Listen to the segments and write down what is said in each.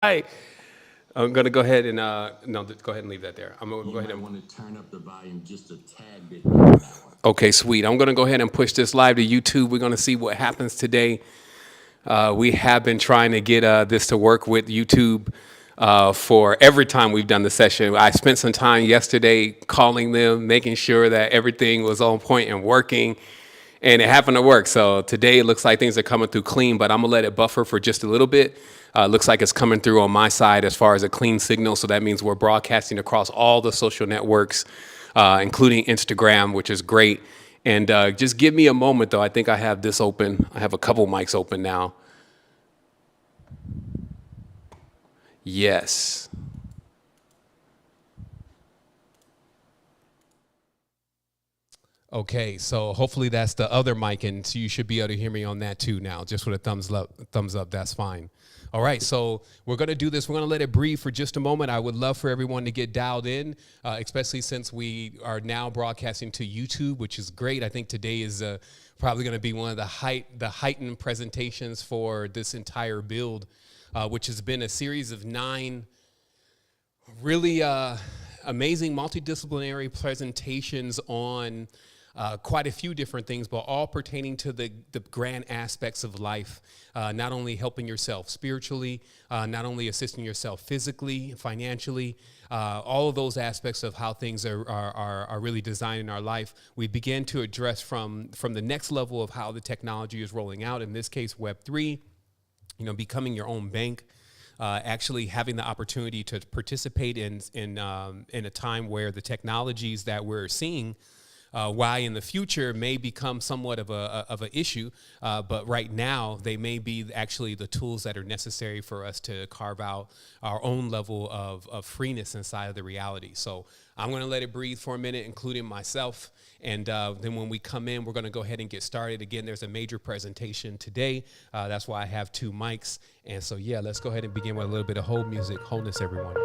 Hi. I'm gonna go ahead and no, go ahead and leave that there. I'm gonna You go ahead might and. want to turn up the volume just a tad bit more on that one. Okay, sweet. I'm gonna go ahead and push this live to YouTube. We're gonna see what happens today. We have been trying to get this to work with YouTube for every time we've done the session. I spent some time yesterday calling them, making sure that everything was on point and working, and it happened to work. So today it looks like things are coming through clean, but I'm gonna let it buffer for just a little bit. Looks like it's coming through on my side as far as a clean signal. So that means we're broadcasting across all the social networks, including Instagram, which is great. And just give me a moment, though. I think I have this open. I have a couple mics open now. Yes. Okay, so hopefully that's the other mic, and so you should be able to hear me on that too now. Just with a thumbs up, that's fine. All right, so we're gonna do this. We're gonna let it breathe for just a moment. I would love for everyone to get dialed in, especially since we are now broadcasting to YouTube, which is great. I think today is probably gonna be one of the heightened presentations for this entire build, which has been a series of 9 really amazing multidisciplinary presentations on quite a few different things, but all pertaining to the grand aspects of life, not only helping yourself spiritually, not only assisting yourself physically, financially, all of those aspects of how things are really designed in our life. We begin to address from the next level of how the technology is rolling out, in this case, Web3, becoming your own bank. Actually having the opportunity to participate in a time where the technologies that we're seeing, why in the future may become somewhat of an issue, but right now they may be actually the tools that are necessary for us to carve out our own level of freeness inside of the reality. So I'm going to let it breathe for a minute, including myself. And then when we come in, we're going to go ahead and get started. Again, there's a major presentation today. That's why I have 2 mics. And so, yeah, let's go ahead and begin with a little bit of hold music. Wholeness, everyone.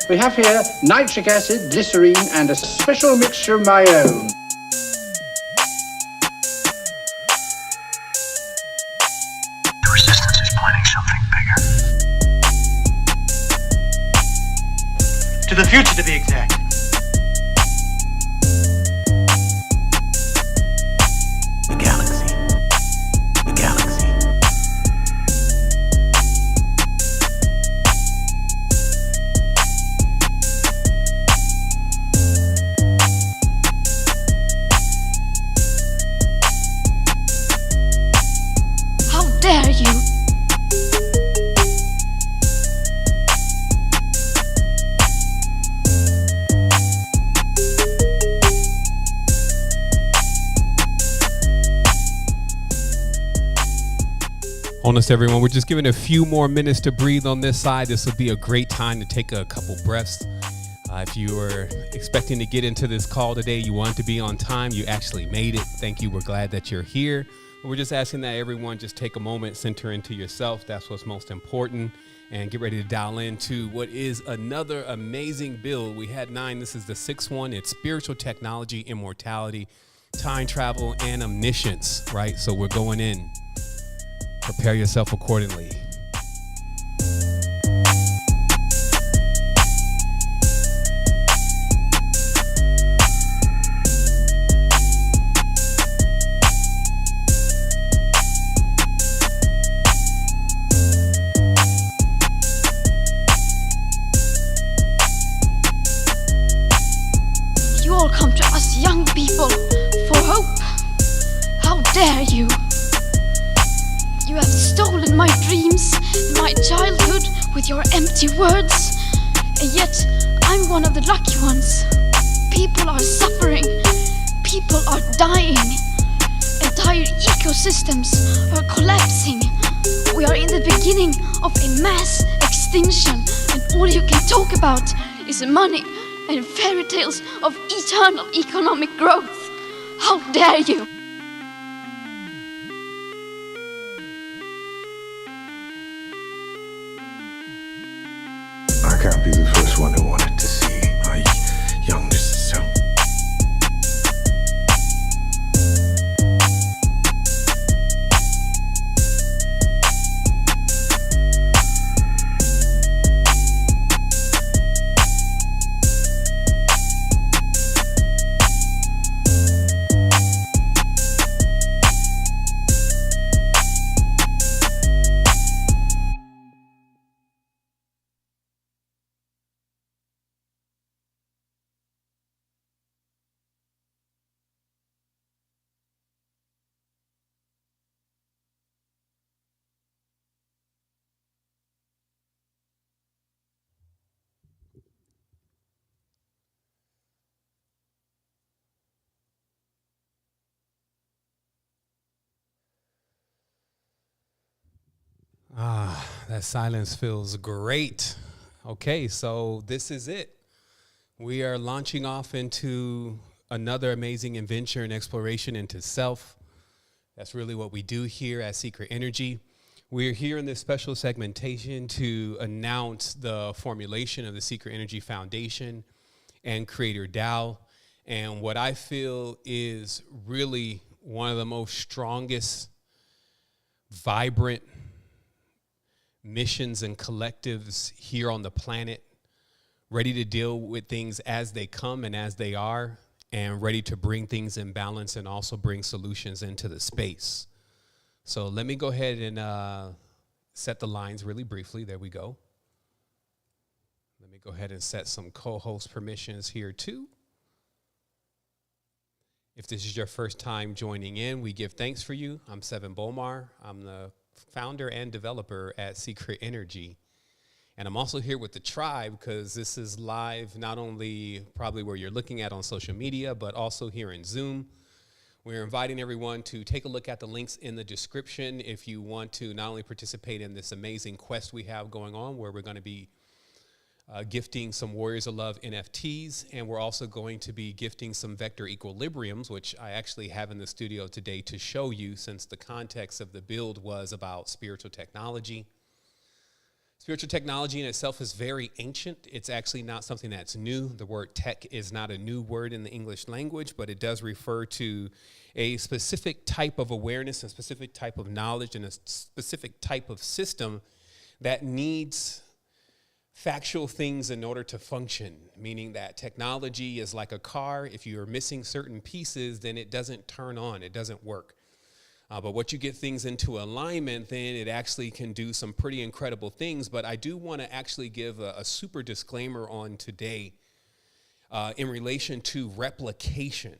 We have here nitric acid, glycerine, and a special mixture of my own. The Resistance is planning something bigger. To the future, to be exact. The galaxy. The galaxy. How dare you? Honest, everyone, we're just giving a few more minutes to breathe on this side. This will be a great time to take a couple breaths. If you were expecting to get into this call today, you wanted to be on time, you actually made it. Thank you. We're glad that you're here. We're just asking that everyone just take a moment, center into yourself. That's what's most important. And get ready to dial into what is another amazing build. We had 9. This is the 6th one. It's spiritual technology, immortality, time travel, and omniscience, right? So we're going in. Prepare yourself accordingly. You all come to us young people for hope. How dare you? You have stolen my dreams and my childhood with your empty words. And yet, I'm one of the lucky ones. People are suffering. People are dying. Entire ecosystems are collapsing. We are in the beginning of a mass extinction. And all you can talk about is money and fairy tales of eternal economic growth. How dare you? I can't be the first one who wanted to see my youngest son. That silence feels great. Okay, so this is it. We are launching off into another amazing adventure and exploration into self. That's really what we do here at Secret Energy. We're here in this special segmentation to announce the formulation of the Secret Energy Foundation and Creator DAO. And what I feel is really one of the most strongest, vibrant missions and collectives here on the planet, ready to deal with things as they come and as they are, and ready to bring things in balance and also bring solutions into the space. So let me go ahead and set the lines really briefly. There we go. Let me go ahead and set some co-host permissions here too. If this is your first time joining in, we give thanks for you. I'm Seven Bomar. I'm the founder and developer at Secret Energy. And I'm also here with the tribe because this is live, not only probably where you're looking at on social media, but also here in Zoom. We're inviting everyone to take a look at the links in the description if you want to not only participate in this amazing quest we have going on, where we're going to be gifting some Warriors of Love NFTs, and we're also going to be gifting some Vector Equilibriums, which I actually have in the studio today to show you, since the context of the build was about spiritual technology. Spiritual technology in itself is very ancient. It's actually not something that's new. The word tech is not a new word in the English language, but it does refer to a specific type of awareness, a specific type of knowledge, and a specific type of system that needs factual things in order to function, meaning that technology is like a car. If you're missing certain pieces, then it doesn't turn on, it doesn't work. But once you get things into alignment, then it actually can do some pretty incredible things. But I do want to actually give a super disclaimer on today in relation to replication.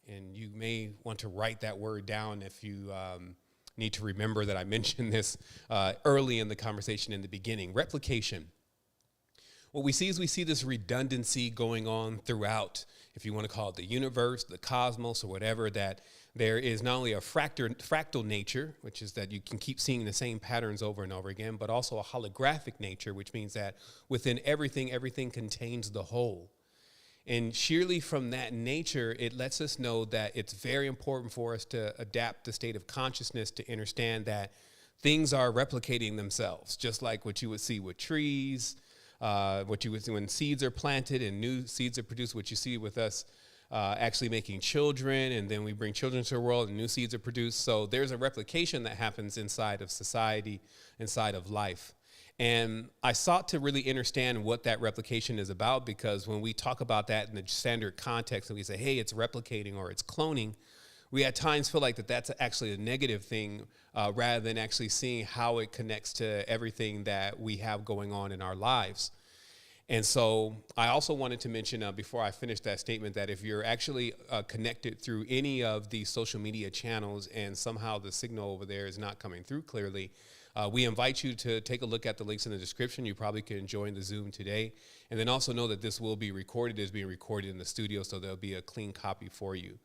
And you may want to write that word down if you need to remember that I mentioned this early in the conversation in the beginning. Replication. What we see is we see this redundancy going on throughout, if you want to call it the universe, the cosmos, or whatever, that there is not only a fractal nature, which is that you can keep seeing the same patterns over and over again, but also a holographic nature, which means that within everything, everything contains the whole. And sheerly from that nature, it lets us know that it's very important for us to adapt the state of consciousness to understand that things are replicating themselves, just like what you would see with trees, what you would see when seeds are planted and new seeds are produced, what you see with us actually making children, and then we bring children to the world and new seeds are produced. So there's a replication that happens inside of society, inside of life. And I sought to really understand what that replication is about, because when we talk about that in the standard context and we say, hey, it's replicating or it's cloning, we at times feel like that's actually a negative thing rather than actually seeing how it connects to everything that we have going on in our lives. And so I also wanted to mention before I finish that statement that if you're actually connected through any of these social media channels and somehow the signal over there is not coming through clearly, we invite you to take a look at the links in the description. You probably can join the Zoom today. And then also know that this will be recorded. It's being recorded in the studio, so there'll be a clean copy for you.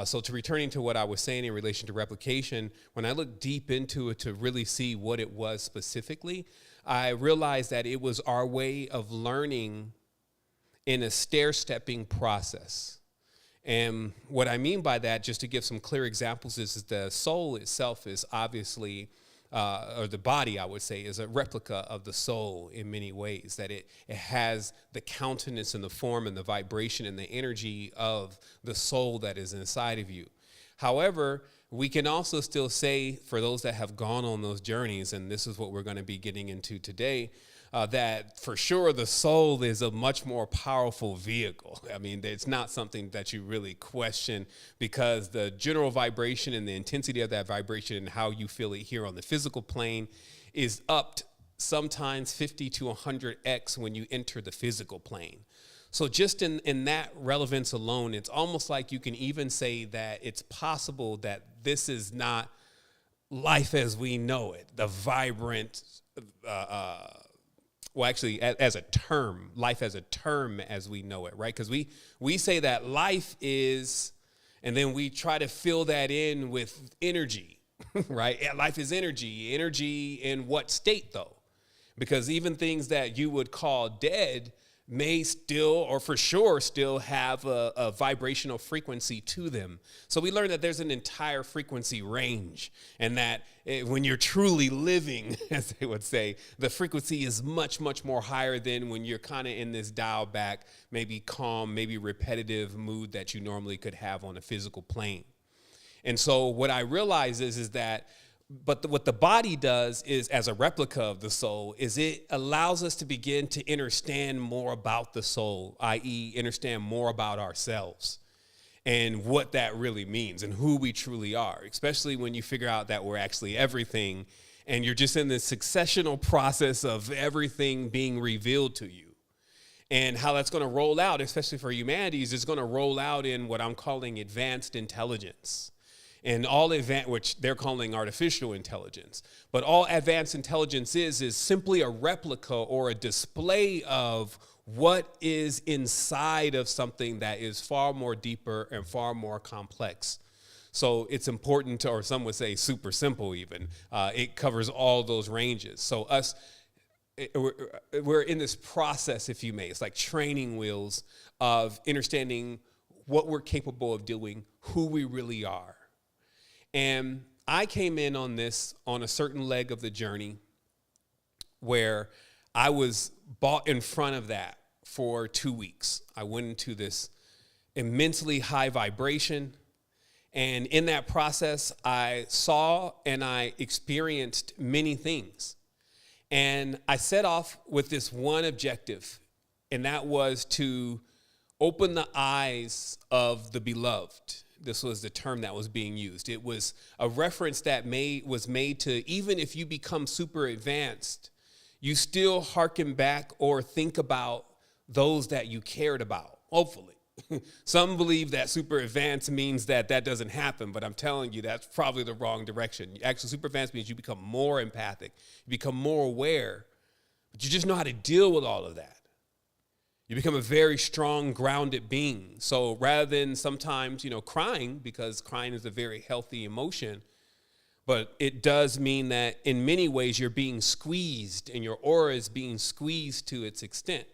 So to returning to what I was saying in relation to replication, when I looked deep into it to really see what it was specifically, I realized that it was our way of learning in a stair-stepping process. And what I mean by that, just to give some clear examples, is the soul itself is obviously, or the body, I would say, is a replica of the soul in many ways, that it has the countenance and the form and the vibration and the energy of the soul that is inside of you. However, we can also still say, for those that have gone on those journeys, and this is what we're going to be getting into today, that for sure the soul is a much more powerful vehicle. I mean, it's not something that you really question, because the general vibration and the intensity of that vibration and how you feel it here on the physical plane is upped sometimes 50 to 100x when you enter the physical plane. So just in that relevance alone, it's almost like you can even say that it's possible that this is not life as we know it, the vibrant, well, actually, as a term, life as a term as we know it, right? Because we say that life is, and then we try to fill that in with energy, right? Life is energy. Energy in what state, though? Because even things that you would call dead may still, or for sure still have a vibrational frequency to them. So we learned that there's an entire frequency range, and that when you're truly living, as they would say, the frequency is much, much more higher than when you're kind of in this dial back, maybe calm, maybe repetitive mood that you normally could have on a physical plane. And so what I realize is that what the body does is, as a replica of the soul, is it allows us to begin to understand more about the soul, i.e. understand more about ourselves and what that really means and who we truly are, especially when you figure out that we're actually everything and you're just in this successional process of everything being revealed to you. And how that's going to roll out, especially for humanities, is going to roll out in what I'm calling advanced intelligence. And all which they're calling artificial intelligence. But all advanced intelligence is simply a replica or a display of what is inside of something that is far more deeper and far more complex. So it's important to, or some would say super simple even. It covers all those ranges. So we're in this process, if you may. It's like training wheels of understanding what we're capable of doing, who we really are. And I came in on this on a certain leg of the journey where I was brought in front of that for 2 weeks. I went into this immensely high vibration. And in that process, I saw and I experienced many things. And I set off with this one objective, and that was to open the eyes of the beloved. This was the term that was being used. It was a reference that was made to, even if you become super advanced, you still hearken back or think about those that you cared about, hopefully. Some believe that super advanced means that doesn't happen, but I'm telling you, that's probably the wrong direction. Actually, super advanced means you become more empathic, you become more aware, but you just know how to deal with all of that. You become a very strong, grounded being. So rather than sometimes, crying, because crying is a very healthy emotion, but it does mean that in many ways you're being squeezed and your aura is being squeezed to its extent.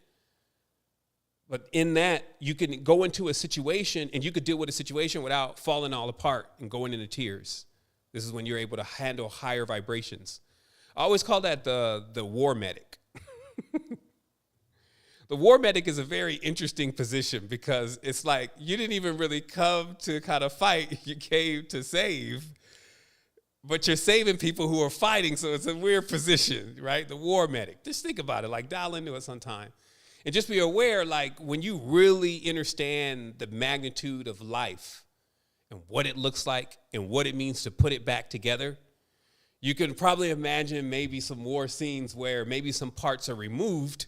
But in that, you can go into a situation and you could deal with a situation without falling all apart and going into tears. This is when you're able to handle higher vibrations. I always call that the war medic. The war medic is a very interesting position because it's like you didn't even really come to kind of fight. You came to save, but you're saving people who are fighting. So it's a weird position, right? The war medic. Just think about it, like dial into it sometime. And just be aware, like when you really understand the magnitude of life and what it looks like and what it means to put it back together, you can probably imagine maybe some war scenes where maybe some parts are removed.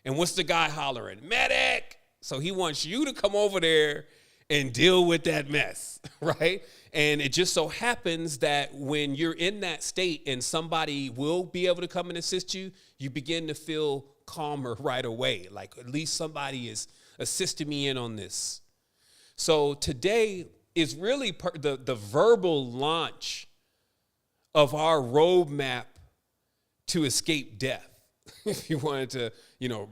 And what's the guy hollering? Medic! So he wants you to come over there and deal with that mess, right? And it just so happens that when you're in that state and somebody will be able to come and assist you, you begin to feel calmer right away. Like at least somebody is assisting me in on this. So today is really the verbal launch of our roadmap to escape death. If you wanted to,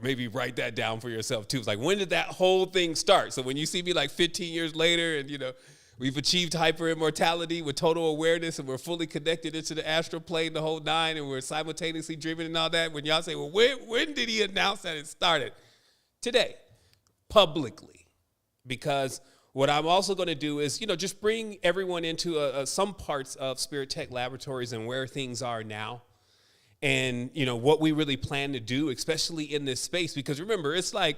maybe write that down for yourself too. It's like, when did that whole thing start? So when you see me like 15 years later and, we've achieved hyper immortality with total awareness and we're fully connected into the astral plane, the whole nine, and we're simultaneously dreaming and all that. When y'all say, well, when did he announce that it started? Today, publicly. Because what I'm also going to do is, just bring everyone into some parts of Spirit Tech Laboratories and where things are now. And, what we really plan to do, especially in this space. Because remember, it's like,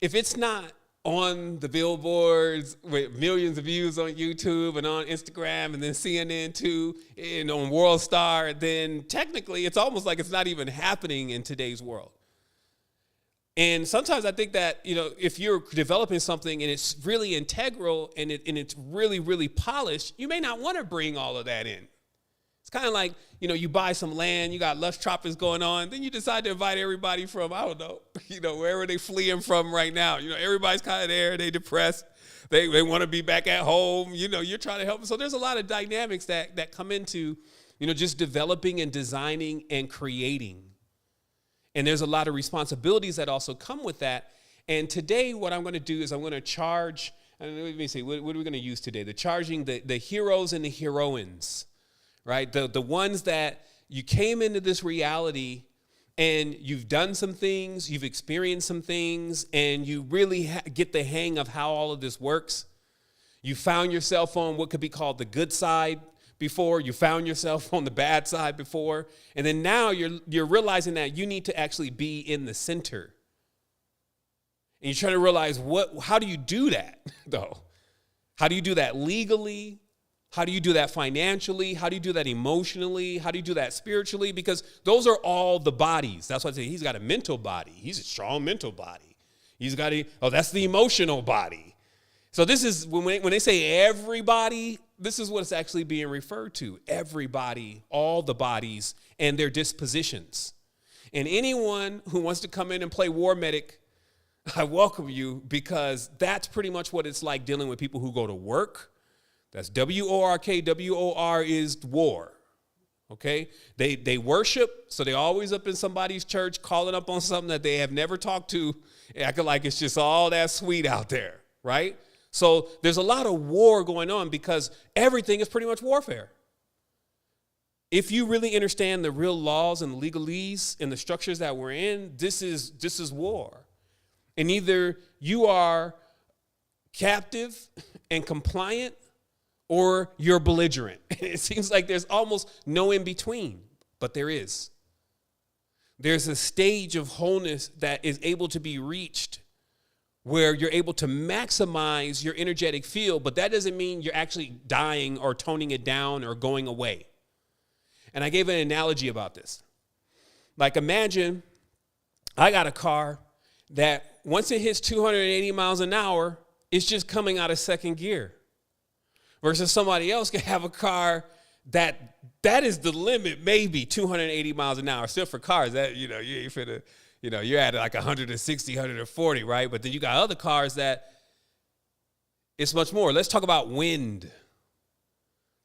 if it's not on the billboards with millions of views on YouTube and on Instagram and then CNN too, and on World Star, then technically it's almost like it's not even happening in today's world. And sometimes I think that, if you're developing something and it's really integral and it's really, really polished, you may not want to bring all of that in. It's kind of like, you buy some land, you got lush tropics going on, then you decide to invite everybody from, I don't know, wherever they fleeing from right now. Everybody's kind of there, they depressed, they want to be back at home, you're trying to help them. So there's a lot of dynamics that come into, just developing and designing and creating. And there's a lot of responsibilities that also come with that. And today what I'm going to do is I'm going to charge, let me see, what are we going to use today? Charging the heroes and the heroines. Right? The ones that you came into this reality and you've done some things, you've experienced some things, and you really get the hang of how all of this works. You found yourself on what could be called the good side before. You found yourself on the bad side before. And then now you're realizing that you need to actually be in the center. And you're trying to realize how do you do that, though? How do you do that legally? How do you do that financially? How do you do that emotionally? How do you do that spiritually? Because those are all the bodies. That's why I say he's got a mental body. He's a strong mental body. He's got that's the emotional body. So this is, when they say everybody, this is what it's actually being referred to. Everybody, all the bodies, and their dispositions. And anyone who wants to come in and play war medic, I welcome you, because that's pretty much what it's like dealing with people who go to work. That's W-O-R-K. W-O-R is war, okay? They worship, so they're always up in somebody's church calling up on something that they have never talked to, acting like it's just all that sweet out there, right? So there's a lot of war going on because everything is pretty much warfare. if you really understand the real laws and legalese and the structures that we're in, this is war. And either you are captive and compliant or you're belligerent. It seems like there's almost no in between, but there is. There's a stage of wholeness that is able to be reached where you're able to maximize your energetic field, but that doesn't mean you're actually dying or toning it down or going away. And I gave an analogy about this. Like, imagine I got a car that once it hits 280 miles an hour, it's just coming out of second gear. Versus somebody else can have a car that is the limit, maybe 280 miles an hour. Still for cars, that you ain't finna, you're at like 160, 140, right? But then you got other cars that it's much more. Let's talk about wind.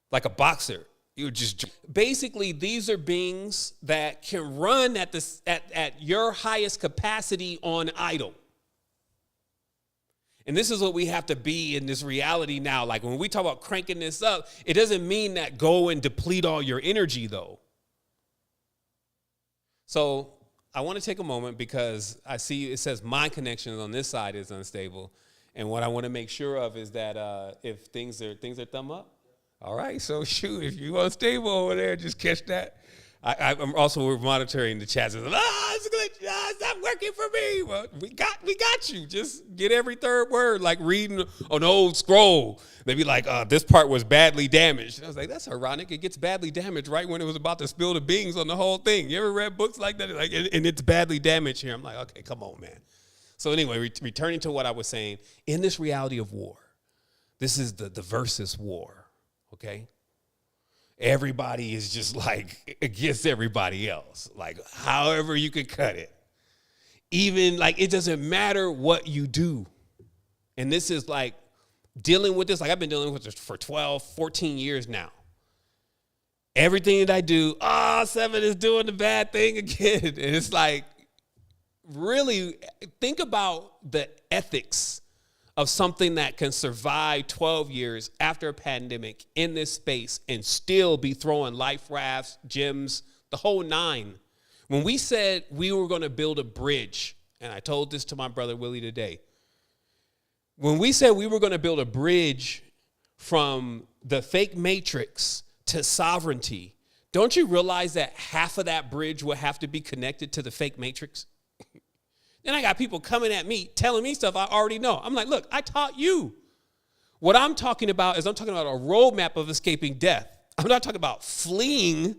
Like a boxer. You just basically, these are beings that can run at your highest capacity on idle. And this is what we have to be in this reality now. Like when we talk about cranking this up, it doesn't mean that go and deplete all your energy though. So I want to take a moment because I see it says my connection on this side is unstable. And what I want to make sure of is that if things are thumb up. All right, so shoot, if you unstable over there, just catch that. I'm also monitoring the chats. It's a glitch. It's not working for me. Well, we got you. Just get every third word, like reading an old scroll. They'd be like, this part was badly damaged. And I was like, that's ironic. It gets badly damaged right when it was about to spill the beans on the whole thing. You ever read books like that? Like, and it's badly damaged here. I'm like, okay, come on, man. So anyway, returning to what I was saying, in this reality of war, this is the versus war, okay? Everybody is just like against everybody else, like however you could cut it. Even like it doesn't matter what you do. And this is like dealing with this. Like I've been dealing with this for 12, 14 years now. Everything that I do, Seven is doing the bad thing again. And it's like, really think about the ethics of something that can survive 12 years after a pandemic in this space and still be throwing life rafts, gyms, the whole nine. When we said we were going to build a bridge, and I told this to my brother Willie today, when we said we were going to build a bridge from the fake matrix to sovereignty, don't you realize that half of that bridge will have to be connected to the fake matrix? Then I got people coming at me, telling me stuff I already know. I'm like, look, I taught you. What I'm talking about is I'm talking about a roadmap of escaping death. I'm not talking about fleeing.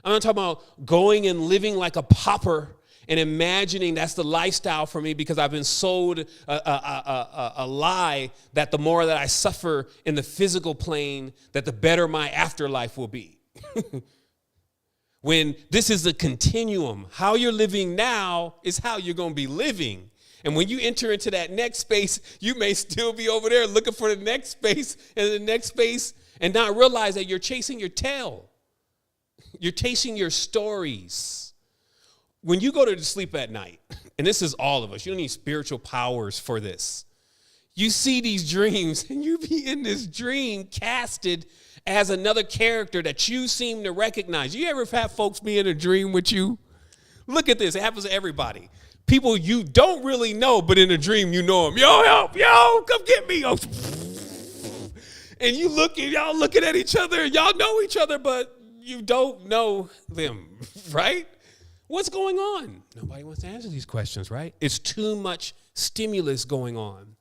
I'm not talking about going and living like a pauper and imagining that's the lifestyle for me because I've been sold a lie that the more that I suffer in the physical plane, that the better my afterlife will be. When this is a continuum, how you're living now is how you're going to be living. And when you enter into that next space, you may still be over there looking for the next space and the next space and not realize that you're chasing your tail. You're chasing your stories. When you go to sleep at night, and this is all of us, you don't need spiritual powers for this. You see these dreams and you be in this dream casted as another character that you seem to recognize. You ever have folks be in a dream with you? Look at this. It happens to everybody. People you don't really know, but in a dream you know them. Yo, help, yo, come get me. Oh. And y'all looking at each other. Y'all know each other, but you don't know them, right? What's going on? Nobody wants to answer these questions, right? It's too much stimulus going on.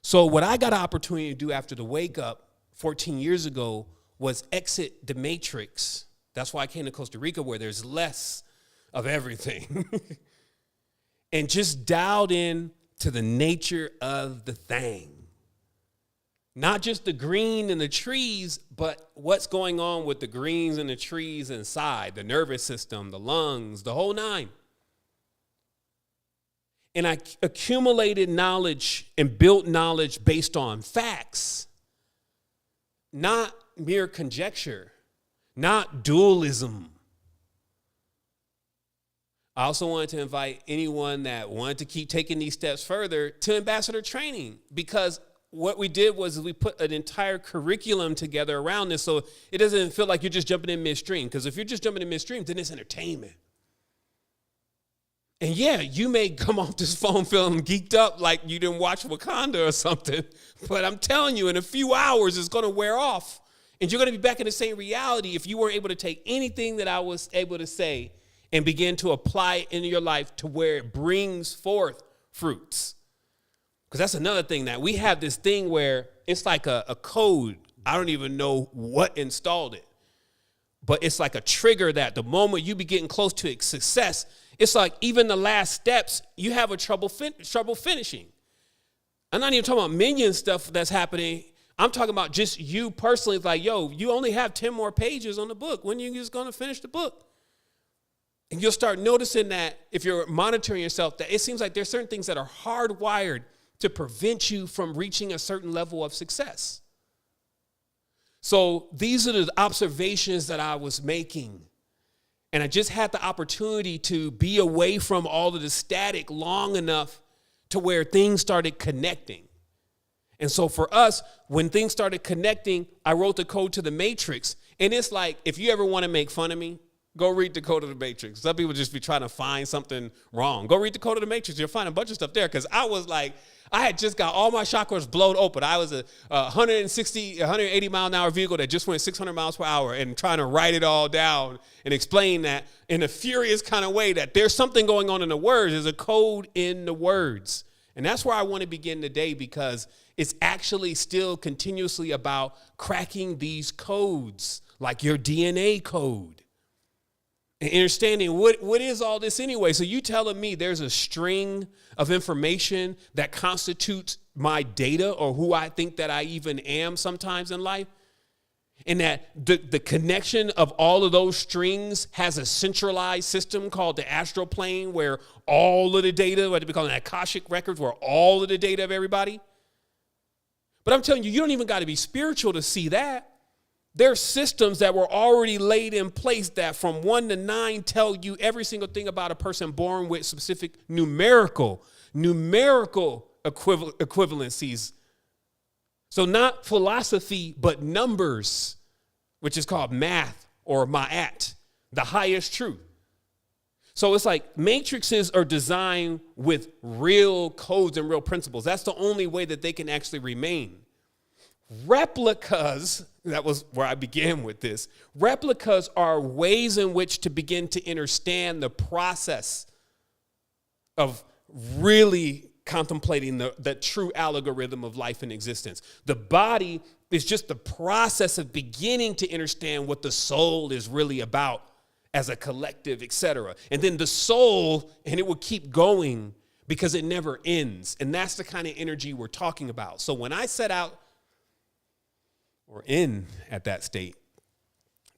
So what I got an opportunity to do after the wake up 14 years ago was exit the matrix. That's why I came to Costa Rica where there's less of everything. And just dialed in to the nature of the thing. Not just the green and the trees, but what's going on with the greens and the trees inside, the nervous system, the lungs, the whole nine. And I accumulated knowledge and built knowledge based on facts. Not mere conjecture, not dualism. I also wanted to invite anyone that wanted to keep taking these steps further to ambassador training because what we did was we put an entire curriculum together around this so it doesn't feel like you're just jumping in midstream. Because if you're just jumping in midstream, then it's entertainment. And yeah, you may come off this phone feeling geeked up like you didn't watch Wakanda or something. But I'm telling you, in a few hours, it's going to wear off. And you're going to be back in the same reality if you weren't able to take anything that I was able to say and begin to apply it in your life to where it brings forth fruits. Because that's another thing, that we have this thing where it's like a code. I don't even know what installed it. But it's like a trigger that the moment you be getting close to success, it's like even the last steps, you have a trouble finishing. I'm not even talking about minion stuff that's happening. I'm talking about just you personally. It's like, yo, you only have 10 more pages on the book. When are you just going to finish the book? And you'll start noticing that if you're monitoring yourself, that it seems like there's certain things that are hardwired to prevent you from reaching a certain level of success. So these are the observations that I was making. And I just had the opportunity to be away from all of the static long enough to where things started connecting. And so for us, when things started connecting, I wrote the code to the Matrix. And it's like, if you ever want to make fun of me, go read the code of the Matrix. Some people just be trying to find something wrong. Go read the code of the Matrix. You'll find a bunch of stuff there. Because I was like, I had just got all my chakras blown open. I was a 180 mile an hour vehicle that just went 600 miles per hour, and trying to write it all down and explain that in a furious kind of way, that there's something going on in the words. There's a code in the words. And that's where I want to begin today, because it's actually still continuously about cracking these codes, like your DNA code. And understanding what is all this anyway? So you telling me there's a string of information that constitutes my data, or who I think that I even am sometimes in life? And that the connection of all of those strings has a centralized system called the astral plane, where all of the data, what they call an Akashic records, where all of the data of everybody. But I'm telling you, you don't even got to be spiritual to see that. There's systems that were already laid in place that from 1 to 9 tell you every single thing about a person born with specific numerical equivalencies. So not philosophy, but numbers, which is called math or ma'at, the highest truth. So it's like matrices are designed with real codes and real principles. That's the only way that they can actually remain. Replicas, that was where I began with this. Replicas are ways in which to begin to understand the process of really contemplating the true algorithm of life and existence. The body is just the process of beginning to understand what the soul is really about as a collective, etc. And then the soul, and it will keep going because it never ends. And that's the kind of energy we're talking about. So when I set out, or in at that state,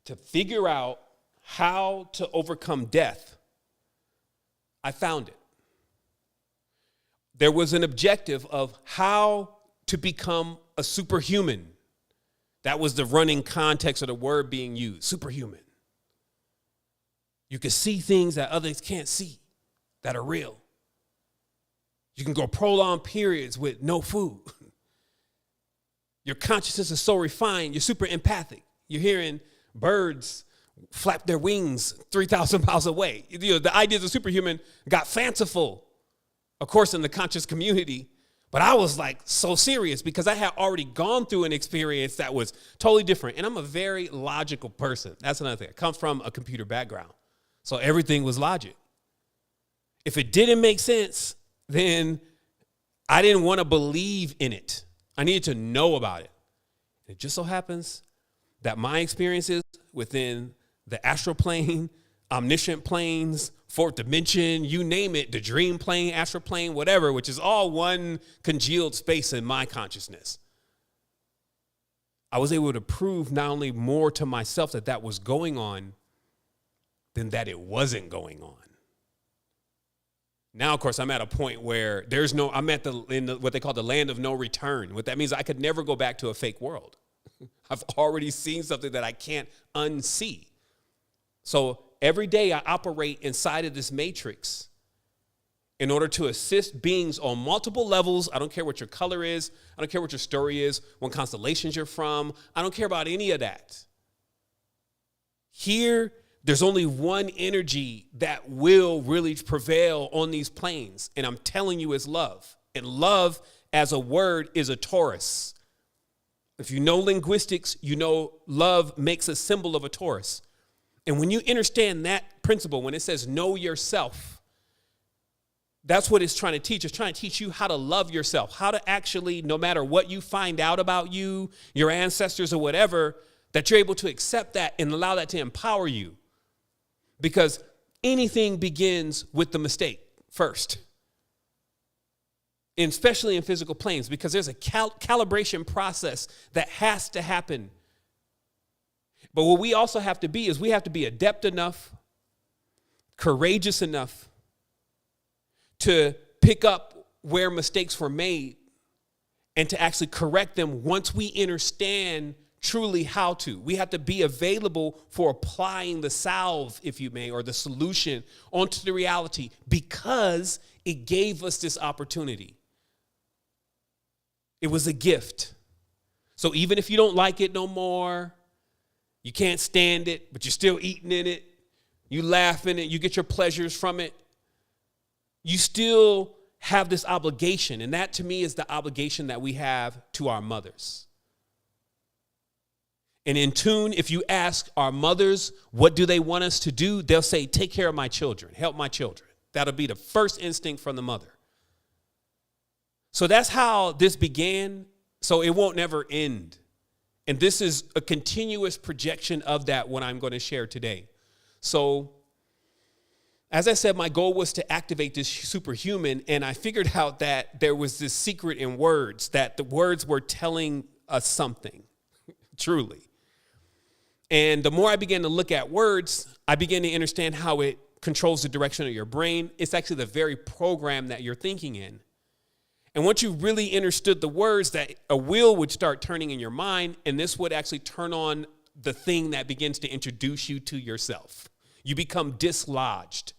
to figure out how to overcome death, I found it. There was an objective of how to become a superhuman. That was the running context of the word being used, superhuman. You can see things that others can't see that are real. You can go prolonged periods with no food. Your consciousness is so refined, you're super empathic. You're hearing birds flap their wings 3,000 miles away. You know, the ideas of superhuman got fanciful, of course, in the conscious community. But I was like so serious because I had already gone through an experience that was totally different. And I'm a very logical person. That's another thing. I come from a computer background. So everything was logic. If it didn't make sense, then I didn't want to believe in it. I needed to know about it. It just so happens that my experiences within the astral plane, omniscient planes, fourth dimension, you name it, the dream plane, astral plane, whatever, which is all one congealed space in my consciousness. I was able to prove not only more to myself that that was going on than that it wasn't going on. Now, of course, I'm at a point where I'm in what they call the land of no return. What that means, I could never go back to a fake world. I've already seen something that I can't unsee. So every day I operate inside of this matrix. in order to assist beings on multiple levels. I don't care what your color is. I don't care what your story is, what constellations you're from. I don't care about any of that. Here, there's only one energy that will really prevail on these planes. And I'm telling you, it's love. And love as a word is a torus. If you know linguistics, you know love makes a symbol of a torus. And when you understand that principle, when it says know yourself, that's what it's trying to teach. It's trying to teach you how to love yourself, how to actually, no matter what you find out about you, your ancestors or whatever, that you're able to accept that and allow that to empower you. Because anything begins with the mistake first. And especially in physical planes, because there's a calibration process that has to happen. But what we also have to be is we have to be adept enough, courageous enough to pick up where mistakes were made and to actually correct them once we understand truly how to. We have to be available for applying the salve, if you may, or the solution onto the reality because it gave us this opportunity. It was a gift. So even if you don't like it no more, you can't stand it, but you're still eating in it, you laugh in it, you get your pleasures from it, you still have this obligation. And that to me is the obligation that we have to our mothers. And in tune, if you ask our mothers, what do they want us to do? They'll say, take care of my children, help my children. That'll be the first instinct from the mother. So that's how this began. So it won't never end. And this is a continuous projection of that, what I'm going to share today. So as I said, my goal was to activate this superhuman, and I figured out that there was this secret in words, that the words were telling us something, truly. And the more I began to look at words, I began to understand how it controls the direction of your brain. It's actually the very program that you're thinking in. And once you really understood the words, that a wheel would start turning in your mind, and this would actually turn on the thing that begins to introduce you to yourself. You become dislodged.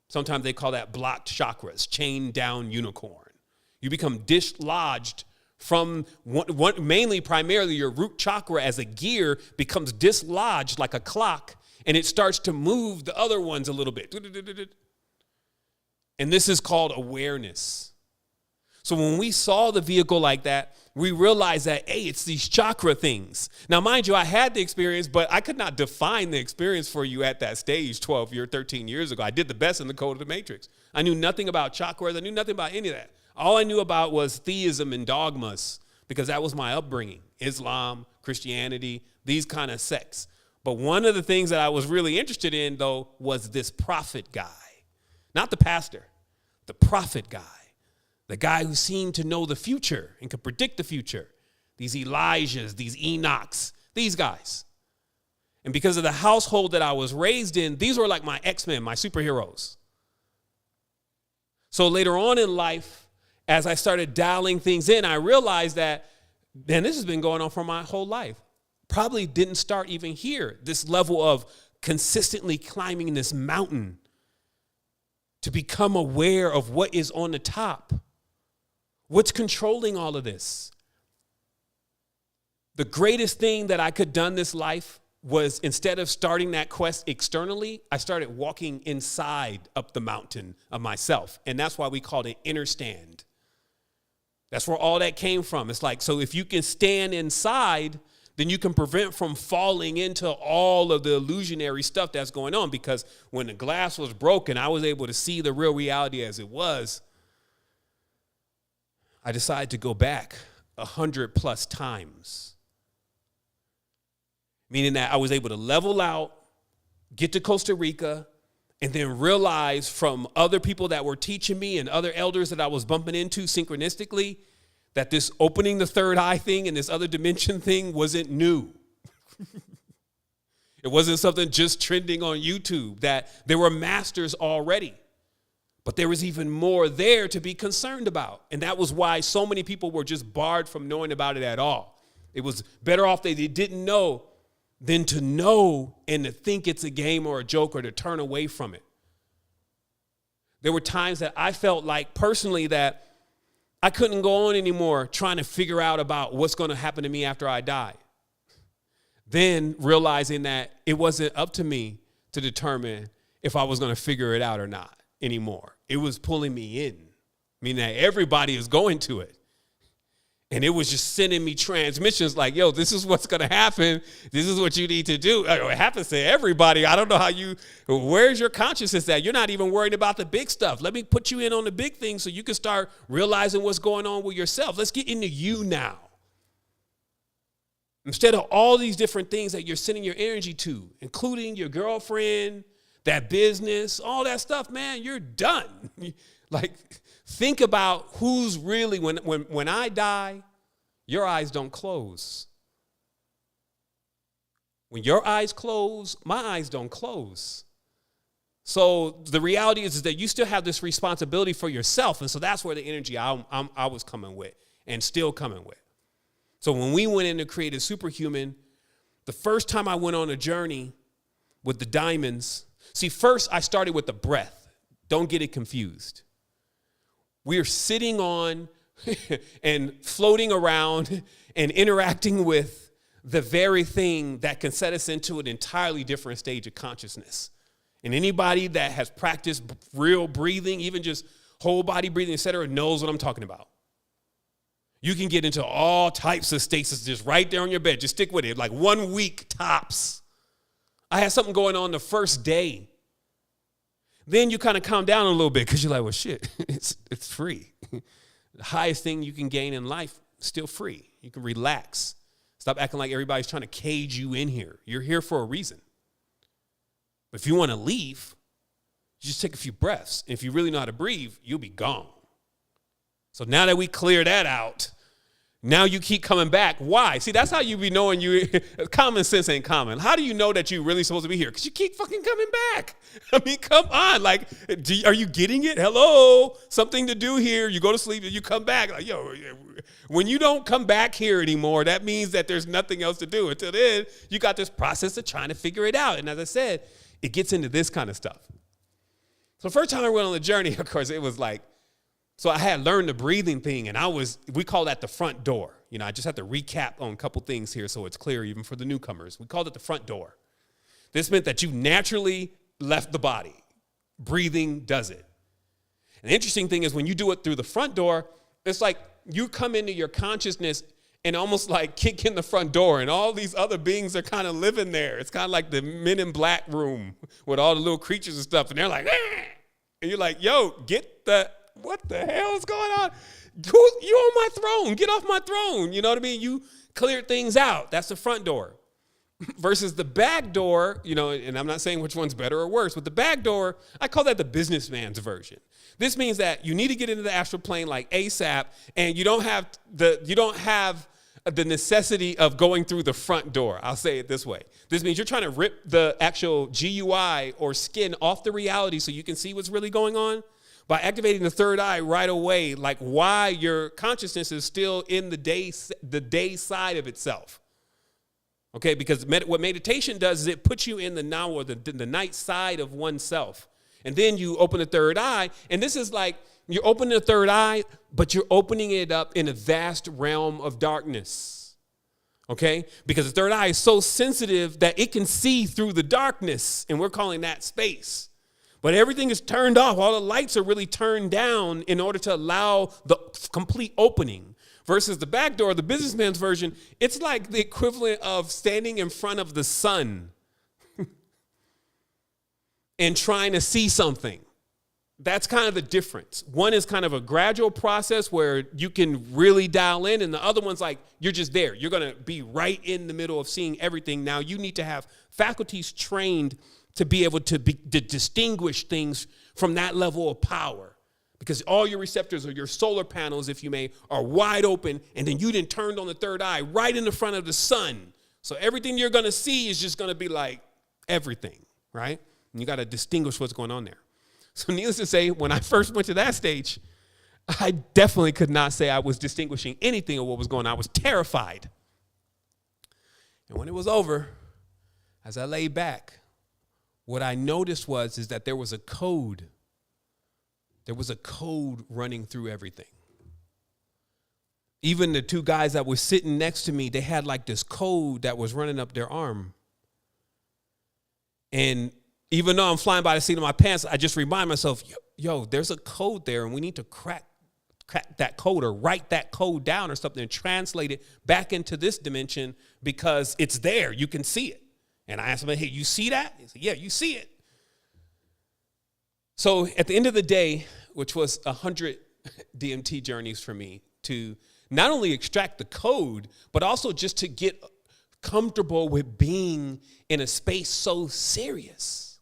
Sometimes they call that blocked chakras, chained down unicorn. You become dislodged from mainly primarily your root chakra as a gear becomes dislodged like a clock, and it starts to move the other ones a little bit. And this is called awareness. So when we saw the vehicle like that, we realized that, hey, it's these chakra things. Now, mind you, I had the experience, but I could not define the experience for you at that stage 13 years ago. I did the best in the Code of the Matrix. I knew nothing about chakras. I knew nothing about any of that. All I knew about was theism and dogmas because that was my upbringing. Islam, Christianity, these kind of sects. But one of the things that I was really interested in, though, was this prophet guy. Not the pastor, the prophet guy. The guy who seemed to know the future and could predict the future. These Elijahs, these Enochs, these guys. And because of the household that I was raised in, these were like my X-Men, my superheroes. So later on in life, as I started dialing things in, I realized that, man, this has been going on for my whole life. Probably didn't start even here, this level of consistently climbing this mountain to become aware of what is on the top. What's controlling all of this? The greatest thing that I could have done this life was instead of starting that quest externally, I started walking inside up the mountain of myself. And that's why we called it inner stand. That's where all that came from. It's like, so if you can stand inside, then you can prevent from falling into all of the illusionary stuff that's going on. Because when the glass was broken, I was able to see the real reality as it was. I decided to go back 100+ times, meaning that I was able to level out, get to Costa Rica, and then realize from other people that were teaching me and other elders that I was bumping into synchronistically that this opening the third eye thing and this other dimension thing wasn't new. It wasn't something just trending on YouTube, that there were masters already. But there was even more there to be concerned about. And that was why so many people were just barred from knowing about it at all. It was better off they didn't know than to know and to think it's a game or a joke or to turn away from it. There were times that I felt like personally that I couldn't go on anymore trying to figure out about what's going to happen to me after I die. Then realizing that it wasn't up to me to determine if I was going to figure it out or not anymore. It was pulling me in, meaning that everybody is going to it. And it was just sending me transmissions like, yo, this is what's going to happen. This is what you need to do. It happens to everybody. I don't know where's your consciousness at? You're not even worried about the big stuff. Let me put you in on the big things so you can start realizing what's going on with yourself. Let's get into you now. Instead of all these different things that you're sending your energy to, including your girlfriend, that business, all that stuff, man, you're done. Like, think about who's really, when I die, your eyes don't close. When your eyes close, my eyes don't close. So the reality is that you still have this responsibility for yourself. And so that's where the energy I was coming with and still coming with. So when we went in to create a superhuman, the first time I went on a journey with the diamonds, see, first I started with the breath. Don't get it confused. We're sitting on and floating around and interacting with the very thing that can set us into an entirely different stage of consciousness. And anybody that has practiced real breathing, even just whole body breathing, et cetera, knows what I'm talking about. You can get into all types of stasis just right there on your bed. Just stick with it, like 1 week tops. I had something going on the first day. Then you kind of calm down a little bit because you're like, well, shit, it's free. The highest thing you can gain in life, still free. You can relax. Stop acting like everybody's trying to cage you in here. You're here for a reason. But if you want to leave, you just take a few breaths. And if you really know how to breathe, you'll be gone. So now that we clear that out, now you keep coming back. Why? See, that's how you be knowing common sense ain't common. How do you know that you're really supposed to be here? Because you keep fucking coming back. I mean, come on. Like, are you getting it? Hello? Something to do here. You go to sleep and you come back. Like, yo, when you don't come back here anymore, that means that there's nothing else to do. Until then, you got this process of trying to figure it out. And as I said, it gets into this kind of stuff. So the first time I went on the journey, of course, it was like, so I had learned the breathing thing, and we call that the front door. You know, I just have to recap on a couple things here so it's clear even for the newcomers. We called it the front door. This meant that you naturally left the body. Breathing does it. And the interesting thing is when you do it through the front door, it's like you come into your consciousness and almost like kick in the front door, and all these other beings are kind of living there. It's kind of like the Men in Black room with all the little creatures and stuff, and they're like, ah! And you're like, yo, what the hell is going on? You on my throne. Get off my throne. You know what I mean? You cleared things out. That's the front door. Versus the back door, you know, and I'm not saying which one's better or worse, but the back door, I call that the businessman's version. This means that you need to get into the astral plane like ASAP, and you don't have the necessity of going through the front door. I'll say it this way. This means you're trying to rip the actual GUI or skin off the reality so you can see what's really going on. By activating the third eye right away, like why your consciousness is still in the day side of itself. Okay, because what meditation does is it puts you in the now or the night side of oneself. And then you open the third eye, and this is like you're opening the third eye, but you're opening it up in a vast realm of darkness. Okay, because the third eye is so sensitive that it can see through the darkness, and we're calling that space. But everything is turned off. All the lights are really turned down in order to allow the complete opening. Versus the back door, the businessman's version, it's like the equivalent of standing in front of the sun and trying to see something. That's kind of the difference. One is kind of a gradual process where you can really dial in, and the other one's like you're just there. You're going to be right in the middle of seeing everything. Now you need to have faculties trained to be able to distinguish things from that level of power. Because all your receptors or your solar panels, if you may, are wide open, and then you done turned on the third eye right in the front of the sun. So everything you're going to see is just going to be like everything, right? And you got to distinguish what's going on there. So needless to say, when I first went to that stage, I definitely could not say I was distinguishing anything of what was going on. I was terrified. And when it was over, as I lay back, what I noticed is that there was a code There was a code running through everything. Even the two guys that were sitting next to me, they had like this code that was running up their arm. And even though I'm flying by the seat of my pants, I just remind myself, yo, there's a code there, and we need to crack that code or write that code down or something and translate it back into this dimension because it's there. You can see it. And I asked him, hey, you see that? He said, yeah, you see it. So at the end of the day, which was 100 DMT journeys for me to not only extract the code, but also just to get comfortable with being in a space so serious.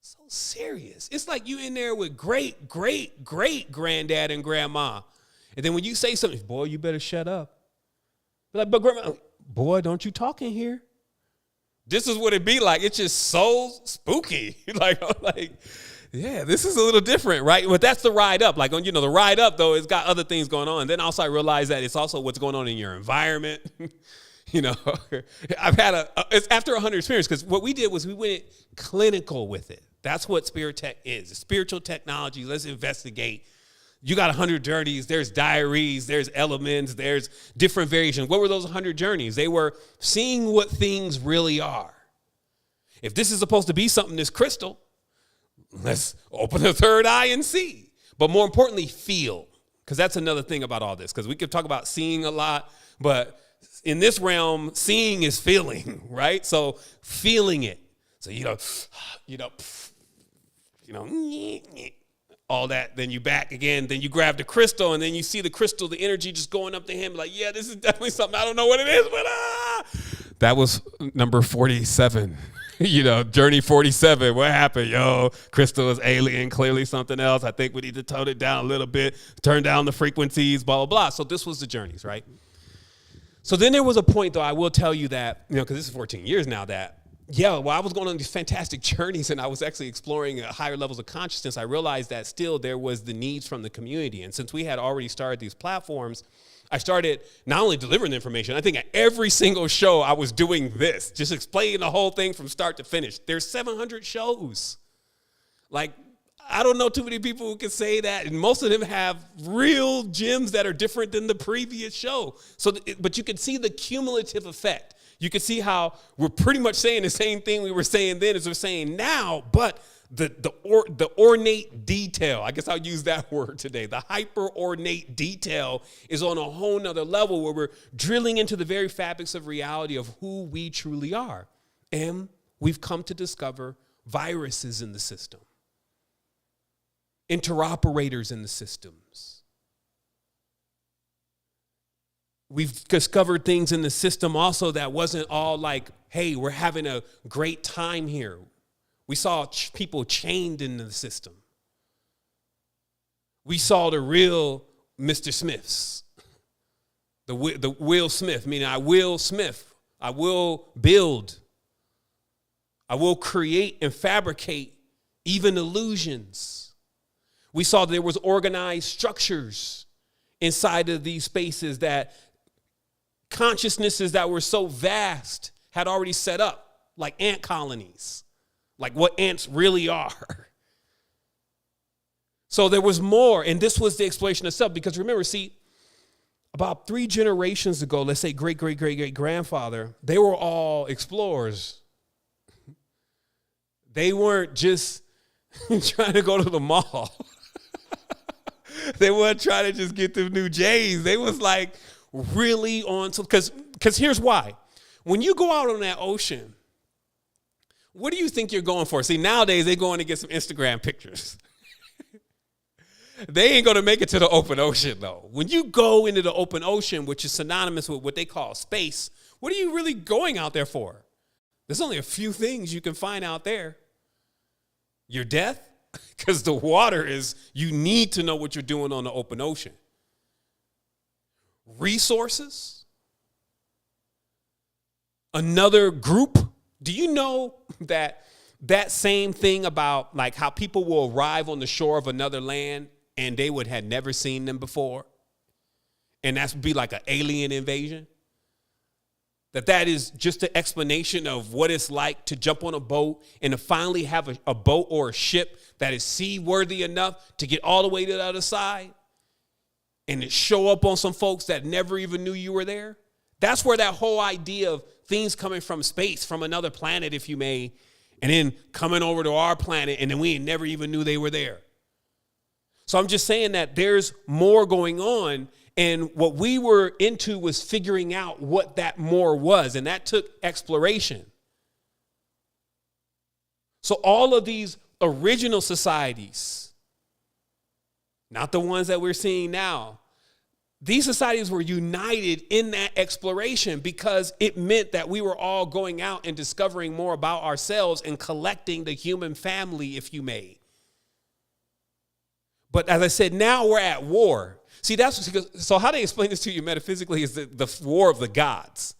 So serious. It's like you in there with great granddad and grandma. And then when you say something, boy, you better shut up. Like, but grandma, boy, don't you talk in here. This is what it be like. It's just so spooky. like, yeah, this is a little different, right? But that's the ride up. Like, the ride up, though, it's got other things going on. And then also I realized that it's also what's going on in your environment. I've had it's after 100 experience, because what we did was we went clinical with it. That's what spirit tech is. It's spiritual technology. Let's investigate. You got 100 journeys. There's diaries. There's elements. There's different variations. What were those 100 journeys? They were seeing what things really are. If this is supposed to be something that's crystal, let's open the third eye and see. But more importantly, feel. Because that's another thing about all this. Because we could talk about seeing a lot, but in this realm, seeing is feeling, right? So feeling it. So, all that, then you back again, then you grab the crystal, and then you see the crystal, the energy just going up to him, like, yeah, this is definitely something. I don't know what it is, but That was number 47. Journey 47. What happened? Crystal is alien, clearly something else. I think we need to tone it down a little bit, turn down the frequencies, blah, blah, blah. So this was the journeys, right? So then there was a point, though, I will tell you that, because this is 14 years now, that I was going on these fantastic journeys and I was actually exploring higher levels of consciousness. I realized that still there was the needs from the community. And since we had already started these platforms, I started not only delivering the information, I think at every single show I was doing this, just explaining the whole thing from start to finish. There's 700 shows. Like, I don't know too many people who can say that. And most of them have real gems that are different than the previous show. But you can see the cumulative effect. You can see how we're pretty much saying the same thing we were saying then as we're saying now, but the ornate detail, I guess I'll use that word today, the hyper ornate detail is on a whole nother level where we're drilling into the very fabrics of reality of who we truly are. And we've come to discover viruses in the system, interoperators in the systems. We've discovered things in the system also that wasn't all like, hey, we're having a great time here. We saw people chained in the system. We saw the real Mr. Smiths, the Will Smith, meaning I will Smith, I will build, I will create and fabricate even illusions. We saw there was organized structures inside of these spaces that consciousnesses that were so vast had already set up, like ant colonies, like what ants really are. So there was more, and this was the exploration itself, because remember, about 3 generations ago, let's say great-great-great-great-grandfather, they were all explorers. They weren't just trying to go to the mall. They weren't trying to just get them new J's. They was like, really on to, because here's why. When you go out on that ocean, what do you think you're going for? See, nowadays they're going to get some Instagram pictures. They ain't going to make it to the open ocean, though. When you go into the open ocean, which is synonymous with what they call space, what are you really going out there for? There's only a few things you can find out there. Your death, because the water is, you need to know what you're doing on the open ocean. Resources, another group. Do you know that same thing about like how people will arrive on the shore of another land and they would have never seen them before? And that's be like an alien invasion. That is just an explanation of what it's like to jump on a boat and to finally have a boat or a ship that is seaworthy enough to get all the way to the other side and to show up on some folks that never even knew you were there. That's where that whole idea of things coming from space, from another planet, if you may, and then coming over to our planet, and then we never even knew they were there. So I'm just saying that there's more going on. And what we were into was figuring out what that more was. And that took exploration. So all of these original societies, not the ones that we're seeing now, these societies were united in that exploration because it meant that we were all going out and discovering more about ourselves and collecting the human family, if you may. But as I said, now we're at war. See, so how they explain this to you metaphysically is the war of the gods.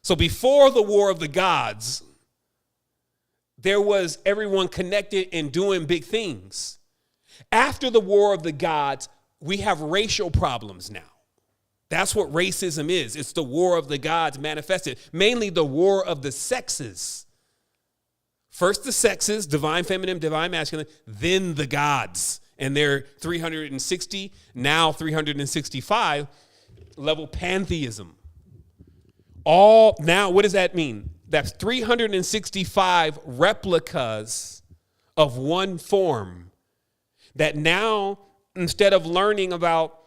So before the war of the gods, there was everyone connected and doing big things. After the war of the gods, we have racial problems now. That's what racism is. It's the war of the gods manifested, mainly the war of the sexes. First the sexes, divine feminine, divine masculine, then the gods. And they're 360, now 365 level pantheism. Now, what does that mean? That's 365 replicas of one form that now, instead of learning about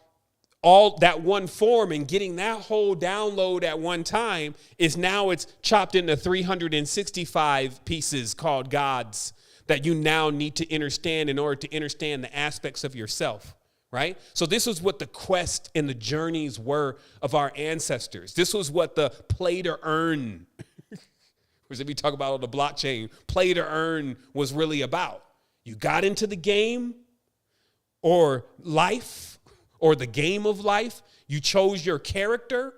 all that one form and getting that whole download at one time, it's chopped into 365 pieces called gods that you now need to understand in order to understand the aspects of yourself, right? So this was what the quest and the journeys were of our ancestors. This was what the play to earn, which if you talk about on the blockchain, play to earn was really about. You got into the game or life or the game of life. You chose your character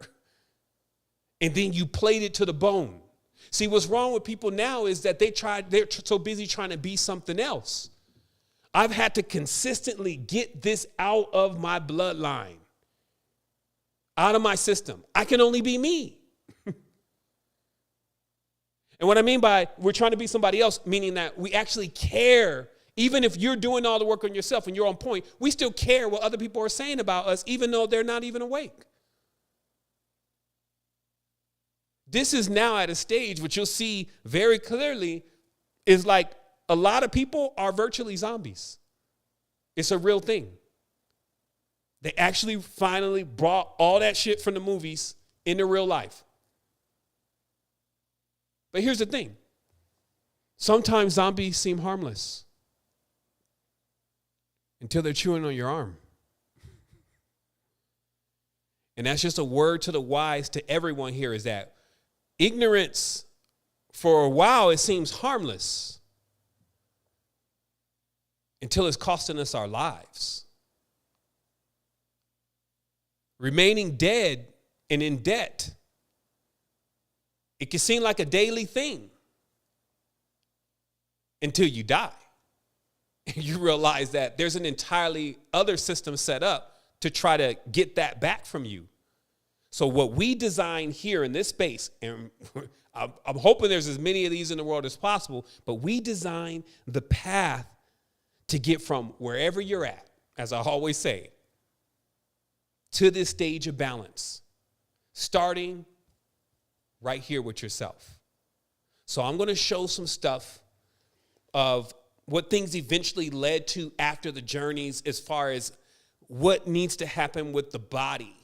and then you played it to the bone. See, what's wrong with people now is that they're so busy trying to be something else. I've had to consistently get this out of my bloodline, out of my system. I can only be me. And what I mean by we're trying to be somebody else, meaning that we actually care. Even if you're doing all the work on yourself and you're on point, we still care what other people are saying about us, even though they're not even awake. This is now at a stage which you'll see very clearly is like a lot of people are virtually zombies. It's a real thing. They actually finally brought all that shit from the movies into real life. But here's the thing. Sometimes zombies seem harmless until they're chewing on your arm. And that's just a word to the wise to everyone here is that ignorance, for a while, it seems harmless until it's costing us our lives. Remaining dead and in debt, it can seem like a daily thing until you die. And you realize that there's an entirely other system set up to try to get that back from you. So what we design here in this space, and I'm hoping there's as many of these in the world as possible, but we design the path to get from wherever you're at, as I always say, to this stage of balance, starting right here with yourself. So I'm going to show some stuff of what things eventually led to after the journeys as far as what needs to happen with the body.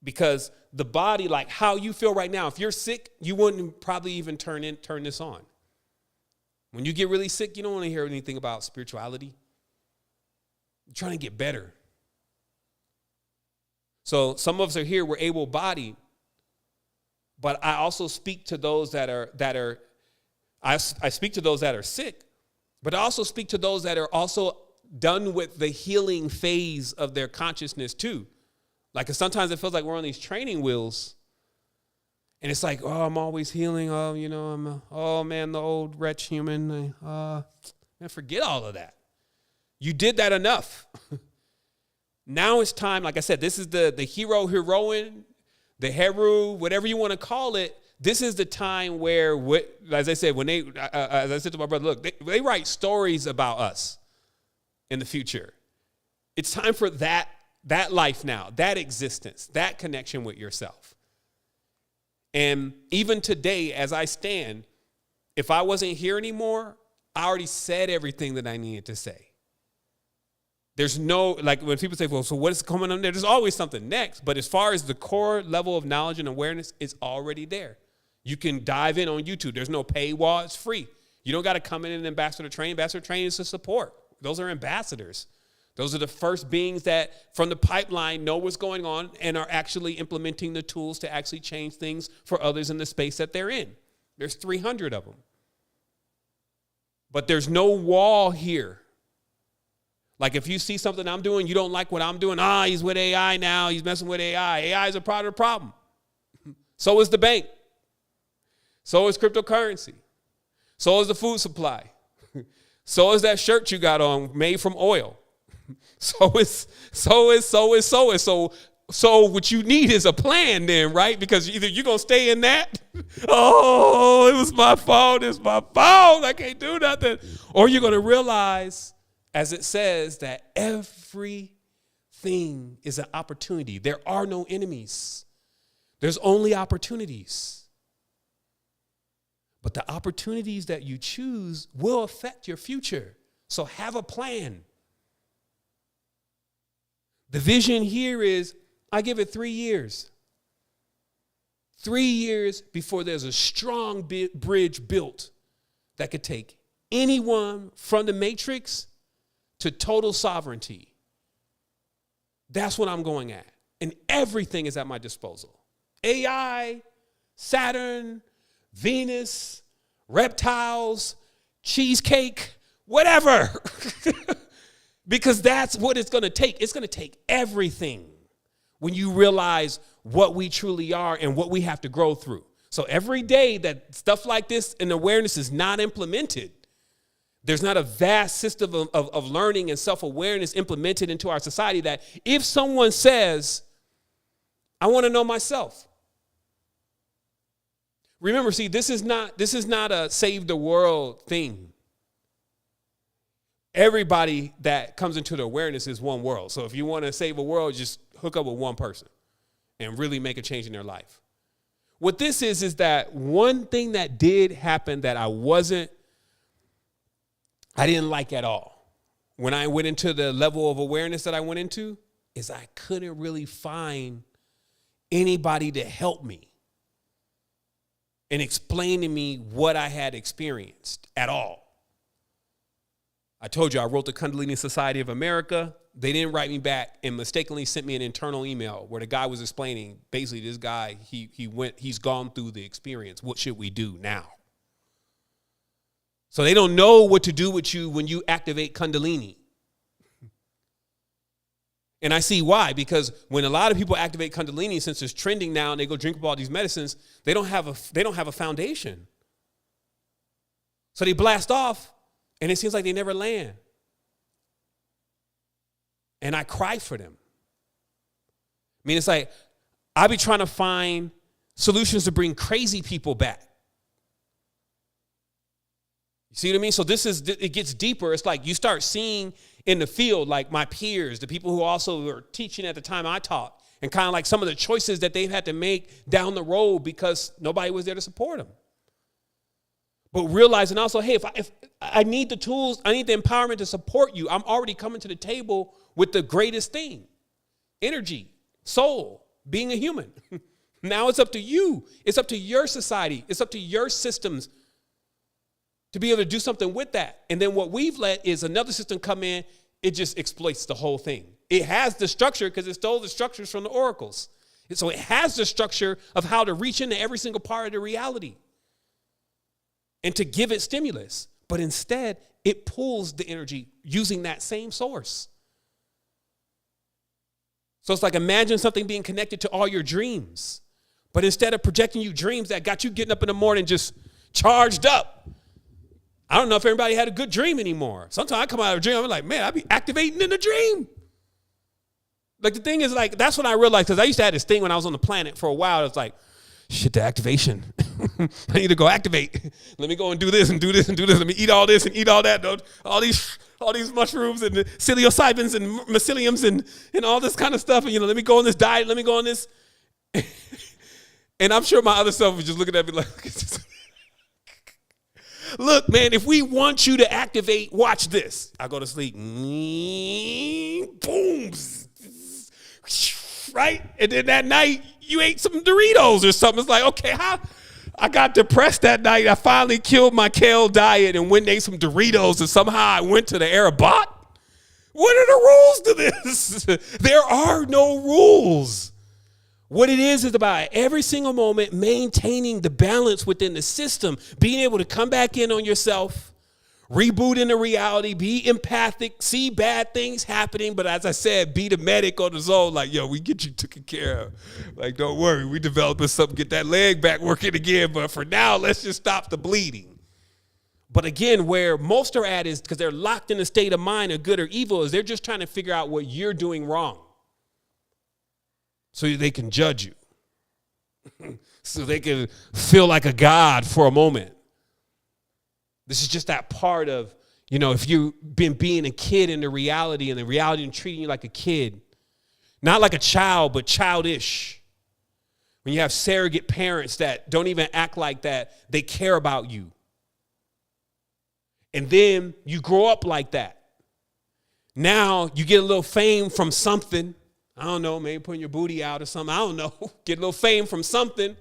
Because the body, like how you feel right now, if you're sick, you wouldn't probably even turn this on. When you get really sick, you don't want to hear anything about spirituality. You're trying to get better. So some of us are here, we're able-bodied, but I also speak to those I speak to those that are sick, but I also speak to those that are also done with the healing phase of their consciousness too. Like sometimes it feels like we're on these training wheels and it's like, oh, I'm always healing. Oh, oh man, the old wretch human. Man, forget all of that. You did that enough. Now it's time. Like I said, this is the hero, heroine, the Heru, whatever you want to call it, this is the time where, as I said, as I said to my brother, look, they write stories about us in the future. It's time for that life now, that existence, that connection with yourself. And even today, as I stand, if I wasn't here anymore, I already said everything that I needed to say. There's no, like when people say, well, so what is coming on there? There's always something next. But as far as the core level of knowledge and awareness, it's already there. You can dive in on YouTube. There's no paywall. It's free. You don't got to come in and ambassador train. Ambassador training is to support. Those are ambassadors. Those are the first beings that from the pipeline know what's going on and are actually implementing the tools to actually change things for others in the space that they're in. There's 300 of them. But there's no wall here. Like if you see something I'm doing, you don't like what I'm doing. He's with AI now. He's messing with AI. AI is a part of the problem. So is the bank. So is cryptocurrency. So is the food supply. So is that shirt you got on made from oil. So what you need is a plan then, right? Because either you're going to stay in that. Oh, it was my fault. It's my fault. I can't do nothing. Or you're going to realize, as it says, that everything is an opportunity. There are no enemies. There's only opportunities. But the opportunities that you choose will affect your future. So have a plan. The vision here is, I give it 3 years. 3 years before there's a strong bridge built that could take anyone from the matrix to total sovereignty. That's what I'm going at. And everything is at my disposal. AI, Saturn, Venus, reptiles, cheesecake, whatever. Because that's what it's going to take. It's going to take everything when you realize what we truly are and what we have to grow through. So every day that stuff like this and awareness is not implemented, there's not a vast system of learning and self-awareness implemented into our society that if someone says, I want to know myself. Remember, see, this is not a save the world thing. Everybody that comes into the awareness is one world. So if you want to save a world, just hook up with one person and really make a change in their life. What this is that one thing that did happen that I didn't like at all. When I went into the level of awareness that I went into, is I couldn't really find anybody to help me and explain to me what I had experienced at all. I told you I wrote the Kundalini Society of America. They didn't write me back and mistakenly sent me an internal email where the guy was explaining, basically this guy, he's gone through the experience. What should we do now? So they don't know what to do with you when you activate Kundalini. And I see why, because when a lot of people activate Kundalini, since it's trending now and they go drink up all these medicines, they don't have a foundation. So they blast off and it seems like they never land. And I cry for them. I mean, it's like I be trying to find solutions to bring crazy people back. You see what I mean? So it gets deeper. It's like you start seeing in the field, like my peers, the people who also were teaching at the time I taught, and kind of like some of the choices that they've had to make down the road because nobody was there to support them. But realizing also, hey, if I need the tools, I need the empowerment to support you, I'm already coming to the table with the greatest thing: energy, soul, being a human. Now it's up to you. It's up to your society. It's up to your systems to be able to do something with that. And then what we've let is another system come in. It just exploits the whole thing. It has the structure because it stole the structures from the oracles. And so it has the structure of how to reach into every single part of the reality and to give it stimulus. But instead, it pulls the energy using that same source. So it's like, imagine something being connected to all your dreams. But instead of projecting you dreams that got you getting up in the morning just charged up, I don't know if everybody had a good dream anymore. Sometimes I come out of a dream, I'm like, man, I be activating in the dream. Like the thing is like, that's when I realized, because I used to have this thing when I was on the planet for a while. It's like, shit, the activation. I need to go activate. Let me go and do this and do this and do this. Let me eat all this and eat all that. All these mushrooms and psilocybins and myceliums and all this kind of stuff. And, let me go on this diet. Let me go on this. And I'm sure my other self was just looking at me like, look, man, if we want you to activate, watch this. I go to sleep. Boom. Right? And then that night, you ate some Doritos or something. It's like, okay, how? I got depressed that night. I finally killed my kale diet and went and ate some Doritos, and somehow I went to the Arabot. What are the rules to this? There are no rules. What it is about every single moment maintaining the balance within the system, being able to come back in on yourself, reboot into reality, be empathic, see bad things happening. But as I said, be the medic on the zone. Like, yo, we get you taken care of. Like, don't worry, we developing something, get that leg back working again. But for now, let's just stop the bleeding. But again, where most are at is because they're locked in a state of mind of good or evil, is they're just trying to figure out what you're doing wrong so they can judge you, so they can feel like a god for a moment. This is just that part of, if you've been being a kid in the reality and the reality and treating you like a kid, not like a child, but childish. When you have surrogate parents that don't even act like that, they care about you. And then you grow up like that. Now you get a little fame from something. I don't know, maybe putting your booty out or something. I don't know. Get a little fame from something.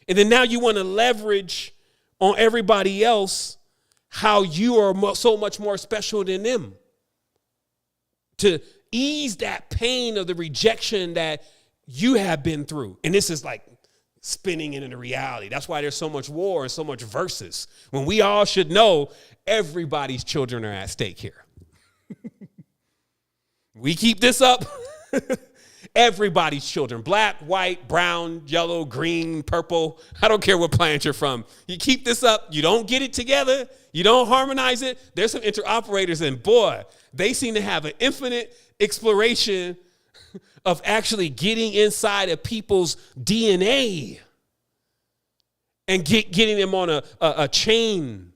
And then now you want to leverage on everybody else how you are so much more special than them, to ease that pain of the rejection that you have been through. And this is like spinning into reality. That's why there's so much war and so much versus, when we all should know everybody's children are at stake here. We keep this up, everybody's children, black, white, brown, yellow, green, purple. I don't care what planet you're from. You keep this up, you don't get it together, you don't harmonize it. There's some interoperators, and boy, they seem to have an infinite exploration of actually getting inside of people's DNA and getting them on a chain,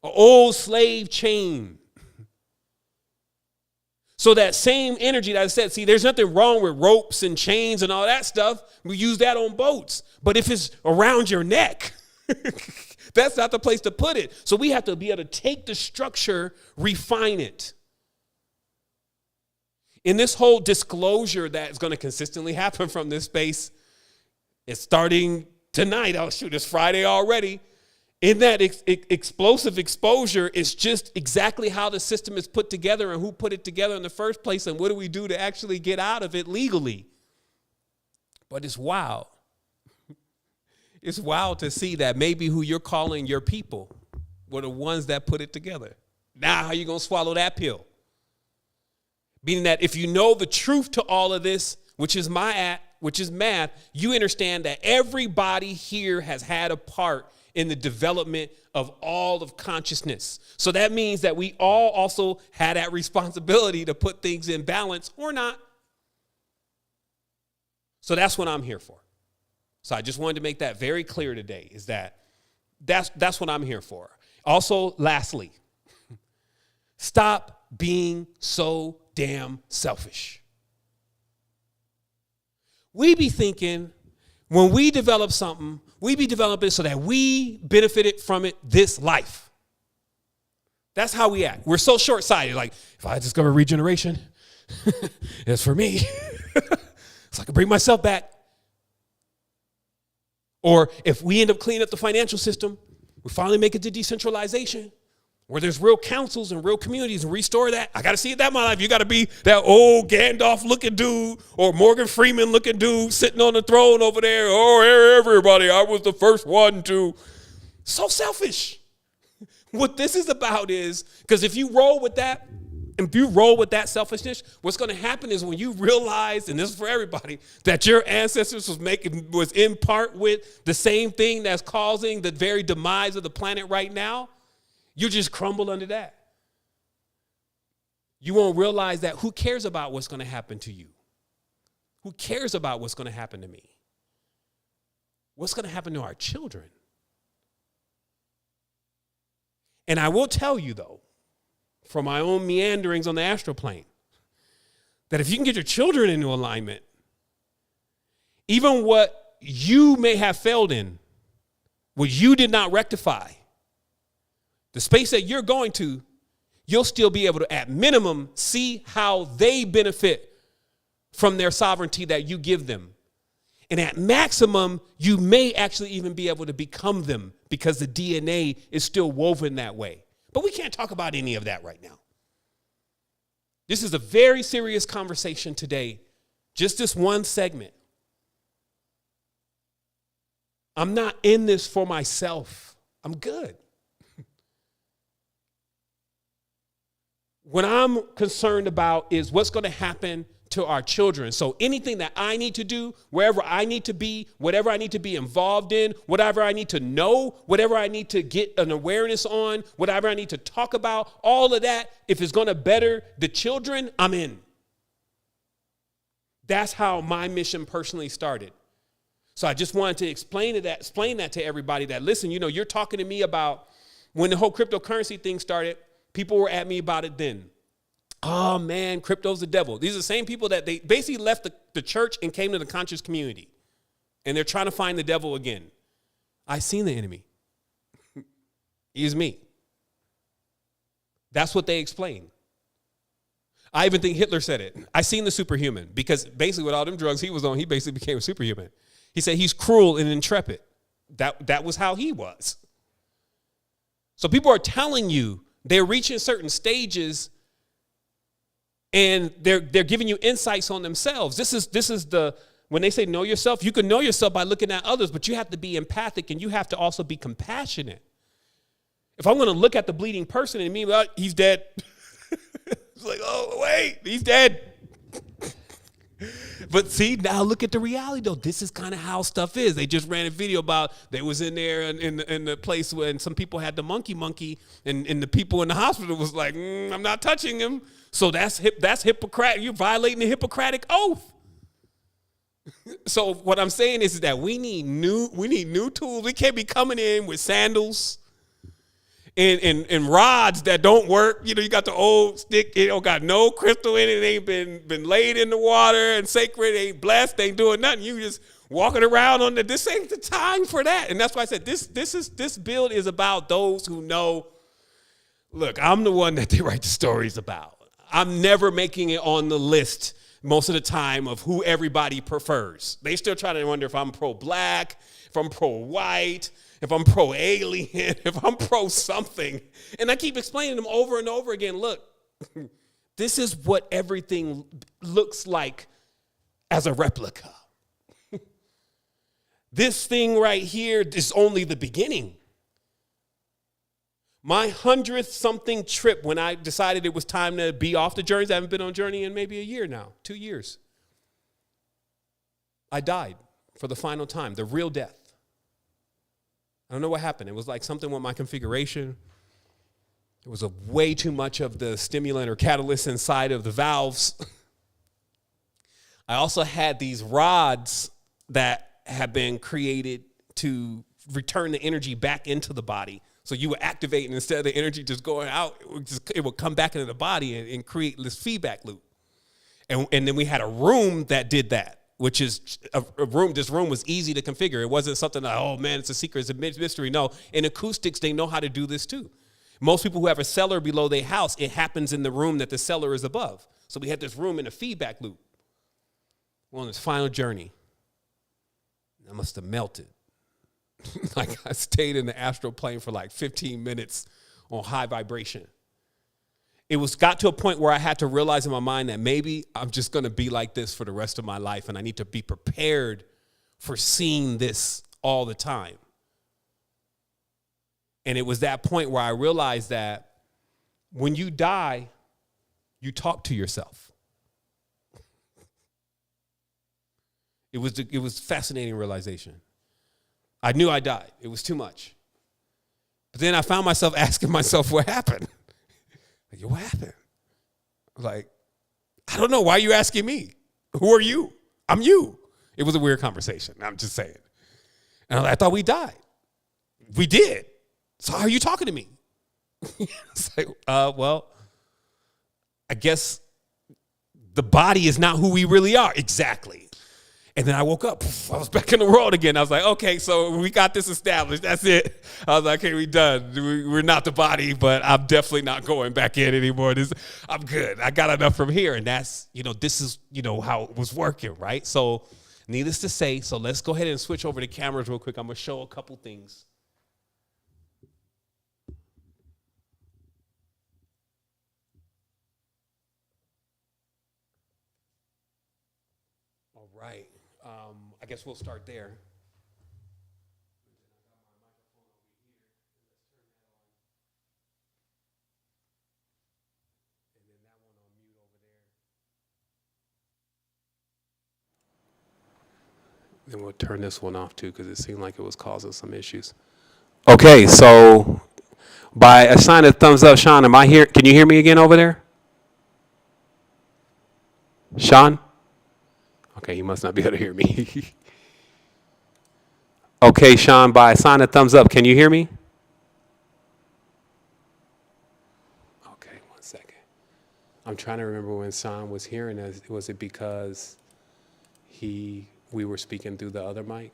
an old slave chain. So that same energy that I said, see, there's nothing wrong with ropes and chains and all that stuff. We use that on boats. But if it's around your neck, that's not the place to put it. So we have to be able to take the structure, refine it. In this whole disclosure that's going to consistently happen from this space, it's starting tonight. Oh, shoot, it's Friday already. In that explosive exposure, it's just exactly how the system is put together and who put it together in the first place and what do we do to actually get out of it legally. But it's wild. It's wild to see that maybe who you're calling your people were the ones that put it together. Now, how are you going to swallow that pill? Meaning that if you know the truth to all of this, which is math, you understand that everybody here has had a part in the development of all of consciousness. So that means that we all also had that responsibility to put things in balance or not. So that's what I'm here for. So I just wanted to make that very clear today, is that's what I'm here for. Also, lastly, stop being so damn selfish. We be thinking when we develop something, we be developing so that we benefited from it this life. That's how we act. We're so short-sighted. Like, if I discover regeneration, it's for me. So I can bring myself back. Or if we end up cleaning up the financial system, we finally make it to decentralization, where there's real councils and real communities, and restore that. I got to see it that in my life. You got to be that old Gandalf-looking dude or Morgan Freeman-looking dude sitting on the throne over there. Oh, everybody, I was the first one to. So selfish. What this is about is, because if you roll with that, if you roll with that selfishness, what's going to happen is when you realize, and this is for everybody, that your ancestors was in part with the same thing that's causing the very demise of the planet right now, you just crumble under that. you won't realize that who cares about what's going to happen to you? Who cares about what's going to happen to me? What's going to happen to our children? And I will tell you, though, from my own meanderings on the astral plane, that if you can get your children into alignment, even what you may have failed in, what you did not rectify, the space that you're going to, you'll still be able to, at minimum, see how they benefit from their sovereignty that you give them. And at maximum, you may actually even be able to become them because the DNA is still woven that way. But we can't talk about any of that right now. This is a very serious conversation today, just this one segment. I'm not in this for myself. I'm good. What I'm concerned about is what's going to happen to our children. So anything that I need to do, wherever I need to be, whatever I need to be involved in, whatever I need to know, whatever I need to get an awareness on, whatever I need to talk about, all of that, if it's going to better the children, I'm in. That's how my mission personally started. So I just wanted to explain that to everybody that, listen, you're talking to me about when the whole cryptocurrency thing started, people were at me about it then. Oh, man, crypto's the devil. These are the same people that they basically left the church and came to the conscious community. And they're trying to find the devil again. I seen the enemy. He is me. That's what they explain. I even think Hitler said it. I seen the superhuman because basically with all them drugs he was on, he basically became a superhuman. He said he's cruel and intrepid. That was how he was. So people are telling you they're reaching certain stages and they're giving you insights on themselves. This is when they say know yourself, you can know yourself by looking at others, but you have to be empathic and you have to also be compassionate. If I'm going to look at the bleeding person and mean, well, he's dead. It's like, oh, wait, he's dead. But see, now look at the reality, though. This is kind of how stuff is. They just ran a video about they was in there in the place when some people had the monkey, and the people in the hospital was like, I'm not touching him. So that's Hippocratic. You're violating the Hippocratic oath. So what I'm saying is that we need new tools. We can't be coming in with sandals and rods that don't work. You got the old stick, it don't got no crystal in it. It ain't been laid in the water and sacred, ain't blessed, ain't doing nothing. You just walking around on this ain't the time for that. And that's why I said this build is about those who know, look, I'm the one that they write the stories about. I'm never making it on the list most of the time of who everybody prefers. They still try to wonder if I'm pro-black, if I'm pro-white, if I'm pro-alien, if I'm pro-something. And I keep explaining them over and over again. Look, this is what everything looks like as a replica. This thing right here is only the beginning. My 100th something trip when I decided it was time to be off the journeys. I haven't been on a journey in maybe a year now, 2 years. I died for the final time, the real death. I don't know what happened. It was like something with my configuration. It was way too much of the stimulant or catalyst inside of the valves. I also had these rods that have been created to return the energy back into the body. So you would activate, and instead of the energy just going out, it would come back into the body and create this feedback loop. And then we had a room that did that, which is a room. This room was easy to configure. It wasn't something like, oh man, it's a secret, it's a mystery. No, in acoustics, they know how to do this too. Most people who have a cellar below their house, it happens in the room that the cellar is above. So we had this room in a feedback loop. Well, on this final journey, I must have melted. Like I stayed in the astral plane for like 15 minutes on high vibration. It got to a point where I had to realize in my mind that maybe I'm just going to be like this for the rest of my life, and I need to be prepared for seeing this all the time. And it was that point where I realized that when you die, you talk to yourself. It was a fascinating realization. I knew I died. It was too much. But then I found myself asking myself, what happened? Like, what happened? Like, I don't know. Why are you asking me? Who are you? I'm you. It was a weird conversation. I'm just saying. And I thought we died. We did. So how are you talking to me? It's like, well, I guess the body is not who we really are. Exactly. And then I woke up. I was back in the world again. I was like, okay, so we got this established. That's it. I was like, okay, we done. We're not the body, but I'm definitely not going back in anymore. I'm good. I got enough from here. And that's, this is, how it was working, right? So needless to say, so let's go ahead and switch over to cameras real quick. I'm going to show a couple things. All right. I guess we'll start there. Then we'll turn this one off too, because it seemed like it was causing some issues. Okay, so by a sign of thumbs up, Sean, am I here? Can you hear me again over there? Sean? Okay, he must not be able to hear me. Okay, Sean, by a sign of thumbs up, can you hear me? Okay, 1 second. I'm trying to remember when Sean was hearing us. Was it because we were speaking through the other mic?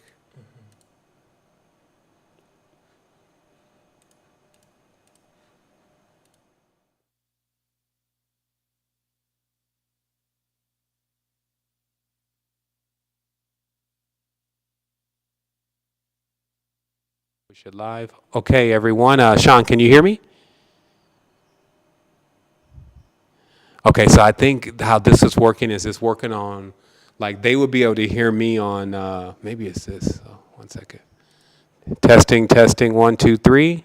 We should live. Okay, everyone. Sean, can you hear me? Okay, so I think how this is working is it's working on, like they would be able to hear me on, maybe it's this. Oh, 1 second. Testing, 1, 2, 3.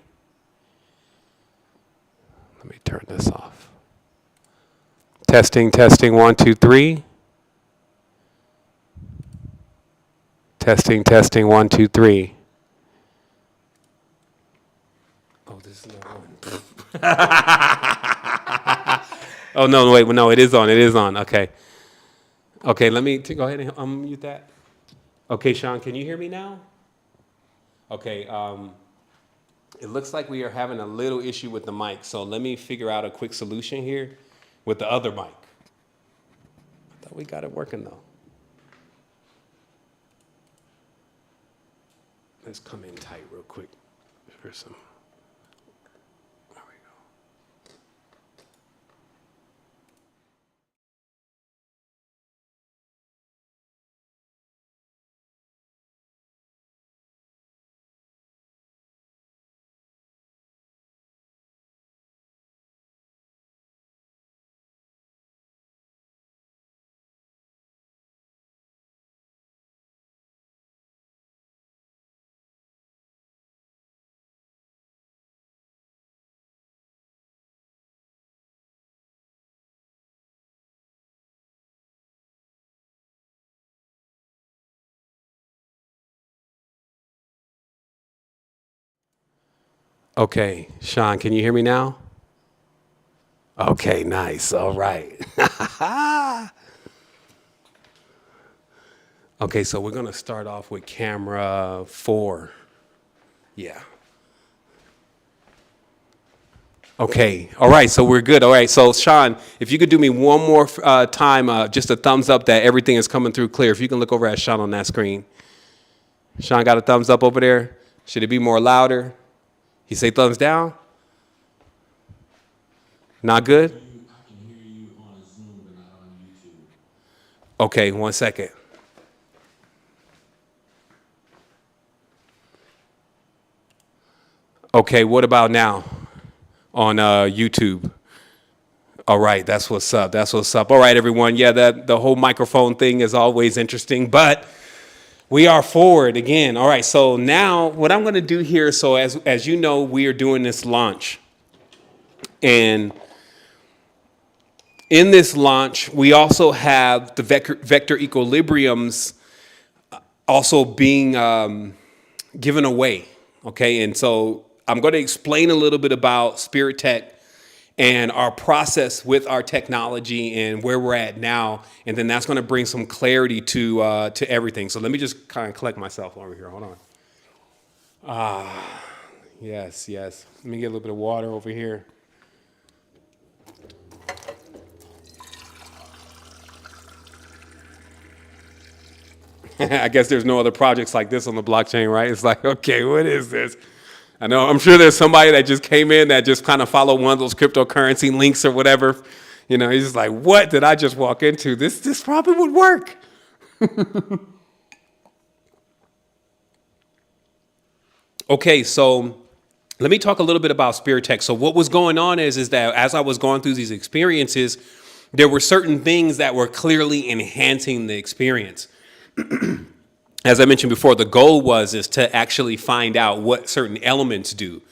Let me turn this off. Testing, 1, 2, 3. Testing, 1, 2, 3. Oh, this is not on. Oh, no, wait. No, it is on. It is on. Okay. Okay, let me go ahead and unmute that. Okay, Sean, can you hear me now? Okay, it looks like we are having a little issue with the mic, so let me figure out a quick solution here with the other mic. I thought we got it working, though. Let's come in tight real quick for some. There we go. Okay, Sean, can you hear me now? Okay, nice. All right. Okay, so we're going to start off with camera 4. Yeah. Okay. All right, so we're good. All right, so Sean, if you could do me one more time, just a thumbs up that everything is coming through clear. If you can look over at Sean on that screen. Sean got a thumbs up over there. Should it be more louder? He say thumbs down? Not good? I can hear you on Zoom, but not on YouTube. Okay, 1 second. Okay, what about now on YouTube? All right, that's what's up. That's what's up. All right, everyone. Yeah, the whole microphone thing is always interesting, but we are forward again. All right, so now what I'm going to do here, so as you know, we are doing this launch. And in this launch, we also have the vector equilibriums also being given away, okay? And so I'm going to explain a little bit about Spirit Tech and our process with our technology and where we're at now. And then that's going to bring some clarity to everything. So let me just kind of collect myself over here. Hold on. Yes. Let me get a little bit of water over here. I guess there's no other projects like this on the blockchain, right? It's like, okay, what is this? I know, I'm sure there's somebody that just came in that just kind of followed one of those cryptocurrency links or whatever. You know, he's just like, what did I just walk into? This probably would work. Okay, so let me talk a little bit about spirit tech. So what was going on is that as I was going through these experiences, there were certain things that were clearly enhancing the experience. As I mentioned before, the goal is to actually find out what certain elements do.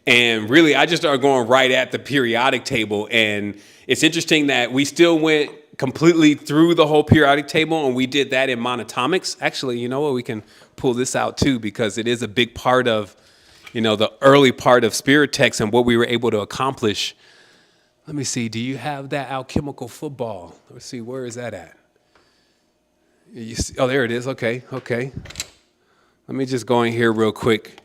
And really, I just started going right at the periodic table. And it's interesting that we still went completely through the whole periodic table, and we did that in monatomics. Actually, you know what? We can pull this out too, because it is a big part of, you know, the early part of spirit techs and what we were able to accomplish. Let me see. Do you have that alchemical football? Let's see. Where is that at? You see, oh, there it is. Okay. Let me just go in here real quick.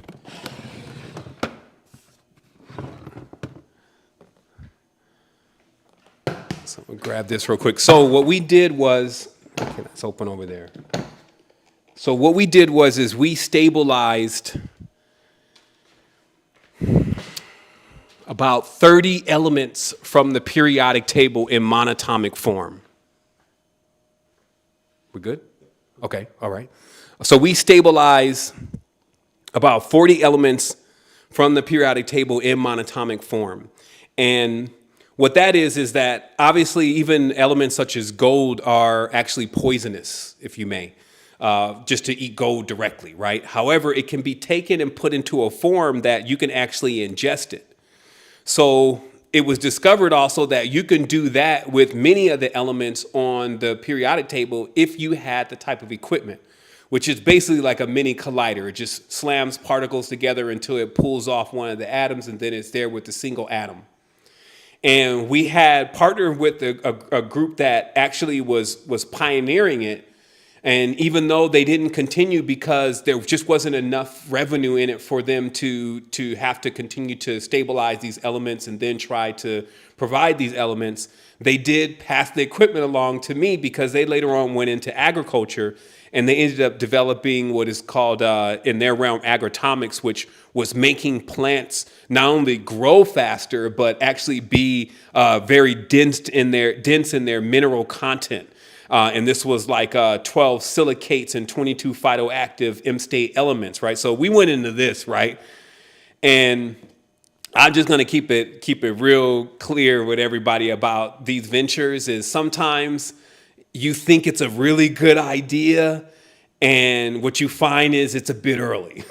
So I'm gonna grab this real quick. So what we did was, okay, that's open over there. So what we did is we stabilized about 30 elements from the periodic table in monatomic form. We're good? Okay, all right. So we stabilize about 40 elements from the periodic table in monatomic form. And what that is that obviously even elements such as gold are actually poisonous, if you may, just to eat gold directly, right? However, it can be taken and put into a form that you can actually ingest it. So it was discovered also that you can do that with many of the elements on the periodic table if you had the type of equipment, which is basically like a mini collider. It just slams particles together until it pulls off one of the atoms, and then it's there with the single atom. And we had partnered with a group that actually was pioneering it. And even though they didn't continue because there just wasn't enough revenue in it for them to have to continue to stabilize these elements and then try to provide these elements, they did pass the equipment along to me because they later on went into agriculture, and they ended up developing what is called in their realm agrotomics, which was making plants not only grow faster but actually be very dense in their mineral content. And this was like 12 silicates and 22 phytoactive M-state elements, right? So we went into this, right? And I'm just going to keep it real clear with everybody about these ventures is sometimes you think it's a really good idea, and what you find is it's a bit early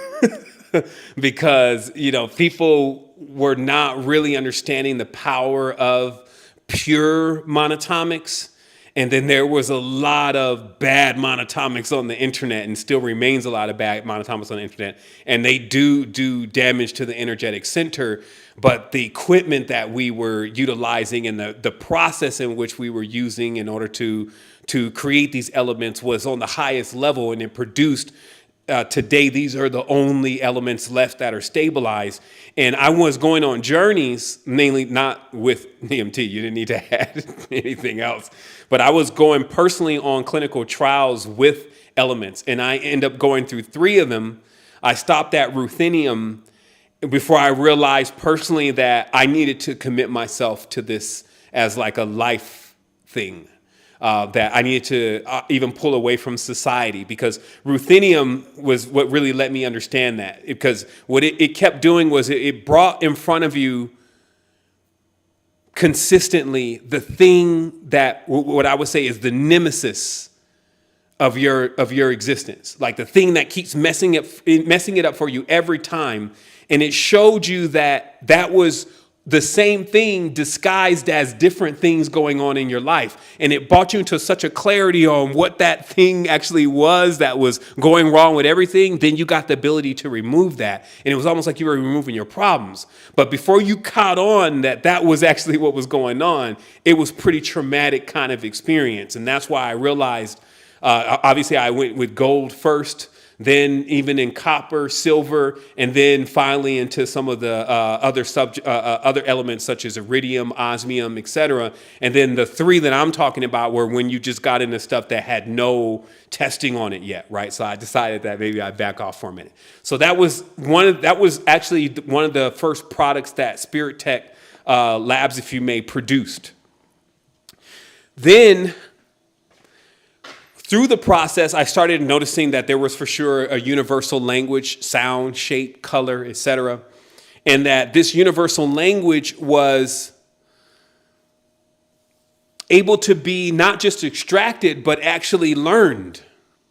because, you know, people were not really understanding the power of pure monatomics. And then there was a lot of bad monatomics on the internet, and still remains a lot of bad monatomics on the internet. And they do damage to the energetic center. But the equipment that we were utilizing and the process in which we were using in order to create these elements was on the highest level, and it produced today, these are the only elements left that are stabilized. And I was going on journeys, mainly not with EMT. You didn't need to add anything else. But I was going personally on clinical trials with elements. And I end up going through 3 of them. I stopped at ruthenium before I realized personally that I needed to commit myself to this as like a life thing. That I needed to even pull away from society, because ruthenium was what really let me understand that. Because what it kept doing was it brought in front of you consistently the thing that what I would say is the nemesis of your existence, like the thing that keeps messing it up for you every time. And it showed you that was the same thing disguised as different things going on in your life. And it brought you into such a clarity on what that thing actually was that was going wrong with everything. Then you got the ability to remove that. And it was almost like you were removing your problems. But before you caught on that that was actually what was going on, it was pretty traumatic kind of experience. And that's why I realized, obviously I went with gold first, then even in copper, silver, and then finally into some of the other elements such as iridium, osmium, etc. And then the three that I'm talking about were when you just got into stuff that had no testing on it yet, right? So I decided that maybe I'd back off for a minute. So that was actually one of the first products that Spirit Tech Labs, if you may, produced. Then, through the process, I started noticing that there was for sure a universal language, sound, shape, color, etc. And that this universal language was able to be not just extracted, but actually learned.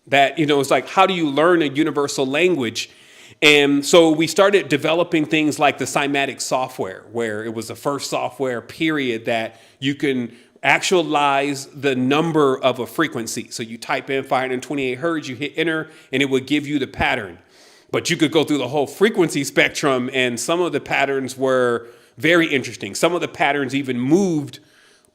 That, it's like, how do you learn a universal language? And so we started developing things like the cymatic software, where it was the first software, period, that you can actualize the number of a frequency. So you type in 528 hertz, you hit enter, and it would give you the pattern. But you could go through the whole frequency spectrum, and some of the patterns were very interesting. Some of the patterns even moved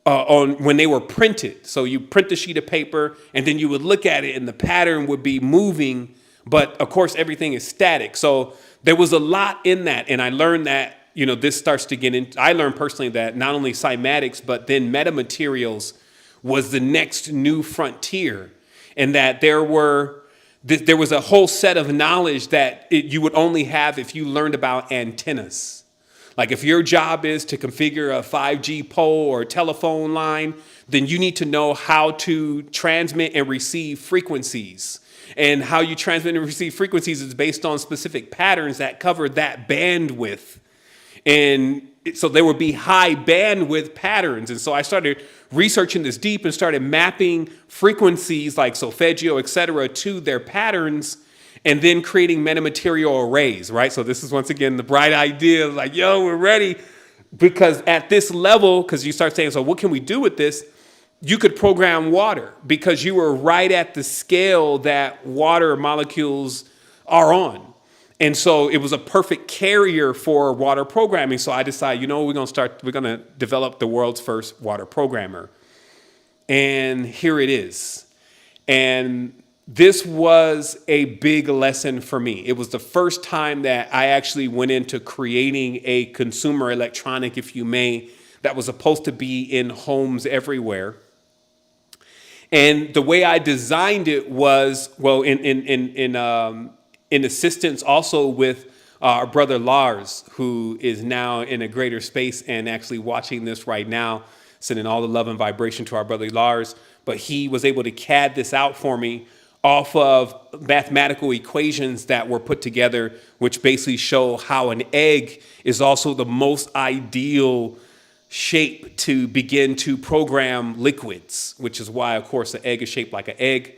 on when they were printed. So you print the sheet of paper, and then you would look at it, and the pattern would be moving. But of course, everything is static. So there was a lot in that, and I learned that. This starts to get in. I learned personally that not only cymatics, but then metamaterials was the next new frontier, and that there was a whole set of knowledge that you would only have if you learned about antennas. Like if your job is to configure a 5G pole or telephone line, then you need to know how to transmit and receive frequencies. And how you transmit and receive frequencies is based on specific patterns that cover that bandwidth. And so there would be high bandwidth patterns. And so I started researching this deep and started mapping frequencies like solfeggio, et cetera, to their patterns, and then creating metamaterial arrays, right? So this is once again the bright idea, like, yo, we're ready. Because at this level, because you start saying, so what can we do with this? You could program water because you were right at the scale that water molecules are on. And so it was a perfect carrier for water programming. So I decided, we're going to develop the world's first water programmer. And here it is. And this was a big lesson for me. It was the first time that I actually went into creating a consumer electronic, if you may, that was supposed to be in homes everywhere. And the way I designed it was, well, in assistance also with our brother Lars, who is now in a greater space and actually watching this right now, sending all the love and vibration to our brother Lars. But he was able to CAD this out for me off of mathematical equations that were put together, which basically show how an egg is also the most ideal shape to begin to program liquids, which is why, of course, the egg is shaped like an egg.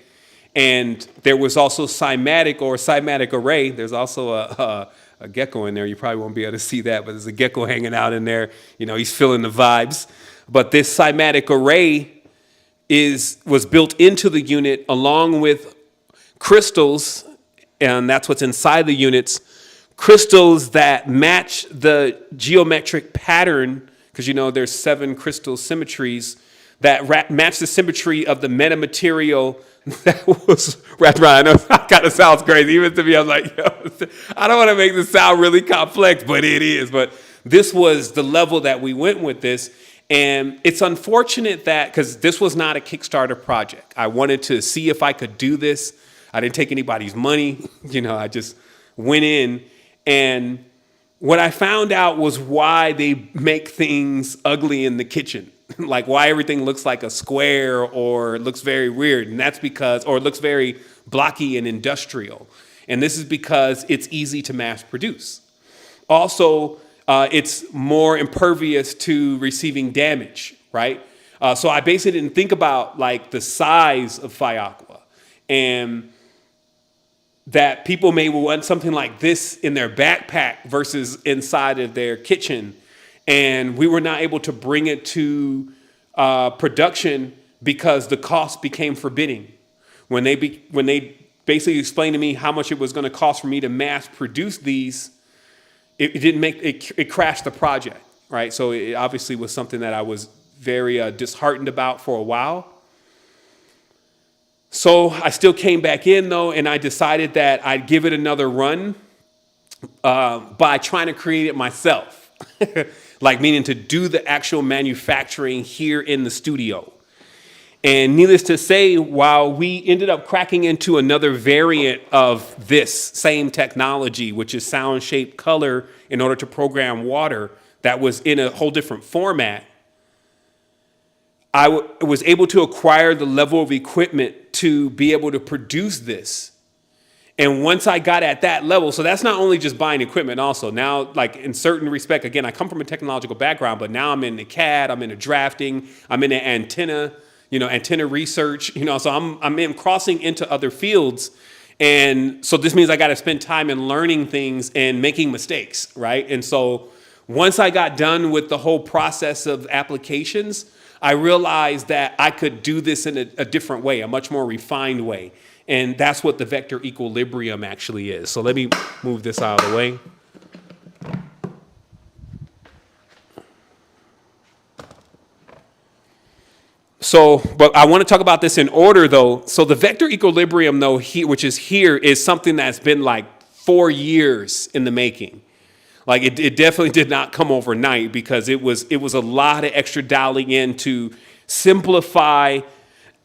And there was also cymatic array. There's also a gecko in there. You probably won't be able to see that, but there's a gecko hanging out in there. He's feeling the vibes. But this cymatic array was built into the unit along with crystals, and that's what's inside the units, crystals that match the geometric pattern, because there's 7 crystal symmetries that match the symmetry of the metamaterial that was wrapped around. I know it kind of sounds crazy. Even to me, I was like, I don't want to make this sound really complex, but it is. But this was the level that we went with this. And it's unfortunate that, because this was not a Kickstarter project. I wanted to see if I could do this. I didn't take anybody's money. I just went in. And what I found out was why they make things ugly in the kitchen. Like why everything looks like a square or looks very weird. And that's because, or it looks very blocky and industrial. And this is because it's easy to mass produce. Also, it's more impervious to receiving damage, right? So I basically didn't think about like the size of Fiaqua, and that people may want something like this in their backpack versus inside of their kitchen. and we were not able to bring it to production because the cost became forbidding. When they basically explained to me how much it was going to cost for me to mass produce these, it didn't make it crashed the project, right? So it obviously was something that I was very disheartened about for a while. So I still came back in though, and I decided that I'd give it another run by trying to create it myself, like meaning to do the actual manufacturing here in the studio. And needless to say, while we ended up cracking into another variant of this same technology, which is sound, shape, color, in order to program water, that was in a whole different format, I was able to acquire the level of equipment to be able to produce this. And once I got at that level, so that's not only just buying equipment also. Now, like in certain respect, again, I come from a technological background, but now I'm in the CAD, I'm in the drafting, I'm in the antenna research, so I'm crossing into other fields. And so this means I got to spend time in learning things and making mistakes, right? And so once I got done with the whole process of applications, I realized that I could do this in a different way, a much more refined way. And that's what the vector equilibrium actually is. So let me move this out of the way. So, but I want to talk about this in order though. So the vector equilibrium though, which is here, is something that's been like 4 years in the making. Like it definitely did not come overnight, because it was a lot of extra dialing in to simplify.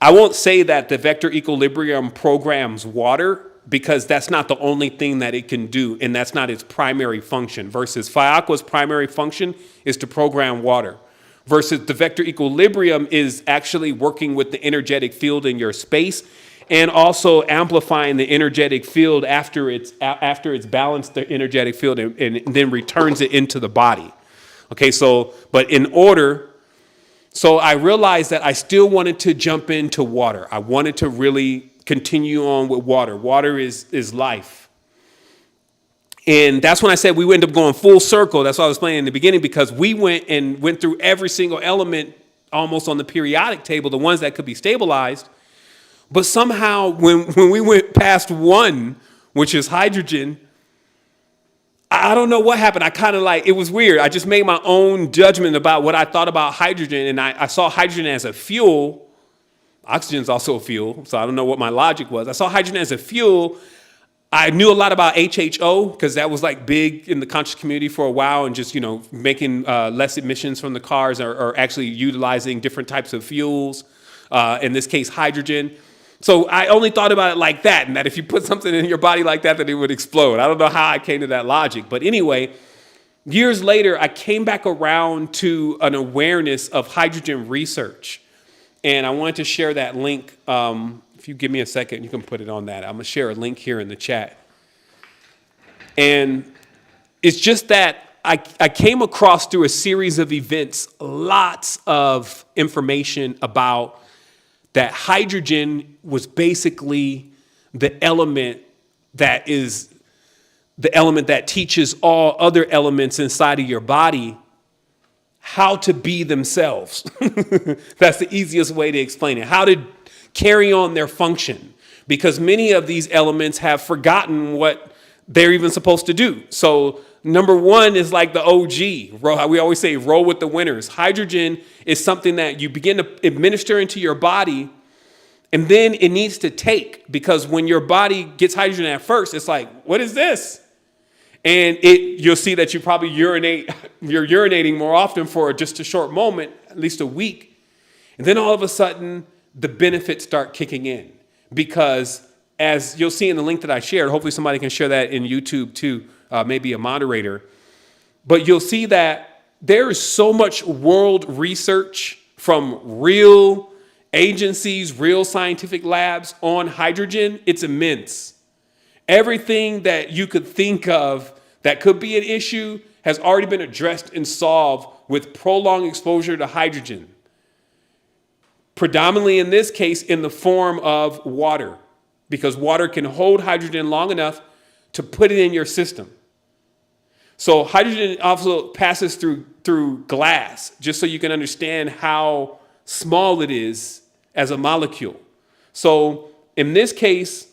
I won't say that the vector equilibrium programs water, because that's not the only thing that it can do, and that's not its primary function, versus FIACWA's primary function is to program water, versus the vector equilibrium is actually working with the energetic field in your space and also amplifying the energetic field after it's balanced the energetic field and then returns it into the body. Okay, so, but in order, so I realized that I still wanted to jump into water. I wanted to really continue on with water. Water is life. And that's when I said we ended up going full circle. That's what I was explaining in the beginning, because we went through every single element almost on the periodic table, the ones that could be stabilized. But somehow when we went past one, which is hydrogen, I don't know what happened. I kind of it was weird. I just made my own judgment about what I thought about hydrogen. And I saw hydrogen as a fuel. Oxygen is also a fuel. So I don't know what my logic was. I saw hydrogen as a fuel. I knew a lot about HHO, because that was like big in the conscious community for a while, and just, making less emissions from the cars, or actually utilizing different types of fuels, in this case, hydrogen. So I only thought about it like that, and that if you put something in your body like that, it would explode. I don't know how I came to that logic. But anyway, years later, I came back around to an awareness of hydrogen research. And I wanted to share that link. If you give me a second, you can put it on that. I'm going to share a link here in the chat. And it's just that I came across, through a series of events, lots of information about that hydrogen was basically the element that teaches all other elements inside of your body how to be themselves. That's the easiest way to explain it. How to carry on their function, because many of these elements have forgotten what they're even supposed to do. So number one is like the OG. We always say roll with the winners. Hydrogen is something that you begin to administer into your body, and then it needs to take, because when your body gets hydrogen at first, it's like, what is this? And you'll see that you probably you're urinating more often for just a short moment, at least a week. And then all of a sudden, the benefits start kicking in, because as you'll see in the link that I shared, hopefully somebody can share that in YouTube too, maybe a moderator. But you'll see that there is so much world research from real agencies, real scientific labs on hydrogen. It's immense. Everything that you could think of that could be an issue has already been addressed and solved with prolonged exposure to hydrogen. Predominantly in this case in the form of water, because water can hold hydrogen long enough to put it in your system. So hydrogen also passes through glass, just so you can understand how small it is as a molecule. So in this case,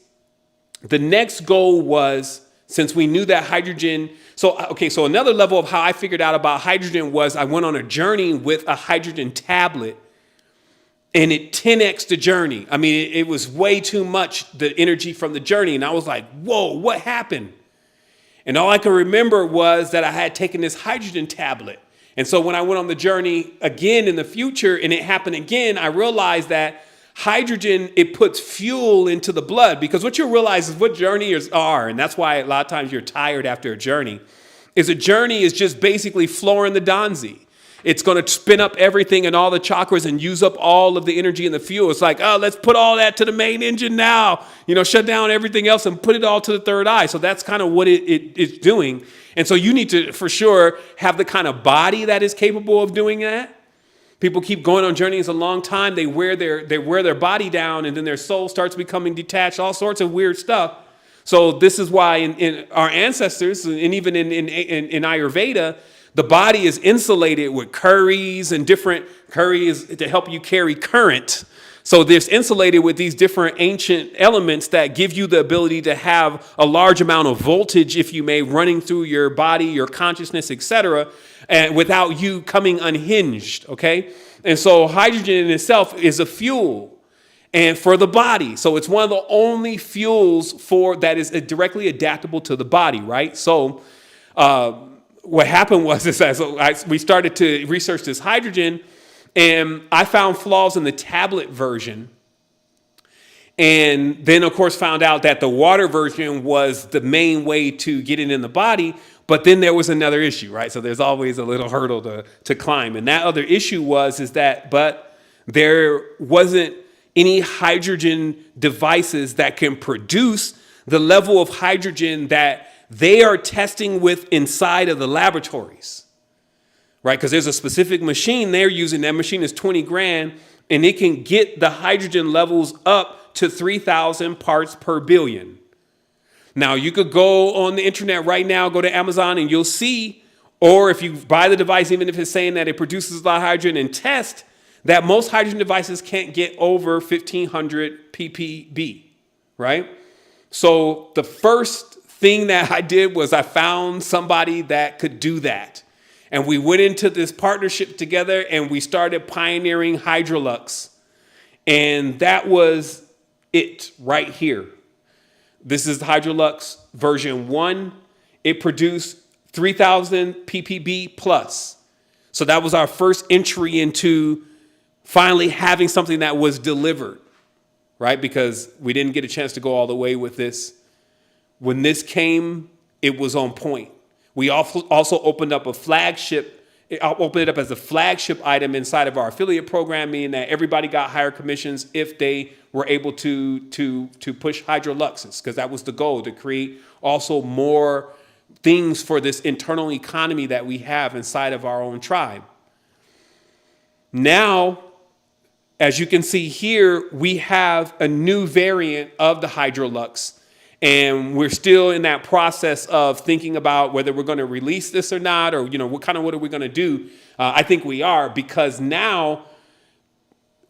the next goal was, since we knew that hydrogen, so another level of how I figured out about hydrogen was I went on a journey with a hydrogen tablet, and it 10x the journey. I mean, it was way too much, the energy from the journey. And I was like, whoa, what happened? And all I can remember was that I had taken this hydrogen tablet. And so when I went on the journey again in the future and it happened again, I realized that hydrogen, it puts fuel into the blood, because what you'll realize is what journeys are, and that's why a lot of times you're tired after a journey is just basically flooring the Donzi. It's going to spin up everything and all the chakras and use up all of the energy and the fuel. It's like, oh, let's put all that to the main engine now, shut down everything else and put it all to the third eye. So that's kind of what it's doing. And so you need to, for sure, have the kind of body that is capable of doing that. People keep going on journeys a long time. They wear their body down, and then their soul starts becoming detached, all sorts of weird stuff. So this is why in our ancestors, and even in Ayurveda, the body is insulated with curries, and different curries to help you carry current. So there's insulated with these different ancient elements that give you the ability to have a large amount of voltage, if you may, running through your body, your consciousness, etc., and without you coming unhinged, okay? And so hydrogen in itself is a fuel and for the body. So it's one of the only fuels that is directly adaptable to the body, right? So what happened was we started to research this hydrogen, and I found flaws in the tablet version. And then, of course, found out that the water version was the main way to get it in the body. But then there was another issue, right? So there's always a little hurdle to climb. And that other issue but there wasn't any hydrogen devices that can produce the level of hydrogen that they are testing with inside of the laboratories, right? Because there's a specific machine they're using. That machine is 20 grand, and it can get the hydrogen levels up to 3,000 parts per billion. Now, you could go on the internet right now, go to Amazon, and you'll see, or if you buy the device, even if it's saying that it produces a lot of hydrogen, and test that most hydrogen devices can't get over 1,500 ppb, right? So the first thing that I did was I found somebody that could do that. And we went into this partnership together, and we started pioneering Hydrolux. And that was it right here. This is the Hydrolux version 1. It produced 3,000 ppb plus. So that was our first entry into finally having something that was delivered, right? Because we didn't get a chance to go all the way with this. When this came, it was on point. We also opened up a flagship. Opened it up as a flagship item inside of our affiliate program, meaning that everybody got higher commissions if they were able to push Hydroluxes, because that was the goal, to create also more things for this internal economy that we have inside of our own tribe. Now, as you can see here, we have a new variant of the Hydrolux. And we're still in that process of thinking about whether we're going to release this or not, or, what are we going to do? I think we are, because now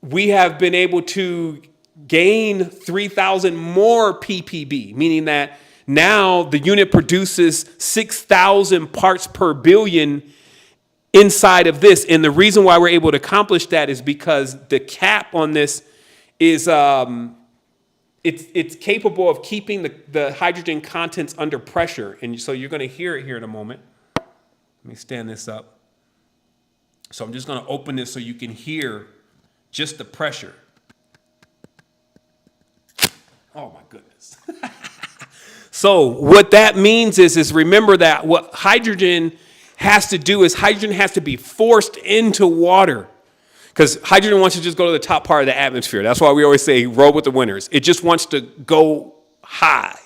we have been able to gain 3,000 more ppb, meaning that now the unit produces 6,000 parts per billion inside of this. And the reason why we're able to accomplish that is because the cap on this is it's capable of keeping the hydrogen contents under pressure. And so you're going to hear it here in a moment. Let me stand this up. So I'm just going to open this so you can hear just the pressure. Oh my goodness. So what that means is remember that what hydrogen has to do is hydrogen has to be forced into water. Because hydrogen wants to just go to the top part of the atmosphere. That's why we always say roll with the winners. It just wants to go high.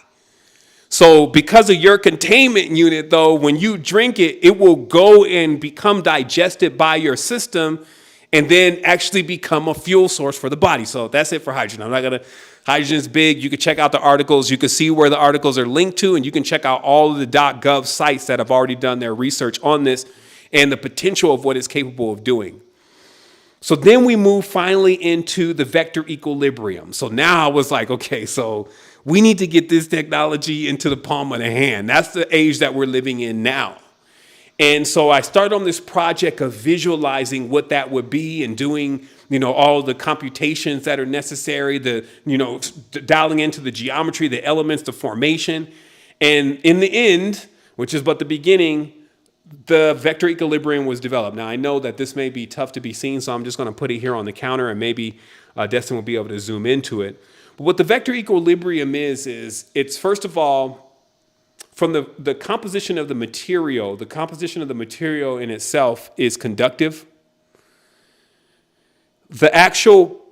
So because of your containment unit, though, when you drink it, it will go and become digested by your system and then actually become a fuel source for the body. So that's it for hydrogen. I'm not going to Hydrogen is big. You can check out the articles. You can see where the articles are linked to, and you can check out all of the .gov sites that have already done their research on this and the potential of what it's capable of doing. So then we move finally into the vector equilibrium. So now I was like, okay, so we need to get this technology into the palm of the hand. That's the age that we're living in now. And so I started on this project of visualizing what that would be and doing, all the computations that are necessary, dialing into the geometry, the elements, the formation. And in the end, which is but the beginning, the vector equilibrium was developed. Now, I know that this may be tough to be seen, so I'm just going to put it here on the counter, and maybe Destin will be able to zoom into it. But what the vector equilibrium is it's, first of all, from the composition of the material in itself is conductive. The actual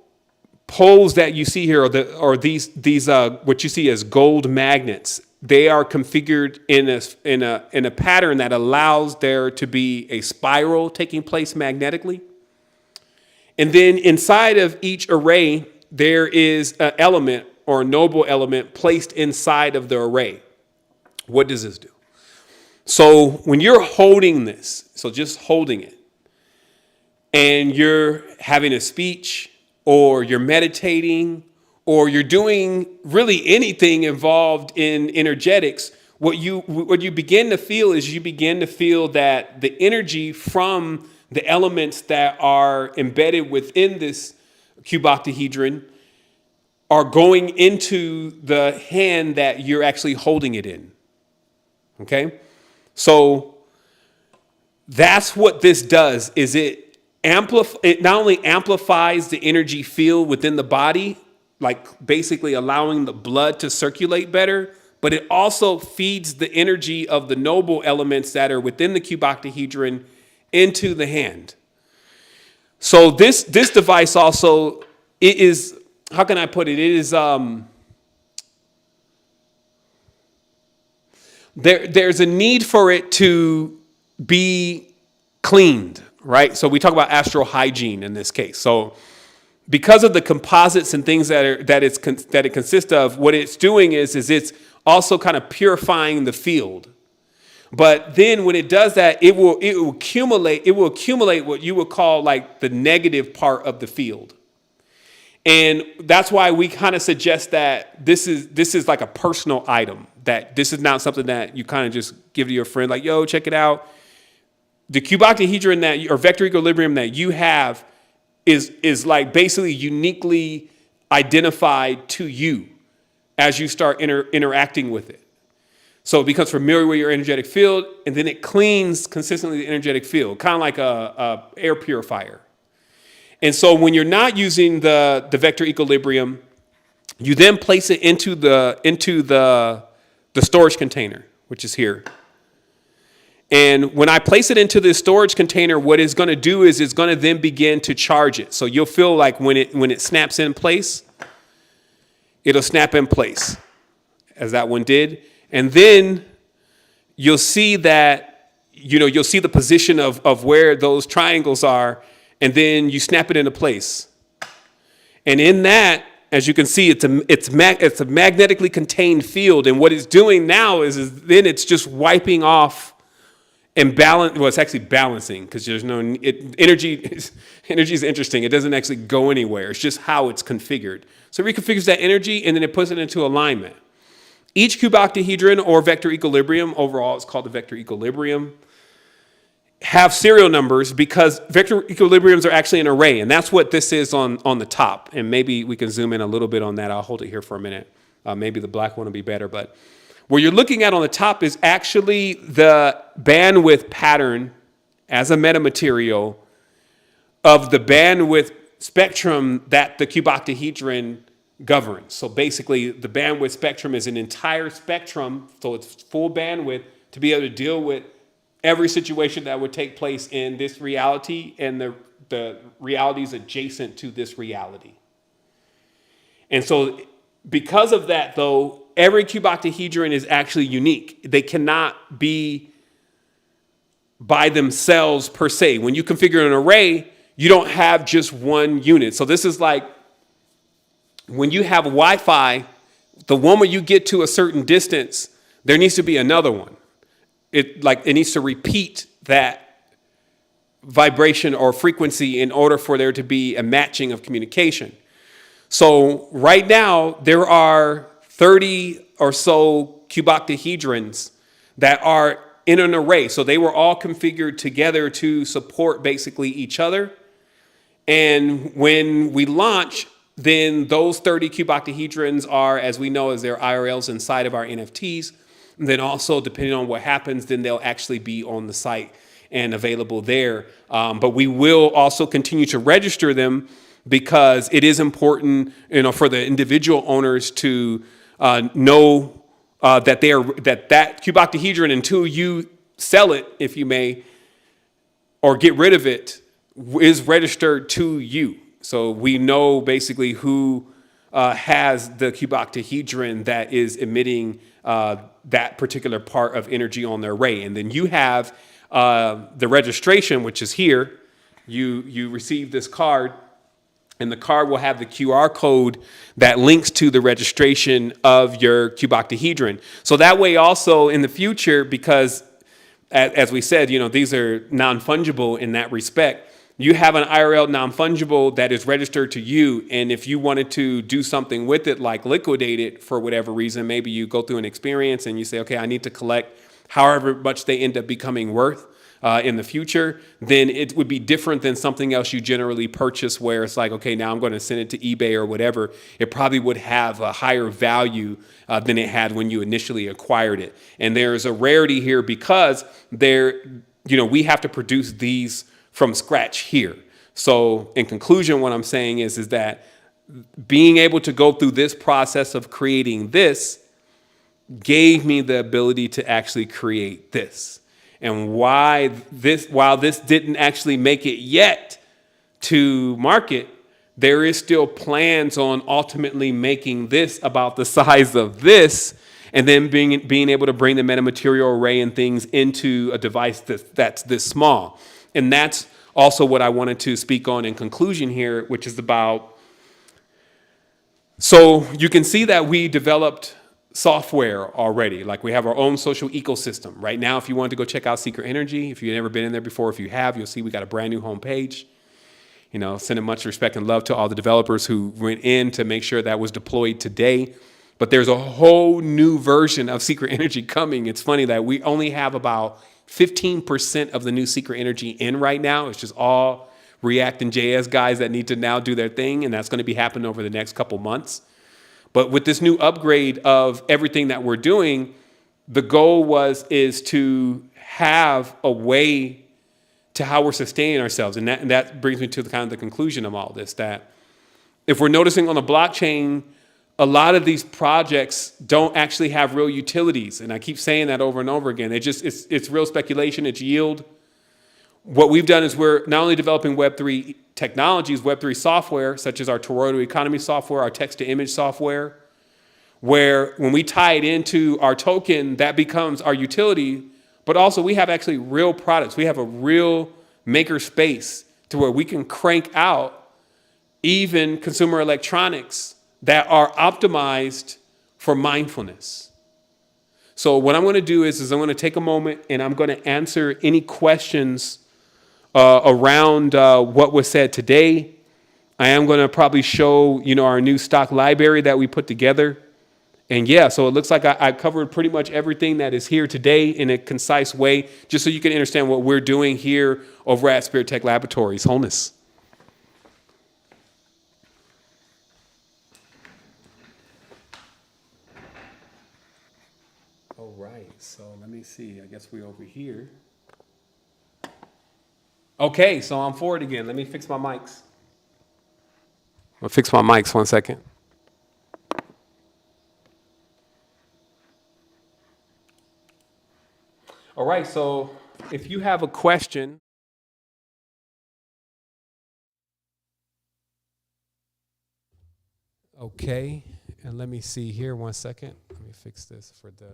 poles that you see here are these what you see as gold magnets. They are configured in a pattern that allows there to be a spiral taking place magnetically. And then inside of each array, there is an element or a noble element placed inside of the array. What does this do? So when you're holding this, so just holding it, and you're having a speech, or you're meditating, or you're doing really anything involved in energetics, what you begin to feel is you begin to feel that the energy from the elements that are embedded within this cuboctahedron are going into the hand that you're actually holding it in. Okay? So that's what this does, is it not only amplifies the energy field within the body, like basically allowing the blood to circulate better, but it also feeds the energy of the noble elements that are within the cuboctahedron into the hand. So this device also, it is, how can I put it? It is, there's a need for it to be cleaned, right? So we talk about astral hygiene in this case. So because of the composites and things that it consists of, what it's doing is it's also kind of purifying the field. But then when it does that, it will accumulate what you would call like the negative part of the field. And that's why we kind of suggest that this is like a personal item, that this is not something that you kind of just give to your friend, like, yo, check it out. The cuboctahedron or vector equilibrium that you have is like basically uniquely identified to you as you start interacting with it. So it becomes familiar with your energetic field, and then it cleans consistently the energetic field, kind of like a air purifier. And so when you're not using the vector equilibrium, you then place it into the storage container, which is here. And when I place it into this storage container, what it's going to do is it's going to then begin to charge it. So you'll feel like when it snaps in place, it'll snap in place, as that one did. And then you'll see that, you'll see the position of where those triangles are, and then you snap it into place. And in that, as you can see, it's a magnetically contained field. And what it's doing now is then it's just wiping off and balance. Well, it's actually balancing, because there's no energy. Energy is interesting. It doesn't actually go anywhere. It's just how it's configured. So it reconfigures that energy, and then it puts it into alignment. Each cuboctahedron or vector equilibrium, overall it's called the vector equilibrium, have serial numbers because vector equilibriums are actually an array, and that's what this is on the top. And maybe we can zoom in a little bit on that. I'll hold it here for a minute. Maybe the black one will be better, but what you're looking at on the top is actually the bandwidth pattern as a metamaterial of the bandwidth spectrum that the cuboctahedron governs. So basically, the bandwidth spectrum is an entire spectrum, so it's full bandwidth to be able to deal with every situation that would take place in this reality and the realities adjacent to this reality. And so because of that, though, every cuboctahedron is actually unique. They cannot be by themselves per se. When you configure an array, you don't have just one unit. So this is like when you have Wi-Fi, the moment you get to a certain distance, there needs to be another one. It needs to repeat that vibration or frequency in order for there to be a matching of communication. So right now, there are 30 or so cuboctahedrons that are in an array. So they were all configured together to support basically each other. And when we launch, then those 30 cuboctahedrons are, as we know, as their IRLs inside of our NFTs. And then also, depending on what happens, then they'll actually be on the site and available there. But we will also continue to register them because it is important, for the individual owners to know that that cuboctahedron, until you sell it, if you may, or get rid of it, is registered to you. So we know basically who has the cuboctahedron that is emitting that particular part of energy on their array. And then you have the registration, which is here. You receive this card, and the card will have the QR code that links to the registration of your cuboctahedron. So that way also in the future, because as we said, these are non-fungible in that respect, you have an IRL non-fungible that is registered to you. And if you wanted to do something with it, like liquidate it for whatever reason, maybe you go through an experience and you say, okay, I need to collect however much they end up becoming worth in the future, then it would be different than something else you generally purchase where it's like, okay, now I'm going to send it to eBay or whatever. It probably would have a higher value than it had when you initially acquired it. And there's a rarity here because we have to produce these from scratch here. So in conclusion, what I'm saying is that being able to go through this process of creating this gave me the ability to actually create this. And while this didn't actually make it yet to market, there is still plans on ultimately making this about the size of this, and then being able to bring the metamaterial array and things into a device that's this small. And that's also what I wanted to speak on in conclusion here, which is about, so you can see that we developed software already. Like we have our own social ecosystem. Right now, if you wanted to go check out Secret Energy, if you've never been in there before, if you have, you'll see we got a brand new homepage. Sending much respect and love to all the developers who went in to make sure that was deployed today. But there's a whole new version of Secret Energy coming. It's funny that we only have about 15% of the new Secret Energy in right now. It's just all React and JS guys that need to now do their thing, and that's going to be happening over the next couple months. But with this new upgrade of everything that we're doing, the goal is to have a way to how we're sustaining ourselves. And that brings me to the conclusion of all this, that if we're noticing on the blockchain, a lot of these projects don't actually have real utilities. And I keep saying that over and over again. It's real speculation, it's yield. What we've done is we're not only developing Web3 technologies, Web3 software, such as our Toroidal economy software, our text-to-image software, where when we tie it into our token, that becomes our utility. But also we have actually real products. We have a real maker space to where we can crank out even consumer electronics that are optimized for mindfulness. So what I'm going to do is I'm going to take a moment and I'm going to answer any questions around what was said today. I am going to probably show, our new stock library that we put together. And yeah, so it looks like I covered pretty much everything that is here today in a concise way, just so you can understand what we're doing here over at Spirit Tech Laboratories. Wholeness. All right, so let me see. I guess we're over here. Okay, so I'm forward again. Let me fix my mics. I'll fix my mics 1 second. All right, so if you have a question. Okay, and let me see here 1 second. Let me fix this for them.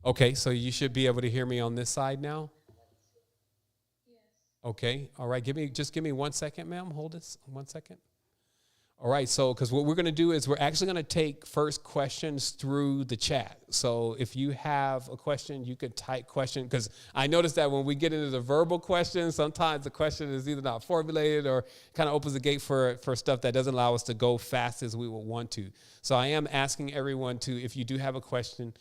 Okay, so you should be able to hear me on this side now. Okay. All right. Just give me 1 second, ma'am. Hold this 1 second. All right. So, because what we're going to do is we're actually going to take first questions through the chat. So if you have a question, you could type question, because I noticed that when we get into the verbal questions, sometimes the question is either not formulated or kind of opens the gate for stuff that doesn't allow us to go fast as we would want to. So I am asking everyone to, if you do have a question,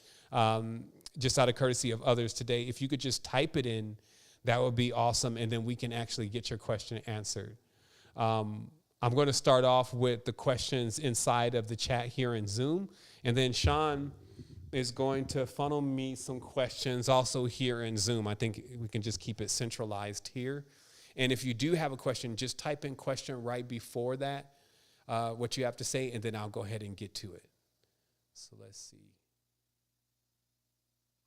just out of courtesy of others today, if you could just type it in, that would be awesome. And then we can actually get your question answered. I'm going to start off with the questions inside of the chat here in Zoom. And then Sean is going to funnel me some questions also here in Zoom. I think we can just keep it centralized here. And if you do have a question, just type in question right before that, what you have to say, and then I'll go ahead and get to it. So let's see.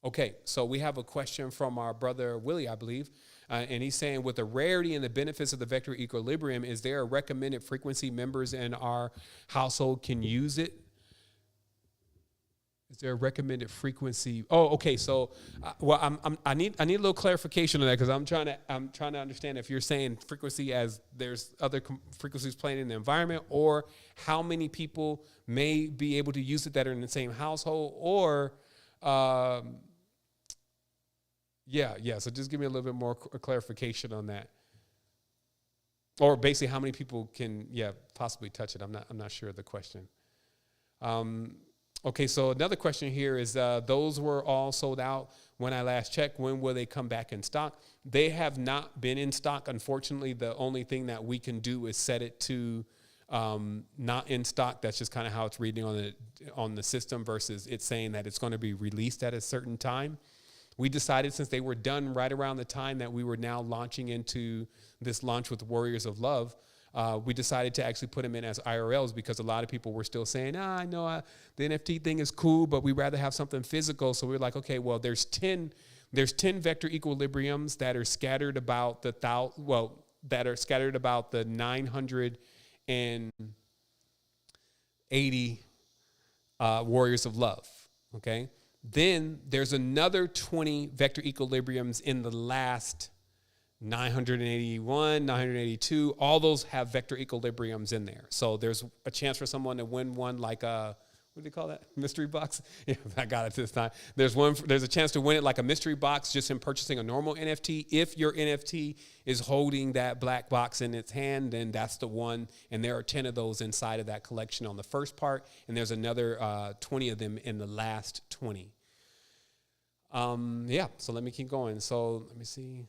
Okay, so we have a question from our brother Willie, I believe, and he's saying, with the rarity and the benefits of the vector equilibrium, is there a recommended frequency members in our household can use it? Is there a recommended frequency? Oh, okay. So, I need a little clarification on that, because I'm trying to understand if you're saying frequency as there's other frequencies playing in the environment, or how many people may be able to use it that are in the same household, or yeah. So just give me a little bit more clarification on that, or basically how many people can possibly touch it. I'm not sure of the question. Okay, so another question here is, those were all sold out when I last checked. When will they come back in stock? They have not been in stock. Unfortunately, the only thing that we can do is set it to not in stock. That's just kind of how it's reading on the system, versus it's saying that it's going to be released at a certain time. We decided, since they were done right around the time that we were now launching into this launch with Warriors of Love, we decided to actually put them in as IRLs, because a lot of people were still saying, I know the NFT thing is cool, but we'd rather have something physical. So we were like, okay, well, there's 10 vector equilibriums that are scattered about the 980 Warriors of Love. Okay. Then there's another 20 vector equilibriums in the last 981, 982. All those have vector equilibriums in there. So there's a chance for someone to win one, like a, what do you call that? Mystery box? Yeah, I got it this time. There's a chance to win it like a mystery box just in purchasing a normal NFT. If your NFT is holding that black box in its hand, then that's the one. And there are 10 of those inside of that collection on the first part. And there's another 20 of them in the last 20. So let me keep going. So let me see.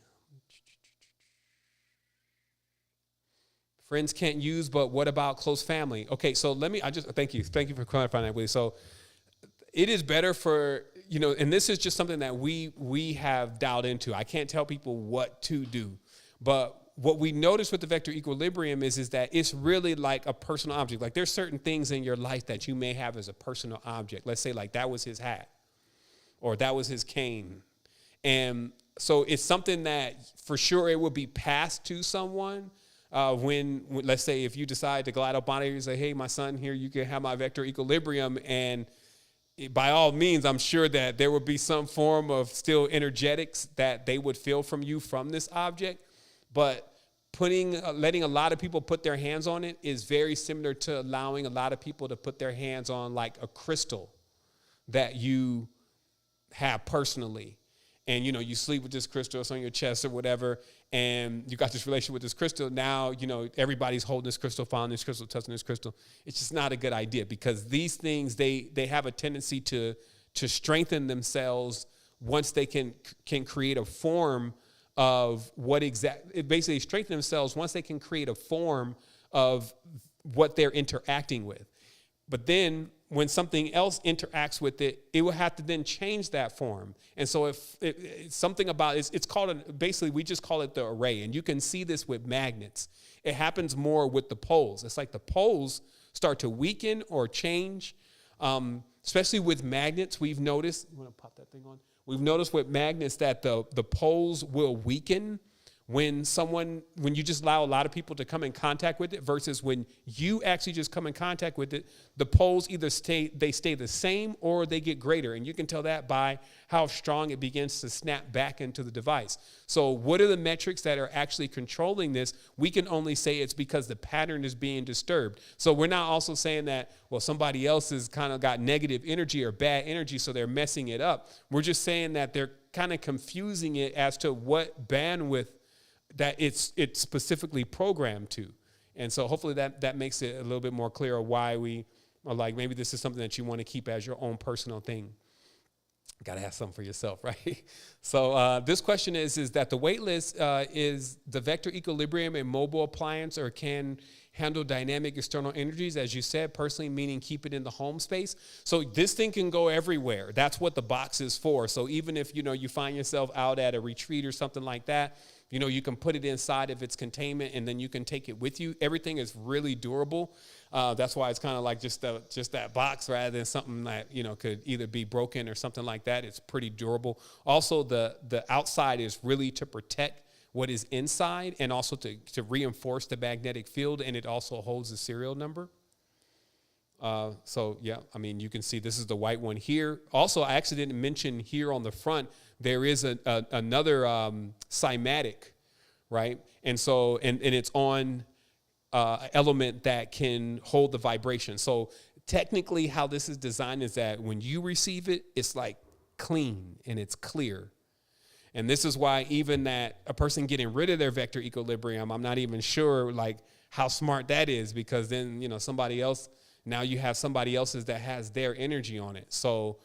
Friends can't use, but what about close family? Okay, so thank you for clarifying that, Willie. So it is better for, and this is just something that we have dialed into. I can't tell people what to do, but what we notice with the vector equilibrium is that it's really like a personal object. Like, there's certain things in your life that you may have as a personal object. Let's say, like, that was his hat, or that was his cane. And so it's something that for sure it would be passed to someone. When let's say, if you decide to glide up on it and say, hey, my son, here, you can have my vector equilibrium. And by all means, I'm sure that there would be some form of still energetics that they would feel from you from this object. But letting a lot of people put their hands on it is very similar to allowing a lot of people to put their hands on, like, a crystal that you have personally. And, you sleep with this crystal, it's on your chest or whatever, and you got this relationship with this crystal. Now, everybody's holding this crystal, following this crystal, touching this crystal. It's just not a good idea, because these things, they have a tendency to strengthen themselves once they can create a form of basically strengthen themselves once they can create a form of what they're interacting with. But then when something else interacts with it, it will have to then change that form. And so if it's something about it's called basically we just call it the array. And you can see this with magnets. It happens more with the poles. It's like the poles start to weaken or change, especially with magnets. We've noticed. You want to pop that thing on? We've noticed with magnets that the poles will weaken when you just allow a lot of people to come in contact with it versus when you actually just come in contact with it, the poles either stay the same or they get greater. And you can tell that by how strong it begins to snap back into the device. So what are the metrics that are actually controlling this? We can only say it's because the pattern is being disturbed. So we're not also saying that, well, somebody else has kind of got negative energy or bad energy, so they're messing it up. We're just saying that they're kind of confusing it as to what bandwidth that it's specifically programmed to. And so hopefully that makes it a little bit more clear why we are like, maybe this is something that you want to keep as your own personal thing. Got to have something for yourself, right? So this question is that the waitlist is the vector equilibrium a mobile appliance or can handle dynamic external energies, as you said, personally, meaning keep it in the home space. So this thing can go everywhere. That's what the box is for. So even if, you find yourself out at a retreat or something like that, you can put it inside of its containment and then you can take it with you. Everything is really durable. That's why it's kind of like just that box rather than something that, could either be broken or something like that. It's pretty durable. Also, the outside is really to protect what is inside and also to reinforce the magnetic field. And it also holds the serial number. So, yeah, I mean, you can see this is the white one here. Also, I actually didn't mention here on the front, there is another cymatic, right? And so, and it's on element that can hold the vibration. So technically how this is designed is that when you receive it, it's like clean and it's clear. And this is why even that a person getting rid of their vector equilibrium, I'm not even sure like how smart that is, because then, somebody else, now you have somebody else's that has their energy on it. So,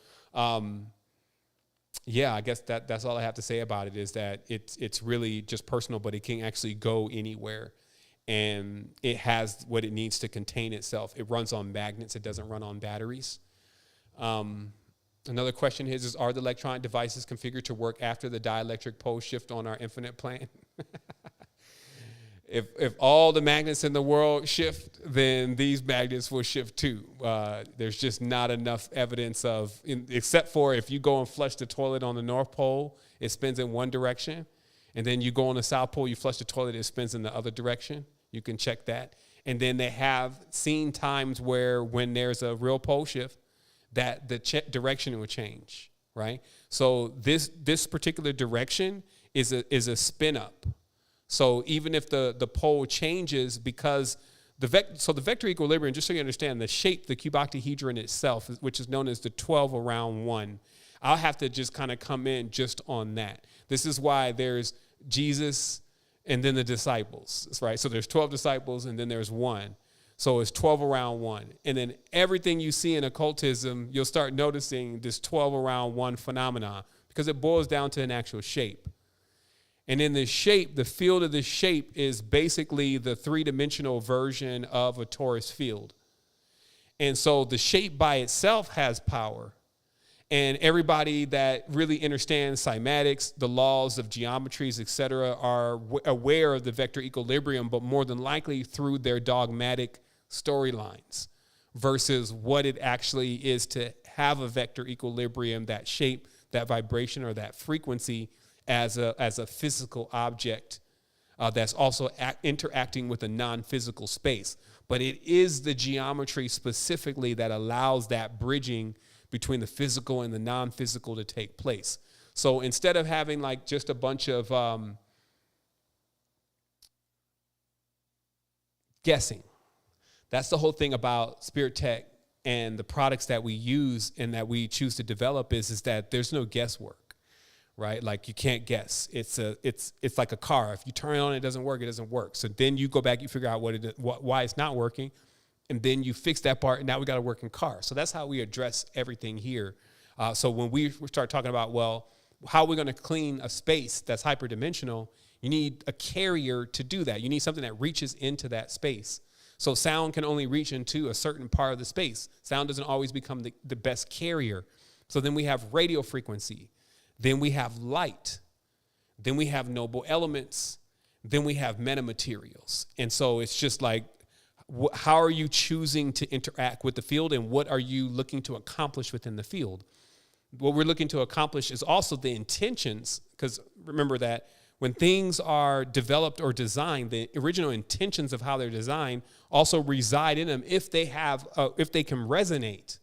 yeah, I guess that's all I have to say about it is that it's really just personal, but it can actually go anywhere. And it has what it needs to contain itself. It runs on magnets. It doesn't run on batteries. Another question is are the electronic devices configured to work after the dielectric pole shift on our infinite plane? If all the magnets in the world shift, then these magnets will shift too. There's just not enough evidence except for if you go and flush the toilet on the North Pole, it spins in one direction. And then you go on the South Pole, you flush the toilet, it spins in the other direction. You can check that. And then they have seen times where when there's a real pole shift, that the direction will change, right? So this particular direction is a spin up. So even if the pole changes, because the vector equilibrium, just so you understand, the shape, the cuboctahedron itself, which is known as the 12 around 1, I'll have to just kind of come in just on that. This is why there's Jesus and then the disciples, right? So there's 12 disciples and then there's 1. So it's 12 around 1. And then everything you see in occultism, you'll start noticing this 12 around 1 phenomenon because it boils down to an actual shape. And in the shape, the field of the shape is basically the three-dimensional version of a torus field. And so the shape by itself has power. And everybody that really understands cymatics, the laws of geometries, et cetera, are aware of the vector equilibrium, but more than likely through their dogmatic storylines versus what it actually is to have a vector equilibrium, that shape, that vibration, or that frequency as a physical object that's also interacting with a non-physical space. But it is the geometry specifically that allows that bridging between the physical and the non-physical to take place. So instead of having like just a bunch of guessing, that's the whole thing about Spirit Tech and the products that we use and that we choose to develop is that there's no guesswork. Right? Like you can't guess. It's like a car. If you turn it on, it doesn't work. So then you go back, you figure out why it's not working, and then you fix that part, and now we got a working car. So that's how we address everything here. So when we start talking about, well, how are we going to clean a space that's hyperdimensional, you need a carrier to do that. You need something that reaches into that space. So sound can only reach into a certain part of the space. Sound doesn't always become the best carrier. So then we have radio frequency. Then we have light. Then we have noble elements. Then we have metamaterials. And so it's just like, how are you choosing to interact with the field and what are you looking to accomplish within the field? What we're looking to accomplish is also the intentions, because remember that when things are developed or designed, the original intentions of how they're designed also reside in them if they can resonate.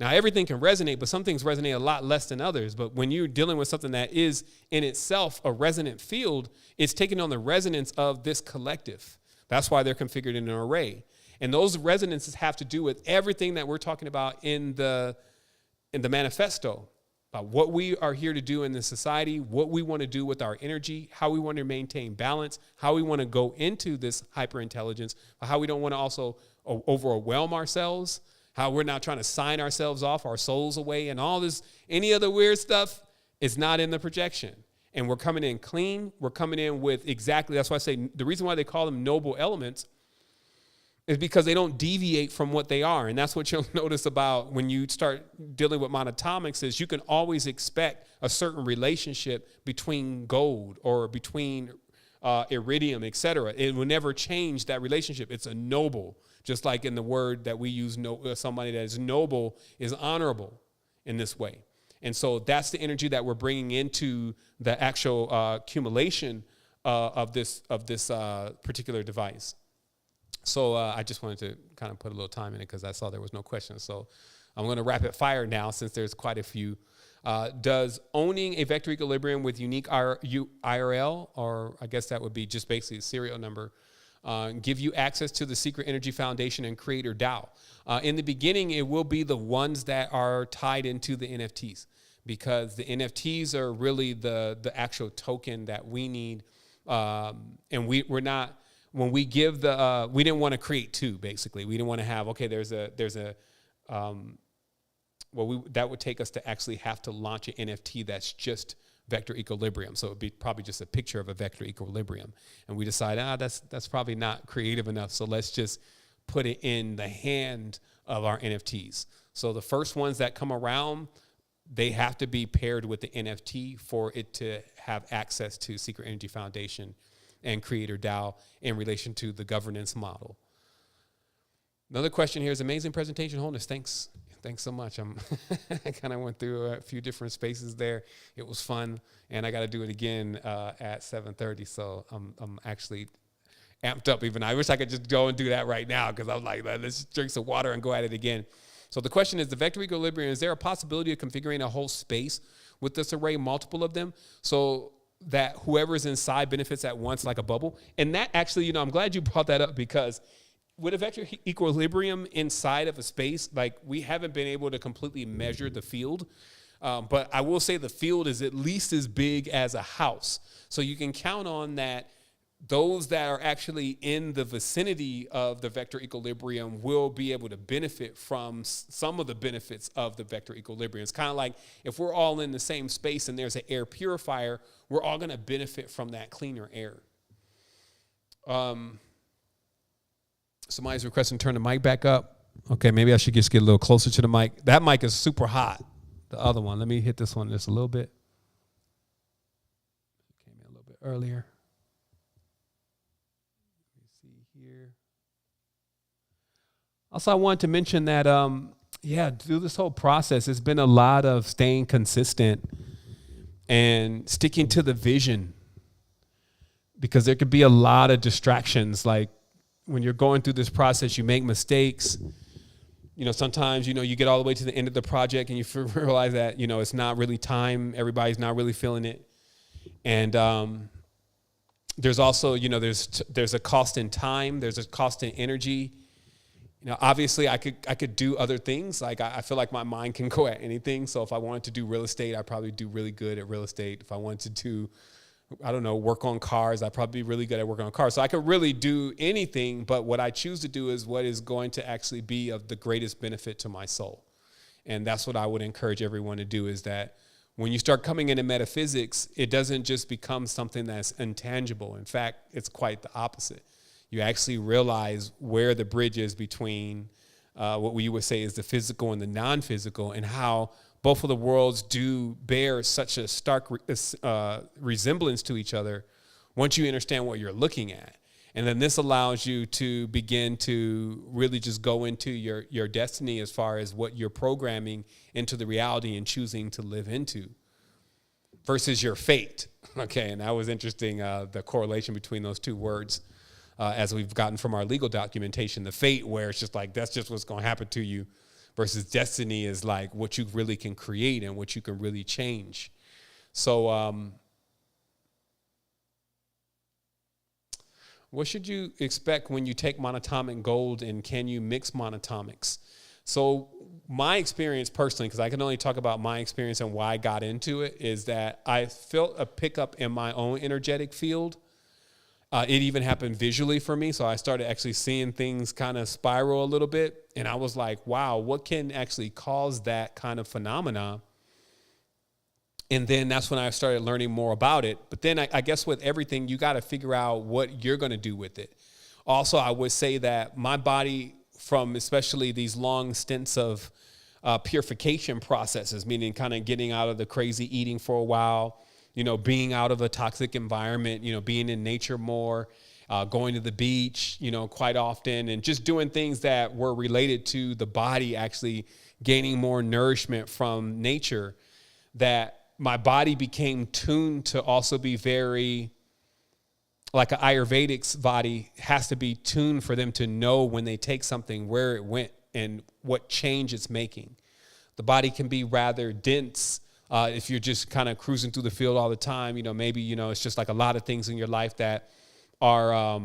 Now, everything can resonate, but some things resonate a lot less than others. But when you're dealing with something that is in itself a resonant field, it's taking on the resonance of this collective. That's why they're configured in an array. And those resonances have to do with everything that we're talking about in the manifesto, about what we are here to do in the society, what we want to do with our energy, how we want to maintain balance, how we want to go into this hyperintelligence, how we don't want to also overwhelm ourselves, how we're not trying to sign ourselves off, our souls away, and all this, any other weird stuff is not in the projection. And we're coming in clean. We're coming in with exactly, that's why I say the reason why they call them noble elements is because they don't deviate from what they are. And that's what you'll notice about when you start dealing with monatomics is you can always expect a certain relationship between gold or between iridium, et cetera. It will never change that relationship. It's a noble, just like in the word that we use, somebody that is noble is honorable in this way. And so that's the energy that we're bringing into the actual accumulation of this particular device. So I just wanted to kind of put a little time in it because I saw there was no questions. So I'm going to rapid fire now since there's quite a few. Does owning a vector equilibrium with unique IRL, or I guess that would be just basically a serial number, give you access to the secret energy foundation and creator DAO? In the beginning, it will be the ones that are tied into the NFTs because the NFTs are really the actual token that we need. And we're not, when we give we didn't want to create two, basically. We didn't want to have, okay, that would take us to actually have to launch an NFT that's just vector equilibrium. So it'd be probably just a picture of a vector equilibrium. And we decided, that's probably not creative enough. So let's just put it in the hand of our NFTs. So the first ones that come around, they have to be paired with the NFT for it to have access to Secret Energy Foundation and Creator DAO in relation to the governance model. Another question here is amazing presentation, Wholeness. Thanks so much. I kind of went through a few different spaces there. It was fun, and I got to do it again at 7:30. So I'm actually amped up. Even I wish I could just go and do that right now because I'm like, let's drink some water and go at it again. So the question is, the vector equilibrium, is there a possibility of configuring a whole space with this array, multiple of them, so that whoever's inside benefits at once like a bubble? And that actually, I'm glad you brought that up because with a vector equilibrium inside of a space, like we haven't been able to completely measure the field. But I will say the field is at least as big as a house. So you can count on that those that are actually in the vicinity of the vector equilibrium will be able to benefit from some of the benefits of the vector equilibrium. It's kind of like if we're all in the same space and there's an air purifier, we're all going to benefit from that cleaner air. Somebody's requesting to turn the mic back up. Okay, maybe I should just get a little closer to the mic. That mic is super hot. The other one, let me hit this one just a little bit. Came in a little bit earlier. Also, I wanted to mention that, through this whole process, it's been a lot of staying consistent and sticking to the vision because there could be a lot of distractions. Like when you're going through this process, you make mistakes. Sometimes, you get all the way to the end of the project and you realize that, it's not really time. Everybody's not really feeling it. And there's also, there's a cost in time. There's a cost in energy. Obviously I could do other things. Like I feel like my mind can go at anything. So if I wanted to do real estate, I'd probably do really good at real estate. If I wanted to do, work on cars, I'd probably be really good at working on cars. So I could really do anything, but what I choose to do is what is going to actually be of the greatest benefit to my soul. And that's what I would encourage everyone to do, is that when you start coming into metaphysics, it doesn't just become something that's intangible. In fact, it's quite the opposite. You actually realize where the bridge is between what we would say is the physical and the non-physical, and how both of the worlds do bear such a stark resemblance to each other once you understand what you're looking at. And then this allows you to begin to really just go into your destiny as far as what you're programming into the reality and choosing to live into. versus your fate. Okay, and that was interesting, the correlation between those two words as we've gotten from our legal documentation. The fate, where it's just like, that's just what's going to happen to you, versus destiny is like what you really can create and what you can really change. So what should you expect when you take monatomic gold, and can you mix monatomics? So my experience personally, because I can only talk about my experience and why I got into it, is that I felt a pickup in my own energetic field. It even happened visually for me. So I started actually seeing things kind of spiral a little bit. And I was like, wow, what can actually cause that kind of phenomena? And then that's when I started learning more about it. But then I guess with everything, you got to figure out what you're going to do with it. Also, I would say that my body, from especially these long stints of purification processes, meaning kind of getting out of the crazy eating for a while, being out of a toxic environment, being in nature more, going to the beach, quite often, and just doing things that were related to the body actually gaining more nourishment from nature, that my body became tuned to also be very, like an Ayurvedic's body has to be tuned for them to know when they take something, where it went and what change it's making. The body can be rather dense if you're just kind of cruising through the field all the time. Maybe, it's just like a lot of things in your life that are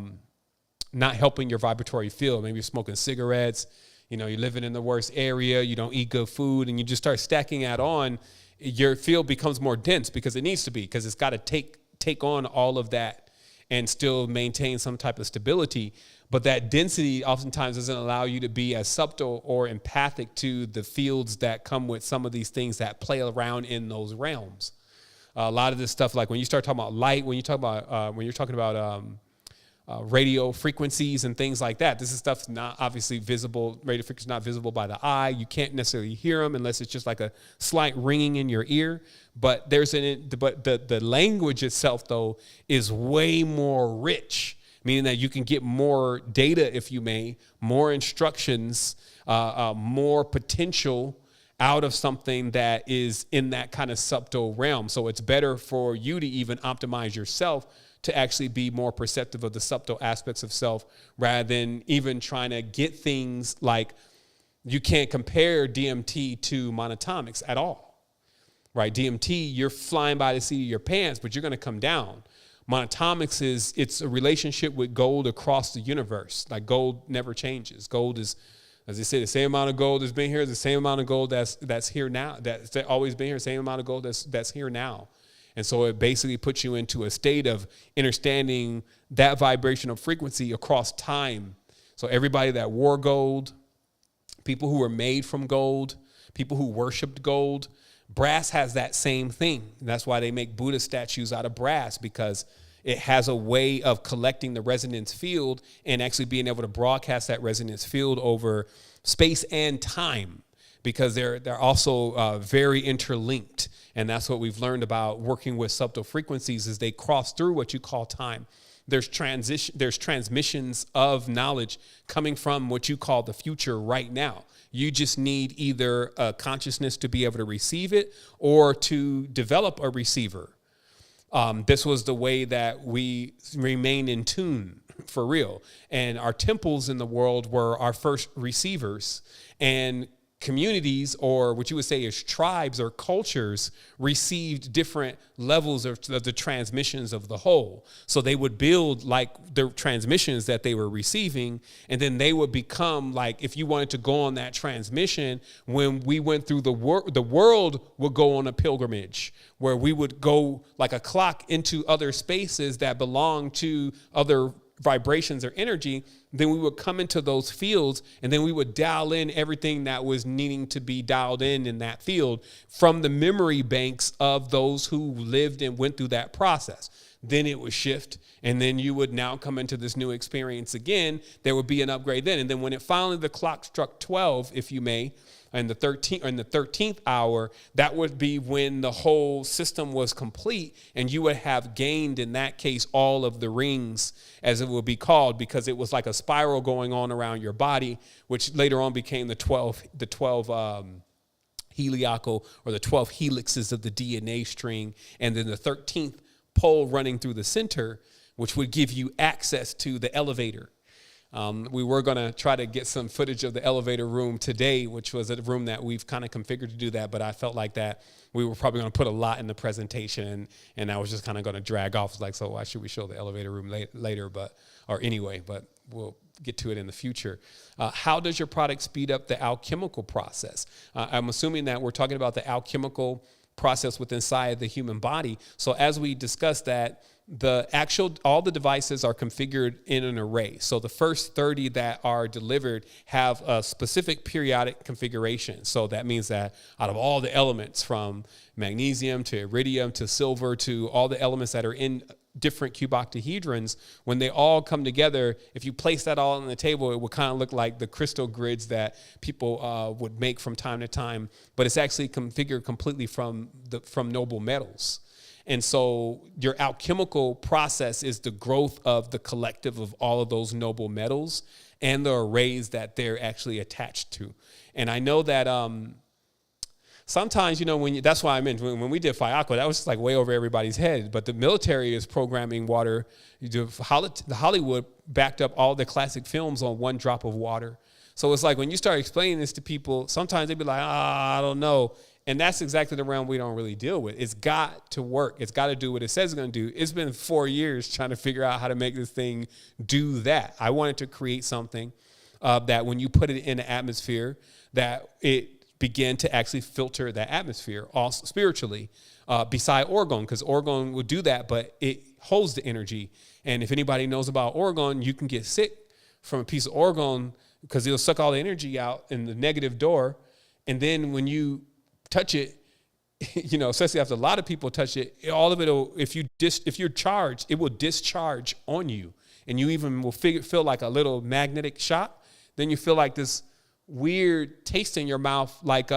not helping your vibratory field. Maybe you're smoking cigarettes, you're living in the worst area, you don't eat good food, and you just start stacking that on. Your field becomes more dense because it needs to be, because it's got to take on all of that and still maintain some type of stability. But that density oftentimes doesn't allow you to be as subtle or empathic to the fields that come with some of these things that play around in those realms. A lot of this stuff, like when you start talking about light, when you're talking about radio frequencies and things like that, this is stuff not obviously visible. Radio frequencies not visible by the eye. You can't necessarily hear them unless it's just like a slight ringing in your ear. But the language itself, though, is way more rich, meaning that you can get more data, if you may, more instructions, more potential out of something that is in that kind of subtle realm. So it's better for you to even optimize yourself to actually be more perceptive of the subtle aspects of self, rather than even trying to get things like, you can't compare DMT to monatomics at all, right? DMT, you're flying by the seat of your pants, but you're going to come down. Monatomics it's a relationship with gold across the universe. Like, gold never changes. Gold is, as they say, the same amount of gold that's been here is the same amount of gold that's here now. That's always been here. Same amount of gold that's here now. And so it basically puts you into a state of understanding that vibrational frequency across time. So everybody that wore gold, people who were made from gold, people who worshiped gold, brass has that same thing. And that's why they make Buddha statues out of brass, because it has a way of collecting the resonance field and actually being able to broadcast that resonance field over space and time, because they're also very interlinked. And that's what we've learned about working with subtle frequencies, is they cross through what you call time. There's transmissions of knowledge coming from what you call the future right now. You just need either a consciousness to be able to receive it or to develop a receiver. This was the way that we remain in tune, for real. And our temples in the world were our first receivers, and communities, or what you would say is tribes or cultures, received different levels of the transmissions of the whole. So they would build like the transmissions that they were receiving, and then they would become like, if you wanted to go on that transmission, when we went through the world would go on a pilgrimage, where we would go like a clock into other spaces that belong to other vibrations or energy. Then we would come into those fields, and then we would dial in everything that was needing to be dialed in that field from the memory banks of those who lived and went through that process. Then it would shift, and then you would now come into this new experience again. There would be an upgrade then. And then when it finally, the clock struck 12, if you may, and the 13th hour, that would be when the whole system was complete, and you would have gained, in that case, all of the rings, as it would be called, because it was like a spiral going on around your body, which later on became the 12 heliacal or the 12 helixes of the DNA string, and then the 13th pole running through the center, which would give you access to the elevator. We were going to try to get some footage of the elevator room today, which was a room that we've kind of configured to do that, but I felt like that we were probably going to put a lot in the presentation, and I was just kind of going to drag off. It's like, so why should we show the elevator room later, but we'll get to it in the future. How does your product speed up the alchemical process? I'm assuming that we're talking about the alchemical process within inside the human body. So as we discussed that, all the devices are configured in an array. So the first 30 that are delivered have a specific periodic configuration. So that means that out of all the elements, from magnesium to iridium to silver to all the elements that are in different cuboctahedrons, when they all come together, if you place that all on the table, it would kind of look like the crystal grids that people would make from time to time, but it's actually configured completely from noble metals. And so your alchemical process is the growth of the collective of all of those noble metals and the arrays that they're actually attached to. And I know that sometimes, that's why I meant when we did Fiaco, that was just like way over everybody's head. But the military is programming water. The Hollywood backed up all the classic films on one drop of water. So it's like when you start explaining this to people, sometimes they'd be like, I don't know. And that's exactly the realm we don't really deal with. It's got to work. It's got to do what it says it's going to do. It's been 4 years trying to figure out how to make this thing do that. I wanted to create something that when you put it in the atmosphere, that it began to actually filter that atmosphere also spiritually, beside orgone, because orgone will do that, but it holds the energy. And if anybody knows about orgone, you can get sick from a piece of orgone because it'll suck all the energy out in the negative door. And then when you touch it, especially after a lot of people touch it, all of it will, if you're charged, it will discharge on you, and you even will feel like a little magnetic shock. Then you feel like this weird taste in your mouth, like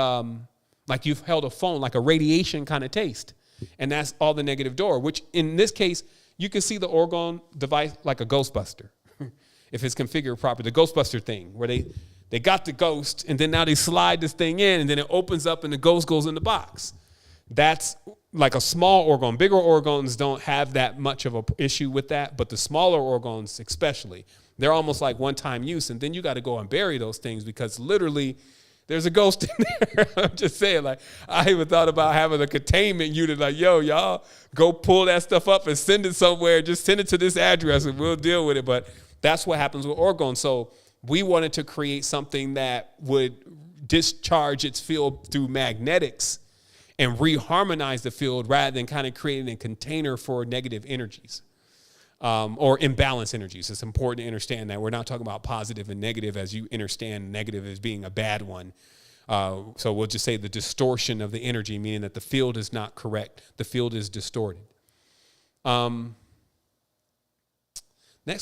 you've held a phone, like a radiation kind of taste, and that's all the negative door. Which in this case, you can see the orgone device like a Ghostbuster, if it's configured properly. The Ghostbuster thing where they got the ghost, and then now they slide this thing in, and then it opens up, and the ghost goes in the box. That's like a small orgone. Bigger orgones don't have that much of an issue with that, but the smaller orgones especially, they're almost like one-time use, and then you got to go and bury those things because literally there's a ghost in there. I'm just saying, like, I even thought about having a containment unit, like, yo, y'all go pull that stuff up and send it somewhere. Just send it to this address, and we'll deal with it. But that's what happens with orgone. So we wanted to create something that would discharge its field through magnetics and reharmonize the field rather than kind of creating a container for negative energies or imbalanced energies. It's important to understand that we're not talking about positive and negative as you understand negative as being a bad one. So we'll just say the distortion of the energy, meaning that the field is not correct. The field is distorted. Next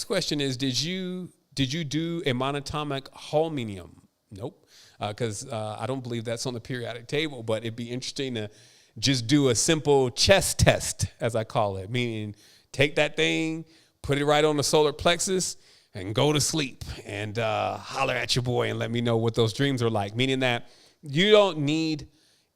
question is, did you do a monatomic holmium? Nope, because I don't believe that's on the periodic table, but it'd be interesting to just do a simple chest test, as I call it, meaning take that thing, put it right on the solar plexus, and go to sleep and holler at your boy and let me know what those dreams are like, meaning that you don't need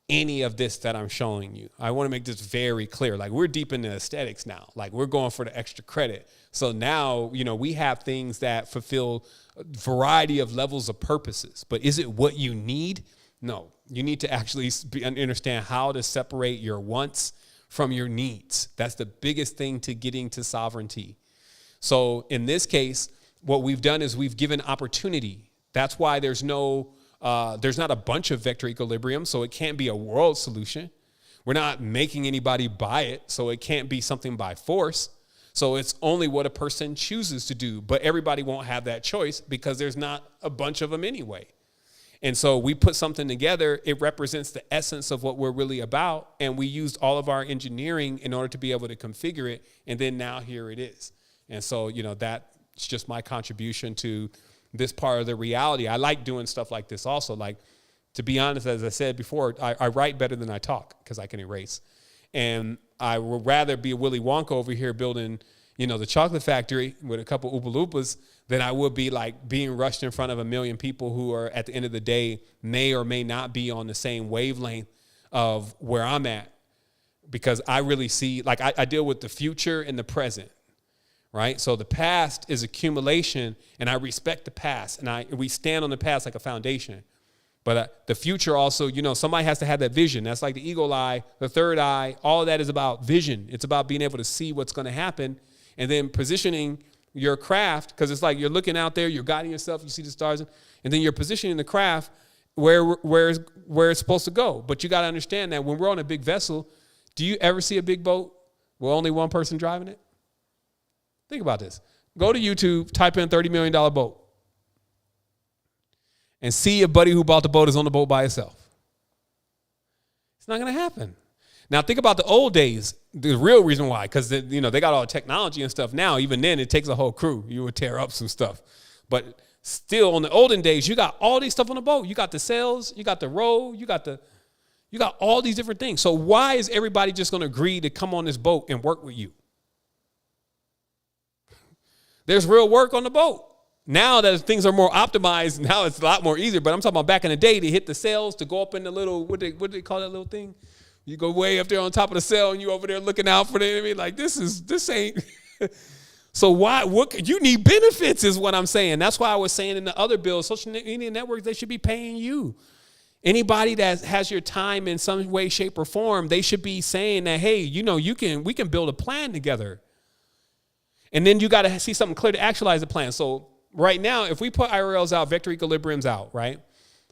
any of this that I'm showing you. I want to make this very clear. Like, we're deep into aesthetics now. Like, we're going for the extra credit. So now, we have things that fulfill a variety of levels of purposes. But is it what you need? No. You need to actually understand how to separate your wants from your needs. That's the biggest thing to getting to sovereignty. So in this case, what we've done is we've given opportunity. That's why there's not a bunch of vector equilibrium, so it can't be a world solution. We're not making anybody buy it, so it can't be something by force. So it's only what a person chooses to do, but everybody won't have that choice because there's not a bunch of them anyway. And so we put something together. It represents the essence of what we're really about, and we used all of our engineering in order to be able to configure it, and then now here it is. And so, that's just my contribution to this part of the reality. I like doing stuff like this also. Like, to be honest, as I said before, I write better than I talk because I can erase. And I would rather be a Willy Wonka over here building, the chocolate factory with a couple Oompa Loompas than I would be like being rushed in front of a million people who are at the end of the day may or may not be on the same wavelength of where I'm at. Because I really see, like I deal with the future and the present, right? So the past is accumulation, and I respect the past, and we stand on the past like a foundation. But the future also, somebody has to have that vision. That's like the eagle eye, the third eye. All of that is about vision. It's about being able to see what's going to happen, and then positioning your craft, because it's like you're looking out there, you're guiding yourself, you see the stars, and then you're positioning the craft where it's supposed to go. But you got to understand that when we're on a big vessel, do you ever see a big boat with only one person driving it? Think about this. Go to YouTube, type in $30 million boat, and see a buddy who bought the boat is on the boat by himself. It's not going to happen. Now, think about the old days, the real reason why, because they got all the technology and stuff now. Even then, it takes a whole crew. You would tear up some stuff. But still, on the olden days, you got all these stuff on the boat. You got the sails, you got the row, you got all these different things. So why is everybody just going to agree to come on this boat and work with you? There's real work on the boat. Now that things are more optimized, now it's a lot more easier. But I'm talking about back in the day, to hit the sails, to go up in the little, what do they call that little thing? You go way up there on top of the sail, and you over there looking out for the enemy. Like, this ain't. So you need benefits is what I'm saying. That's why I was saying in the other bill, social media networks, they should be paying you. Anybody that has your time in some way, shape, or form, they should be saying that, hey, we can build a plan together. And then you got to see something clear to actualize the plan. So right now, if we put IRLs out, vector equilibriums out, right?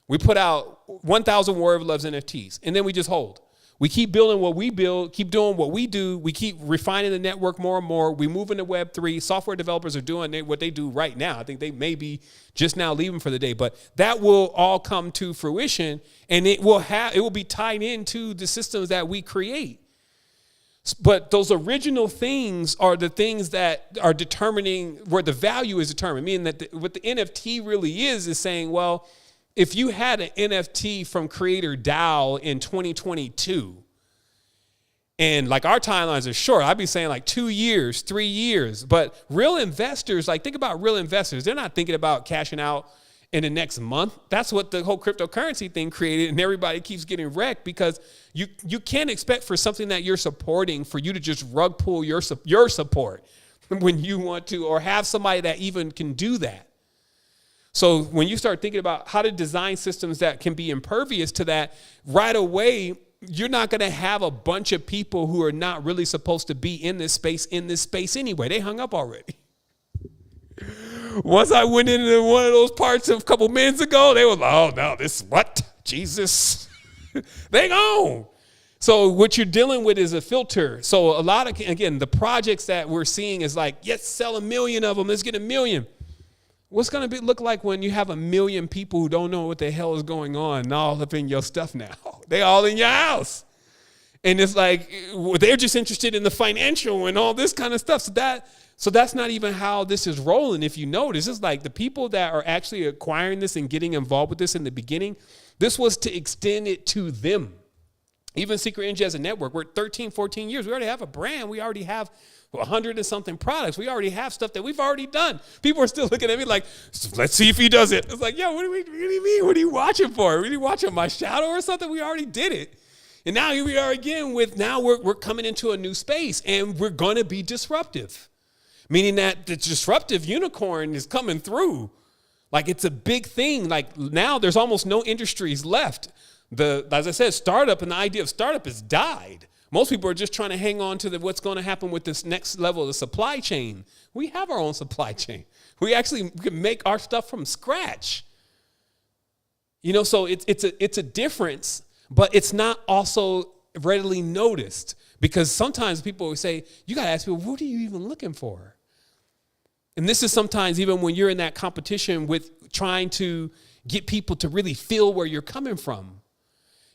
We put out 1,000 Warrior of Loves NFTs, and then we just hold. We keep building what we build, keep doing what we do. We keep refining the network more and more. We move into Web3. Software developers are doing what they do right now. I think they may be just now leaving for the day, but that will all come to fruition, and it will be tied into the systems that we create. But those original things are the things that are determining where the value is determined. Meaning that what the NFT really is saying, well, if you had an NFT from Creator DAO in 2022, and like our timelines are short, I'd be saying like 2 years, 3 years. But real investors, like think about real investors, they're not thinking about cashing out in the next month. That's what the whole cryptocurrency thing created, and everybody keeps getting wrecked because you can't expect for something that you're supporting for you to just rug pull your support when you want to, or have somebody that even can do that. So when you start thinking about how to design systems that can be impervious to that, right away, you're not going to have a bunch of people who are not really supposed to be in this space anyway. They hung up already. Once I went into one of those parts a couple minutes ago, they were like, oh, no, this what? Jesus. They gone. So what you're dealing with is a filter. So a lot of, again, the projects that we're seeing is like, yes, sell 1 million of them. Let's get 1 million. What's going to look like when you have 1 million people who don't know what the hell is going on all up in your stuff now? They all in your house. And it's like, they're just interested in the financial and all this kind of stuff. So that's not even how this is rolling. If you notice, it's like the people that are actually acquiring this and getting involved with this in the beginning, this was to extend it to them. Even Secret Energy as a network, we're 13, 14 years. We already have a brand. We already have 100 and something products. We already have stuff that we've already done. People are still looking at me like, let's see if he does it. It's like, yo, what do you mean? What are you watching for? Are you watching my shadow or something? We already did it. And now here we are again we're coming into a new space, and we're going to be disruptive. Meaning that the disruptive unicorn is coming through. Like, it's a big thing. Like, now there's almost no industries left. As I said, startup and the idea of startup has died. Most people are just trying to hang on to what's going to happen with this next level of the supply chain. We have our own supply chain. We actually can make our stuff from scratch. So it's a difference, but it's not also readily noticed, because sometimes people will say, you got to ask people, what are you even looking for? And this is sometimes even when you're in that competition with trying to get people to really feel where you're coming from.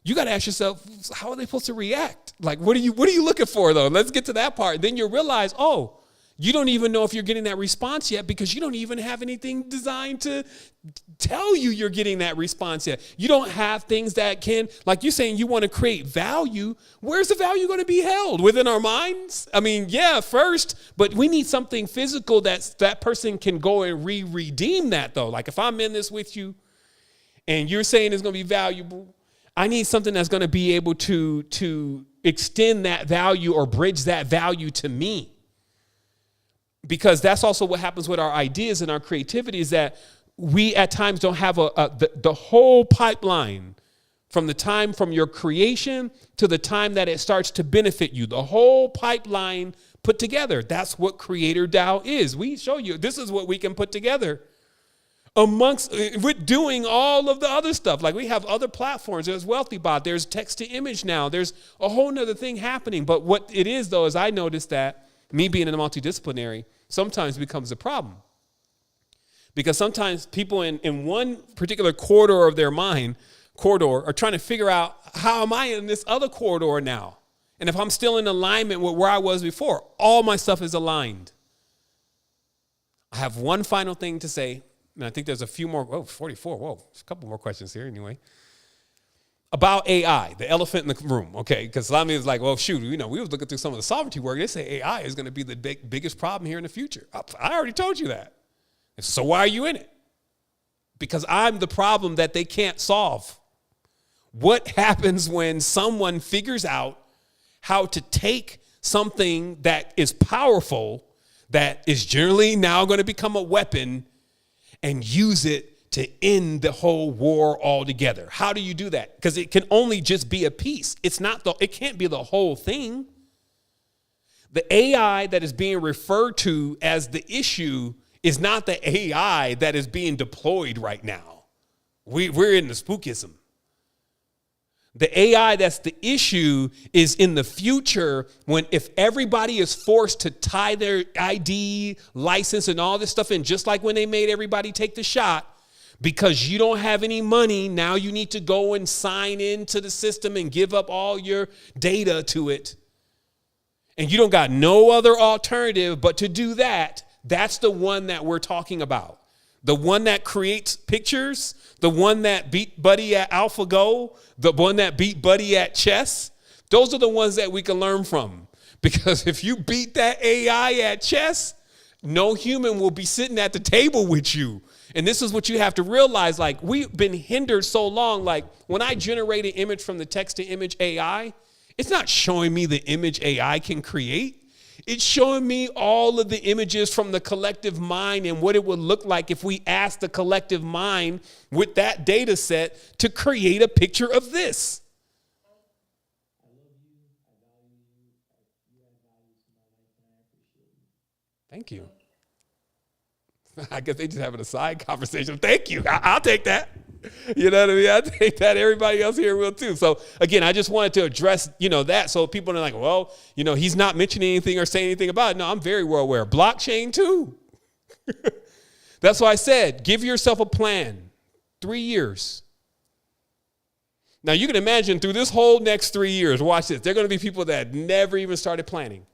You got to ask yourself, how are they supposed to react? Like, what are you looking for, though? Let's get to that part. Then you realize, You don't even know if you're getting that response yet because you don't even have anything designed to tell you you're getting that response yet. You don't have things that can, like you're saying, you want to create value. Where's the value going to be held? Within our minds? I mean, yeah, first, but we need something physical that person can go and redeem that though. Like if I'm in this with you and you're saying it's going to be valuable, I need something that's going to be able to extend that value or bridge that value to me. Because that's also what happens with our ideas and our creativity is that we at times don't have the whole pipeline from the time from your creation to the time that it starts to benefit you. The whole pipeline put together. That's what Creator DAO is. We show you this is what we can put together amongst with doing all of the other stuff. Like we have other platforms. There's WealthyBot. There's text to image now. There's a whole nother thing happening. But what it is though is I noticed that me being in a multidisciplinary sometimes becomes a problem. Because sometimes people in one particular corridor of their mind, are trying to figure out how am I in this other corridor now? And if I'm still in alignment with where I was before, all my stuff is aligned. I have one final thing to say, and I think there's a few more, 44, there's a couple more questions here anyway. About AI, the elephant in the room, okay? Because a lot of me was like, well, shoot, we was looking through some of the sovereignty work. They say AI is going to be the biggest problem here in the future. I already told you that. So why are you in it? Because I'm the problem that they can't solve. What happens when someone figures out how to take something that is powerful, that is generally now going to become a weapon, and use it to end the whole war altogether? How do you do that? Because it can only just be a piece. It can't be the whole thing. The AI that is being referred to as the issue is not the AI that is being deployed right now. We're in the spookism. The AI that's the issue is in the future when if everybody is forced to tie their ID, license, and all this stuff in, just like when they made everybody take the shot, because you don't have any money, now you need to go and sign into the system and give up all your data to it. And you don't got no other alternative but to do that. That's the one that we're talking about. The one that creates pictures, the one that beat Buddy at AlphaGo, the one that beat Buddy at chess. Those are the ones that we can learn from. Because if you beat that AI at chess, no human will be sitting at the table with you. And this is what you have to realize. Like, we've been hindered so long. Like, when I generate an image from the text to image AI, it's not showing me the image AI can create. It's showing me all of the images from the collective mind and what it would look like if we asked the collective mind with that data set to create a picture of this. Thank you. I guess they just having a side conversation. Thank you. I'll take that. You know what I mean? I take that. Everybody else here will too. So again, I just wanted to address, that. So people are like, well, he's not mentioning anything or saying anything about it. No, I'm very well aware. Blockchain too. That's why I said, give yourself a plan. 3 years. Now you can imagine through this whole next 3 years, watch this. There are going to be people that never even started planning.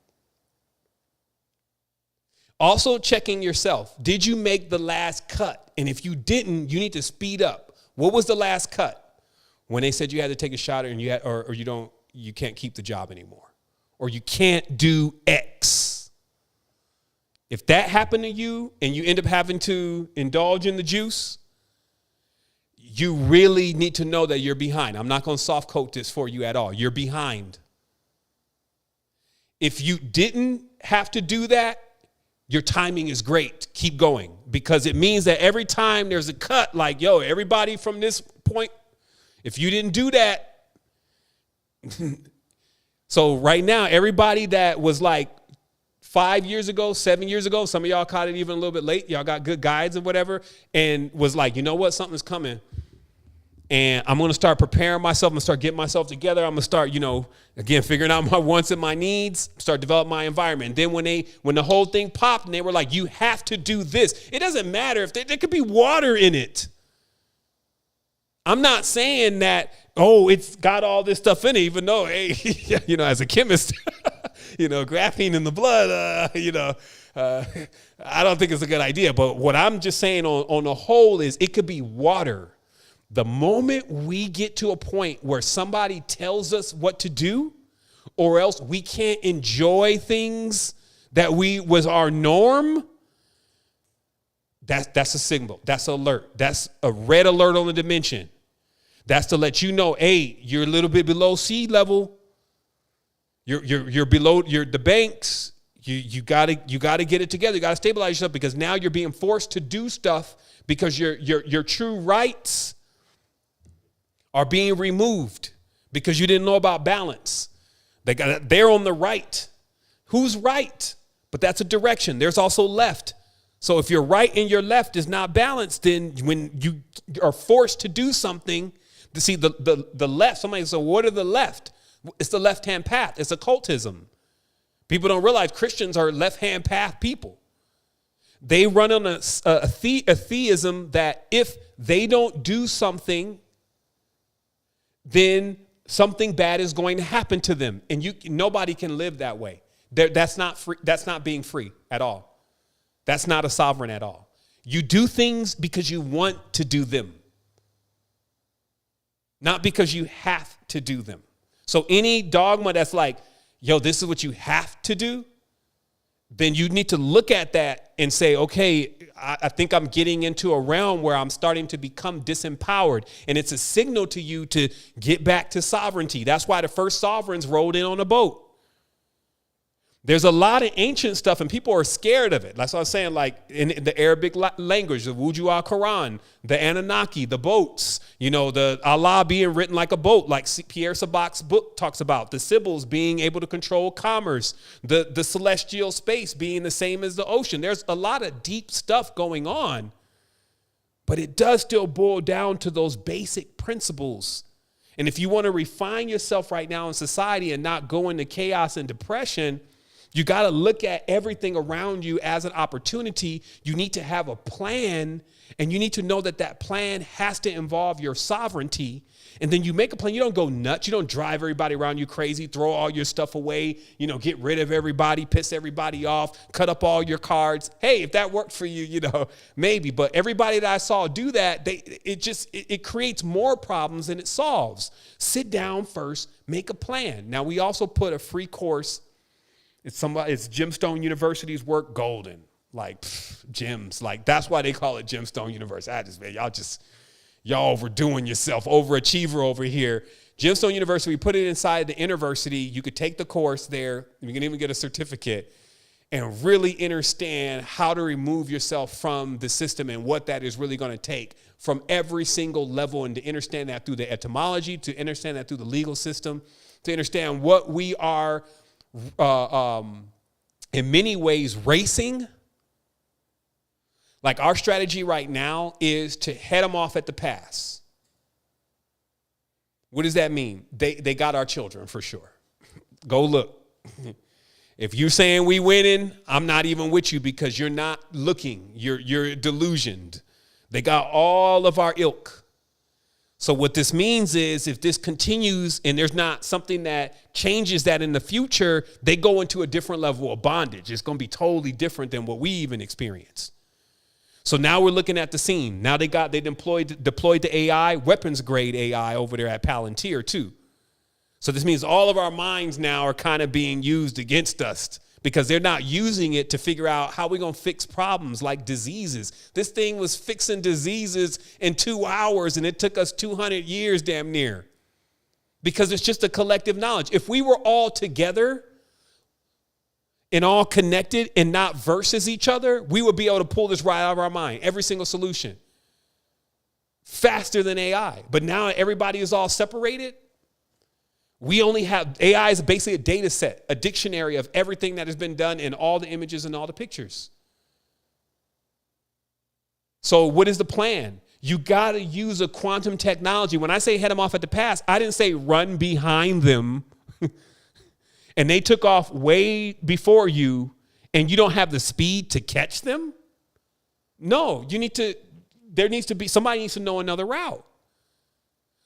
Also checking yourself. Did you make the last cut? And if you didn't, you need to speed up. What was the last cut? When they said you had to take a shot and you can't keep the job anymore. Or you can't do X. If that happened to you and you end up having to indulge in the juice, you really need to know that you're behind. I'm not going to soft coat this for you at all. You're behind. If you didn't have to do that, your timing is great. Keep going, because it means that every time there's a cut, like, everybody from this point, if you didn't do that. So right now, everybody that was like 5 years ago, 7 years ago, some of y'all caught it even a little bit late. Y'all got good guides or whatever, and was like, you know what? Something's coming. And I'm going to start preparing myself. I'm going to start getting myself together. I'm going to start, again, figuring out my wants and my needs, start developing my environment. And then when the whole thing popped and they were like, you have to do this. It doesn't matter if there could be water in it. I'm not saying that, it's got all this stuff in it, even though, hey, as a chemist, graphene in the blood, I don't think it's a good idea. But what I'm just saying on the whole is it could be water. The moment we get to a point where somebody tells us what to do, or else we can't enjoy things that was our norm, that's a signal. That's an alert. That's a red alert on the dimension. That's to let you know, hey, you're a little bit below sea level. You're below the banks. You gotta get it together. You gotta stabilize yourself, because now you're being forced to do stuff because your true rights are being removed because you didn't know about balance. They're on the right. Who's right? But that's a direction. There's also left. So if your right and your left is not balanced, then when you are forced to do something, to see the left, somebody says, what are the left? It's the left-hand path. It's occultism. People don't realize Christians are left-hand path people. They run on a theism that if they don't do something, then something bad is going to happen to them. And nobody can live that way. That's not free. That's not being free at all. That's not a sovereign at all. You do things because you want to do them, not because you have to do them. So any dogma that's like, yo, this is what you have to do, then you need to look at that and say, okay, I think I'm getting into a realm where I'm starting to become disempowered. And it's a signal to you to get back to sovereignty. That's why the first sovereigns rolled in on a boat. There's a lot of ancient stuff and people are scared of it. That's what I was saying, like in the Arabic language, the Wuju al-Quran, the Anunnaki, the boats, the Allah being written like a boat, like Pierre Sabac's book talks about, the Sibyls being able to control commerce, the celestial space being the same as the ocean. There's a lot of deep stuff going on, but it does still boil down to those basic principles. And if you want to refine yourself right now in society and not go into chaos and depression, you got to look at everything around you as an opportunity. You need to have a plan, and you need to know that plan has to involve your sovereignty. And then you make a plan. You don't go nuts. You don't drive everybody around you crazy, throw all your stuff away, get rid of everybody, piss everybody off, cut up all your cards. Hey, if that worked for you, maybe. But everybody that I saw do that, it creates more problems than it solves. Sit down first, make a plan. Now, we also put a free course. It's Gemstone University's work, golden, like gems. Like that's why they call it Gemstone University. Y'all overdoing yourself, overachiever over here. Gemstone University, we put it inside the InterVarsity. You could take the course there. You can even get a certificate and really understand how to remove yourself from the system and what that is really going to take from every single level, and to understand that through the etymology, to understand that through the legal system, to understand what we are in many ways racing. Like our strategy right now is to head them off at the pass. What does that mean? They got our children for sure. Go look. If you're saying we winning, I'm not even with you because you're not looking. You're delusioned. They got all of our ilk. So what this means is if this continues and there's not something that changes that in the future, they go into a different level of bondage. It's going to be totally different than what we even experienced. So now we're looking at the scene. Now they deployed the AI, weapons grade AI over there at Palantir too. So this means all of our minds now are kind of being used against us because they're not using it to figure out how we're going to fix problems like diseases. This thing was fixing diseases in 2 hours, and it took us 200 years damn near because it's just a collective knowledge. If we were all together and all connected and not versus each other, we would be able to pull this right out of our mind, every single solution, faster than AI. But now everybody is all separated. We only have, AI is basically a data set, a dictionary of everything that has been done in all the images and all the pictures. So what is the plan? You got to use a quantum technology. When I say head them off at the pass, I didn't say run behind them and they took off way before you and you don't have the speed to catch them. No, somebody needs to know another route.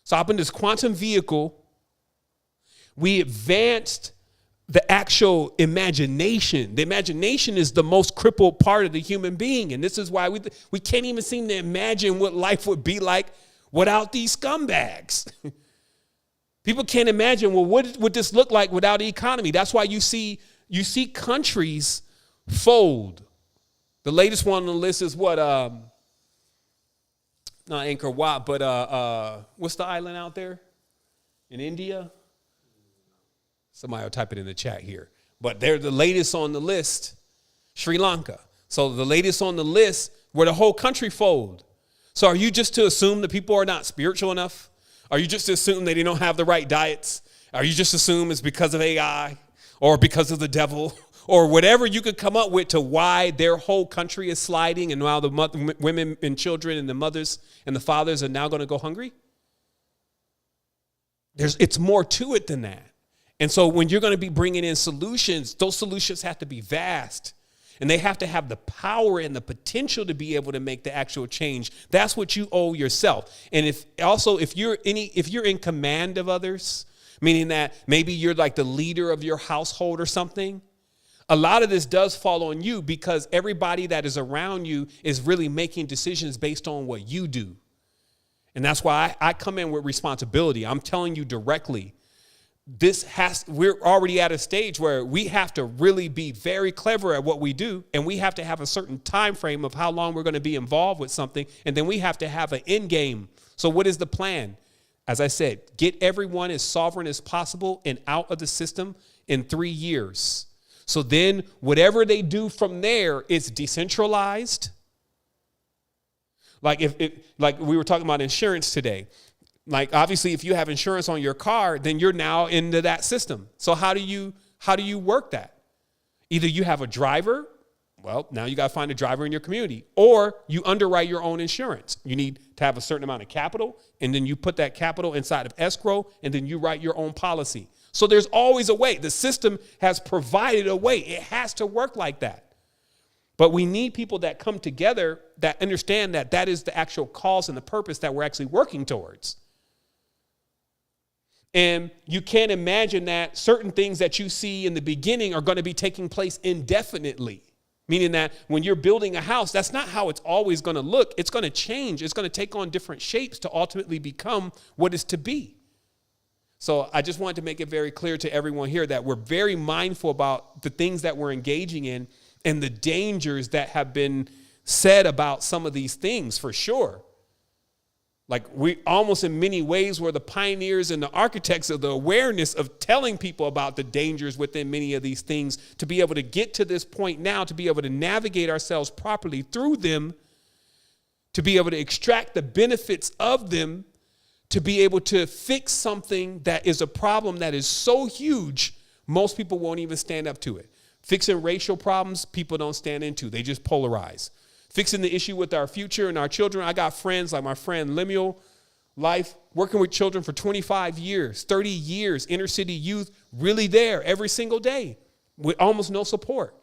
So up in this quantum vehicle, we advanced the actual imagination. The imagination is the most crippled part of the human being. And this is why we can't even seem to imagine what life would be like without these scumbags. People can't imagine, well, what would this look like without the economy? That's why you see countries fold. The latest one on the list is what? Not Angkor Wat, but what's the island out there in India? Somebody will type it in the chat here. But they're the latest on the list, Sri Lanka. So the latest on the list where the whole country fold. So are you just to assume that people are not spiritual enough? Are you just to assume that they don't have the right diets? Are you just to assume it's because of AI or because of the devil or whatever you could come up with to why their whole country is sliding and now the women and children and the mothers and the fathers are now going to go hungry? It's more to it than that. And so when you're going to be bringing in solutions, those solutions have to be vast. And they have to have the power and the potential to be able to make the actual change. That's what you owe yourself. And if you're in command of others, meaning that maybe you're like the leader of your household or something, a lot of this does fall on you because everybody that is around you is really making decisions based on what you do. And that's why I come in with responsibility. I'm telling you directly. We're already at a stage where we have to really be very clever at what we do, and we have to have a certain time frame of how long we're going to be involved with something, and then we have to have an end game. So what is the plan? As I said, get everyone as sovereign as possible and out of the system in 3 years. So then whatever they do from there is decentralized. Like like we were talking about insurance today. Like, obviously, if you have insurance on your car, then you're now into that system. So how do you work that? Either you have a driver. Well, now you got to find a driver in your community, or you underwrite your own insurance. You need to have a certain amount of capital, and then you put that capital inside of escrow, and then you write your own policy. So there's always a way. The system has provided a way. It has to work like that. But we need people that come together that understand that that is the actual cause and the purpose that we're actually working towards. And you can't imagine that certain things that you see in the beginning are going to be taking place indefinitely. Meaning that when you're building a house, that's not how it's always going to look. It's going to change. It's going to take on different shapes to ultimately become what is to be. So I just wanted to make it very clear to everyone here that we're very mindful about the things that we're engaging in and the dangers that have been said about some of these things for sure. Like we almost in many ways were the pioneers and the architects of the awareness of telling people about the dangers within many of these things to be able to get to this point now, to be able to navigate ourselves properly through them, to be able to extract the benefits of them, to be able to fix something that is a problem that is so huge, most people won't even stand up to it. Fixing racial problems, people don't stand into. They just polarize. Fixing the issue with our future and our children. I got friends like my friend Lemuel Life, working with children for 25 years, 30 years, inner city youth, really there every single day with almost no support.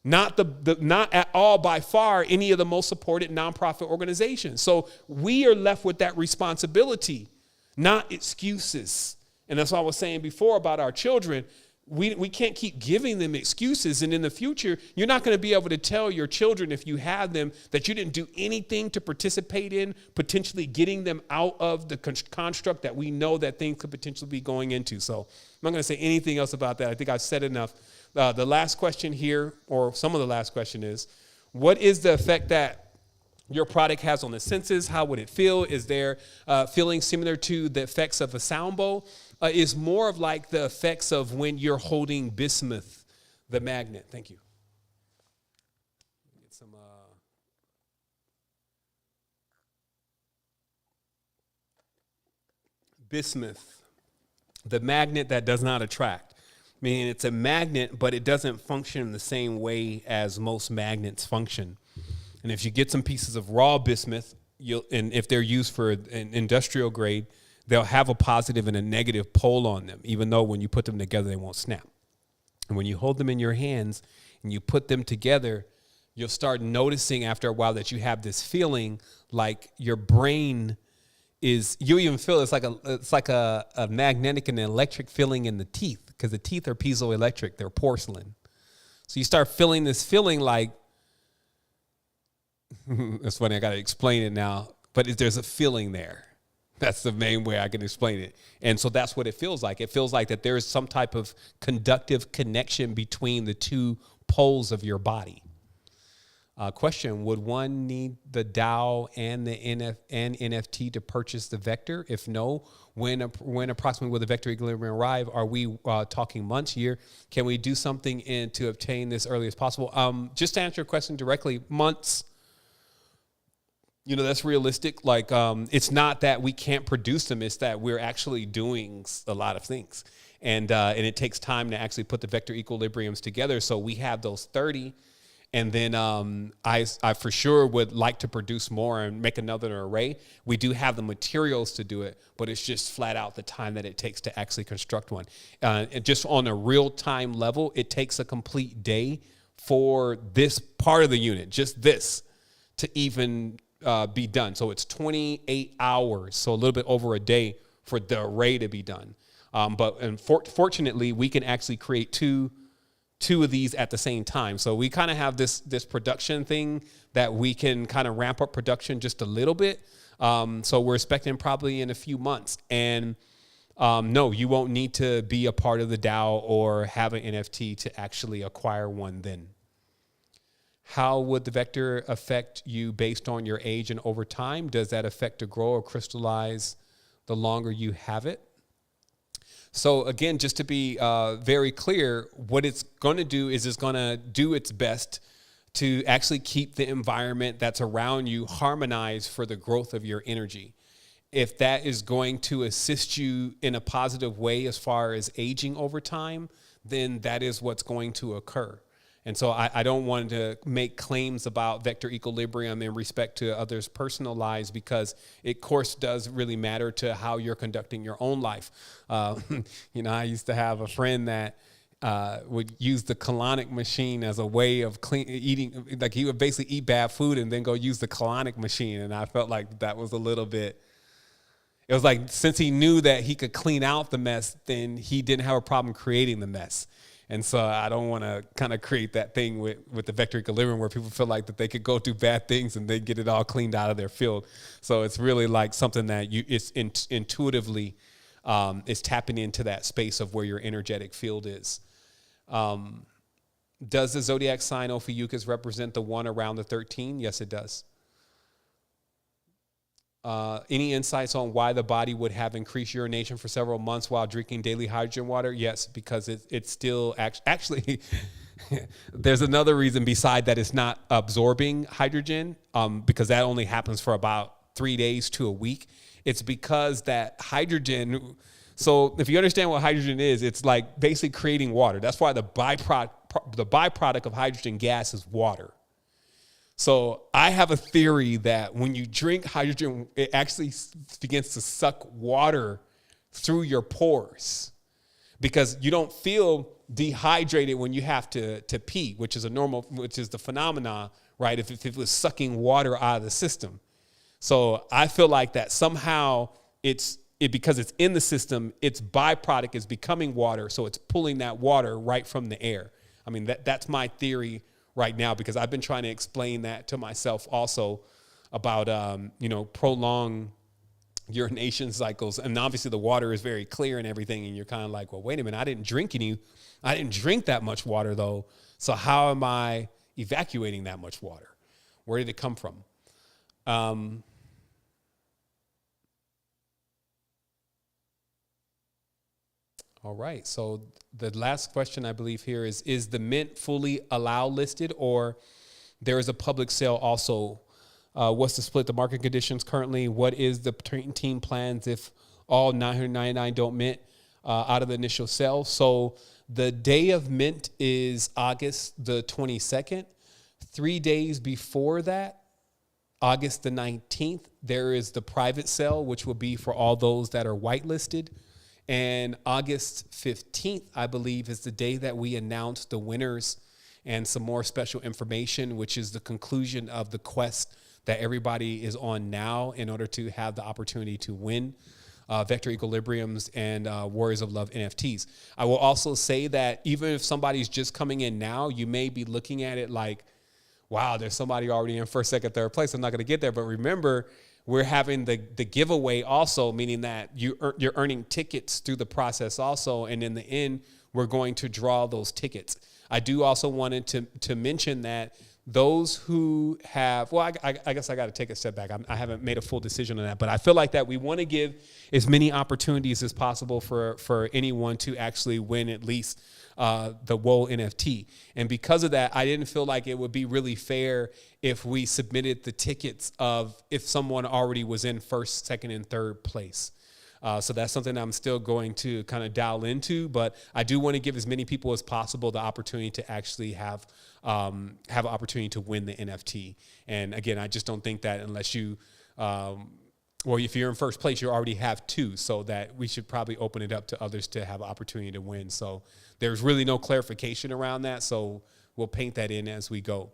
Not at all by far any of the most supported nonprofit organizations. So we are left with that responsibility, not excuses. And that's what I was saying before about our children. We can't keep giving them excuses. And in the future, you're not going to be able to tell your children, if you have them, that you didn't do anything to participate in potentially getting them out of the construct that we know that things could potentially be going into. So I'm not going to say anything else about that. I think I've said enough. The last question here, or some of the last question is, what is the effect that your product has on the senses? How would it feel? Is there feeling similar to the effects of a sound bowl? Is more of like the effects of when you're holding bismuth, the magnet. Thank you. Get some bismuth, the magnet that does not attract. Meaning it's a magnet, but it doesn't function in the same way as most magnets function. And if you get some pieces of raw bismuth, and if they're used for an industrial grade, they'll have a positive and a negative pole on them, even though when you put them together, they won't snap. And when you hold them in your hands and you put them together, you'll start noticing after a while that you have this feeling like your brain is, you even feel it's like a magnetic and electric feeling in the teeth, because the teeth are piezoelectric. They're porcelain. So you start feeling this feeling like, it's funny, I got to explain it now, but there's a feeling there. That's the main way I can explain it. And so that's what it feels like. It feels like that there is some type of conductive connection between the two poles of your body. Question, would one need the DAO and the NFT to purchase the vector? If no, when approximately will the vector equilibrium arrive? Are we talking months, year? Can we do something to obtain this early as possible? Just to answer your question directly, months. You know, that's realistic. Like, it's not that we can't produce them. It's that we're actually doing a lot of things. And it takes time to actually put the vector equilibriums together. So we have those 30. And then I for sure would like to produce more and make another array. We do have the materials to do it, but it's just flat out the time that it takes to actually construct one. And just on a real-time level, it takes a complete day for this part of the unit, just this, to even be done. So it's 28 hours, so a little bit over a day for the array to be done. But fortunately, we can actually create two of these at the same time. So we kind of have this production thing that we can kind of ramp up production just a little bit. So we're expecting probably in a few months. And no, you won't need to be a part of the DAO or have an NFT to actually acquire one then. How would the vector affect you based on your age and over time? Does that affect to grow or crystallize the longer you have it? So again, just to be very clear, what it's going to do is it's going to do its best to actually keep the environment that's around you harmonized for the growth of your energy. If that is going to assist you in a positive way as far as aging over time, then that is what's going to occur. And so I don't want to make claims about vector equilibrium in respect to others' personal lives, because it, of course, does really matter to how you're conducting your own life. You know, I used to have a friend that would use the colonic machine as a way of eating. Like, he would basically eat bad food and then go use the colonic machine. And I felt like that was a little bit, it was like, since he knew that he could clean out the mess, then he didn't have a problem creating the mess. And so I don't want to kind of create that thing with the vector equilibrium where people feel like that they could go do bad things and they get it all cleaned out of their field. So it's really like something that it's intuitively is tapping into that space of where your energetic field is. Does the zodiac sign Ophiuchus represent the one around the 13? Yes, it does. Any insights on why the body would have increased urination for several months while drinking daily hydrogen water? Yes, because it's still actually there's another reason beside that it's not absorbing hydrogen, because that only happens for about 3 days to a week. It's because that hydrogen, so if you understand what hydrogen is, it's like basically creating water. That's why the byproduct of hydrogen gas is water. So I have a theory that when you drink hydrogen, it actually begins to suck water through your pores, because you don't feel dehydrated when you have to pee, which is the phenomena, right? If it was sucking water out of the system. So I feel like that somehow because it's in the system, its byproduct is becoming water. So it's pulling that water right from the air. I mean, that's my theory right now, because I've been trying to explain that to myself also about, prolonged urination cycles. And obviously the water is very clear and everything. And you're kind of like, well, wait a minute, I didn't drink that much water though. So how am I evacuating that much water? Where did it come from? All right, so the last question I believe here is the mint fully allow listed, or there is a public sale also? What's the split, the market conditions currently? What is the team plans if all 999 don't mint out of the initial sale? So the day of mint is August the 22nd. 3 days before that, August the 19th, there is the private sale, which will be for all those that are whitelisted. And August 15th, I believe, is the day that we announce the winners and some more special information, which is the conclusion of the quest that everybody is on now in order to have the opportunity to win. Vector Equilibriums and Warriors of Love NFTs. I will also say that even if somebody's just coming in now, you may be looking at it like, wow, there's somebody already in first, second, third place. I'm not going to get there. But remember, we're having the giveaway also, meaning that you're earning tickets through the process also. And in the end, we're going to draw those tickets. I do also wanted to mention that those who have, well, I guess I got to take a step back. I haven't made a full decision on that, but I feel like that we want to give as many opportunities as possible for anyone to actually win at least the WOL NFT. And because of that, I didn't feel like it would be really fair if we submitted the tickets of if someone already was in first, second, and third place. So that's something I'm still going to kind of dial into, but I do want to give as many people as possible the opportunity to actually have an opportunity to win the NFT. And again, I just don't think that unless you, well, if you're in first place, you already have two, so that we should probably open it up to others to have an opportunity to win. So there's really no clarification around that. So we'll paint that in as we go.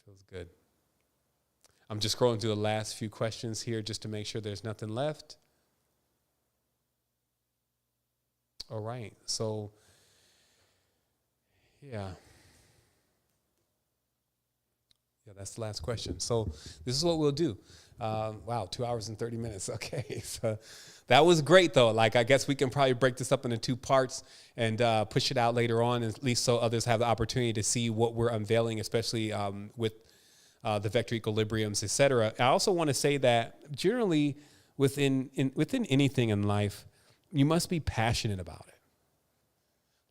Feels good. I'm just scrolling through the last few questions here just to make sure there's nothing left. All right. So, yeah. Yeah, that's the last question. So this is what we'll do. Wow, 2 hours and 30 minutes. Okay, so that was great, though. Like, I guess we can probably break this up into two parts and push it out later on, at least so others have the opportunity to see what we're unveiling, especially with the Vector Equilibriums, et cetera. I also want to say that generally within anything in life, you must be passionate about it.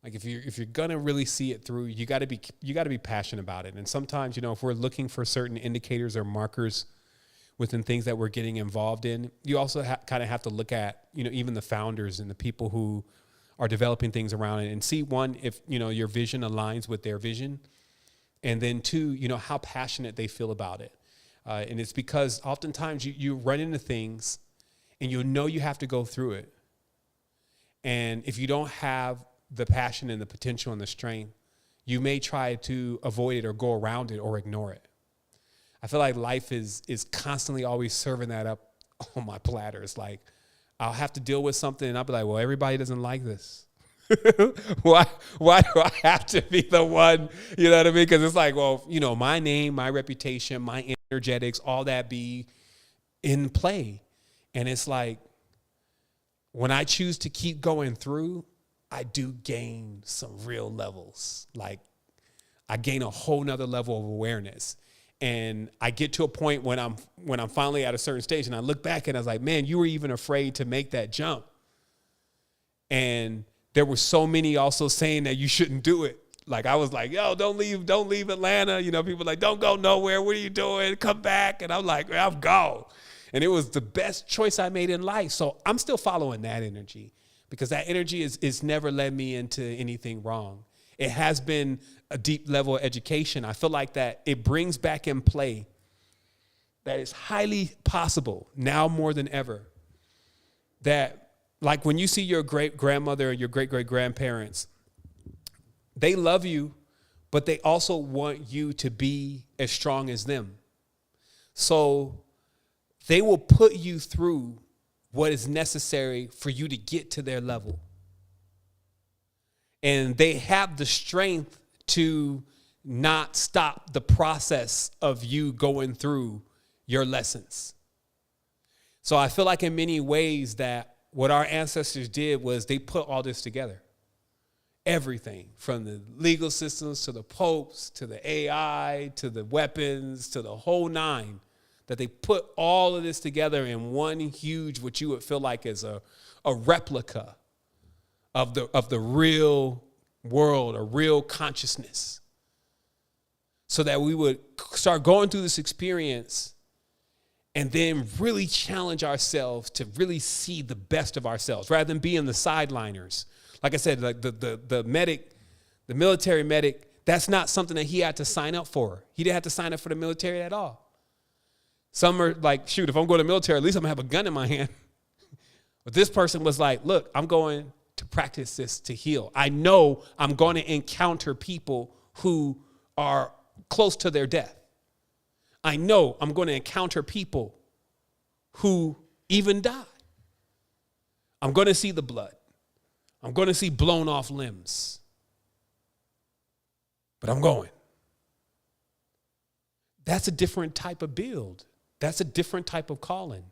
Like if you're gonna really see it through, you got to be passionate about it. And sometimes, if we're looking for certain indicators or markers within things that we're getting involved in, you also kind of have to look at, even the founders and the people who are developing things around it and see, one, if, your vision aligns with their vision. And then two, how passionate they feel about it. And it's because oftentimes you run into things and you have to go through it. And if you don't have the passion and the potential and the strength, you may try to avoid it or go around it or ignore it. I feel like life is constantly always serving that up on my platter. It's like I'll have to deal with something and I'll be like, well, everybody doesn't like this. Why do I have to be the one? You know what I mean? Because it's like, well, my name, my reputation, my energetics, all that be in play. And it's like when I choose to keep going through, I do gain some real levels. Like I gain a whole nother level of awareness. And I get to a point when I'm finally at a certain stage and I look back and I was like, man, you were even afraid to make that jump. And there were so many also saying that you shouldn't do it. Like I was like, yo, don't leave Atlanta. People were like, don't go nowhere. What are you doing? Come back. And I'm like, I'm gone. And it was the best choice I made in life. So I'm still following that energy because that energy is never led me into anything wrong. It has been a deep level of education. I feel like that it brings back in play that it's highly possible now more than ever that like when you see your great grandmother or your great great grandparents, they love you, but they also want you to be as strong as them. So they will put you through what is necessary for you to get to their level. And they have the strength to not stop the process of you going through your lessons. So I feel like in many ways that what our ancestors did was they put all this together. Everything from the legal systems to the popes, to the AI, to the weapons, to the whole nine, that they put all of this together in one huge, what you would feel like is a replica of the real world, a real consciousness, so that we would start going through this experience and then really challenge ourselves to really see the best of ourselves rather than being the sideliners. Like I said, like the medic, the military medic, that's not something that he had to sign up for. He didn't have to sign up for the military at all. Some are like, shoot, if I'm going to the military, at least I'm going to have a gun in my hand. But this person was like, look, I'm going to practice this to heal. I know I'm going to encounter people who are close to their death. I know I'm going to encounter people who even die. I'm going to see the blood. I'm going to see blown off limbs. But I'm going. That's a different type of build. That's a different type of calling.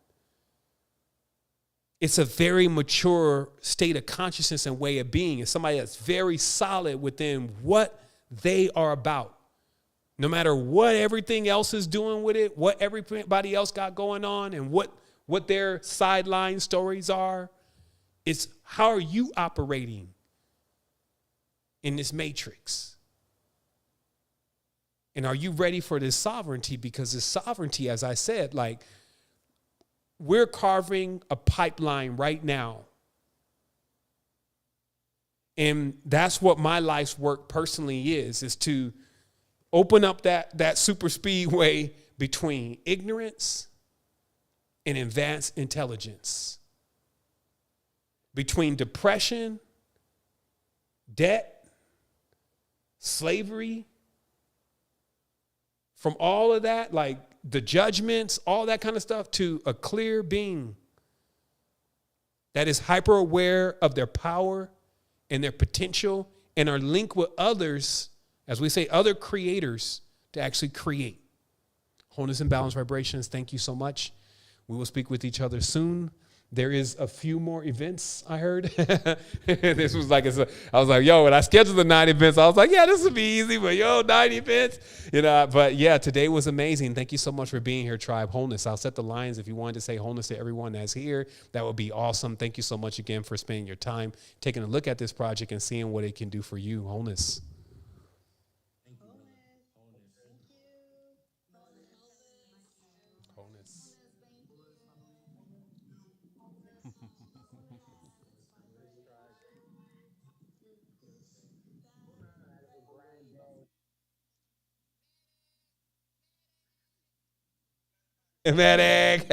It's a very mature state of consciousness and way of being. It's somebody that's very solid within what they are about. No matter what everything else is doing with it, what everybody else got going on, and what their sideline stories are, it's how are you operating in this matrix? And are you ready for this sovereignty? Because this sovereignty, as I said, like, we're carving a pipeline right now. And that's what my life's work personally is to open up that super speedway between ignorance and advanced intelligence, between depression, debt, slavery, from all of that, like the judgments, all that kind of stuff, to a clear being that is hyper aware of their power and their potential and are linked with others, as we say, other creators, to actually create. Wholeness and Balance Vibrations, thank you so much. We will speak with each other soon. There is a few more events, I heard. This was like, I was like, yo, when I scheduled the 9 events, I was like, yeah, this will be easy, but yo, 9 events. But yeah, today was amazing. Thank you so much for being here, Tribe Wholeness. I'll set the lines. If you wanted to say wholeness to everyone that's here, that would be awesome. Thank you so much again for spending your time, taking a look at this project and seeing what it can do for you. Wholeness. Medic.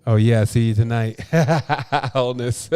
Oh yeah, see you tonight. Wholeness.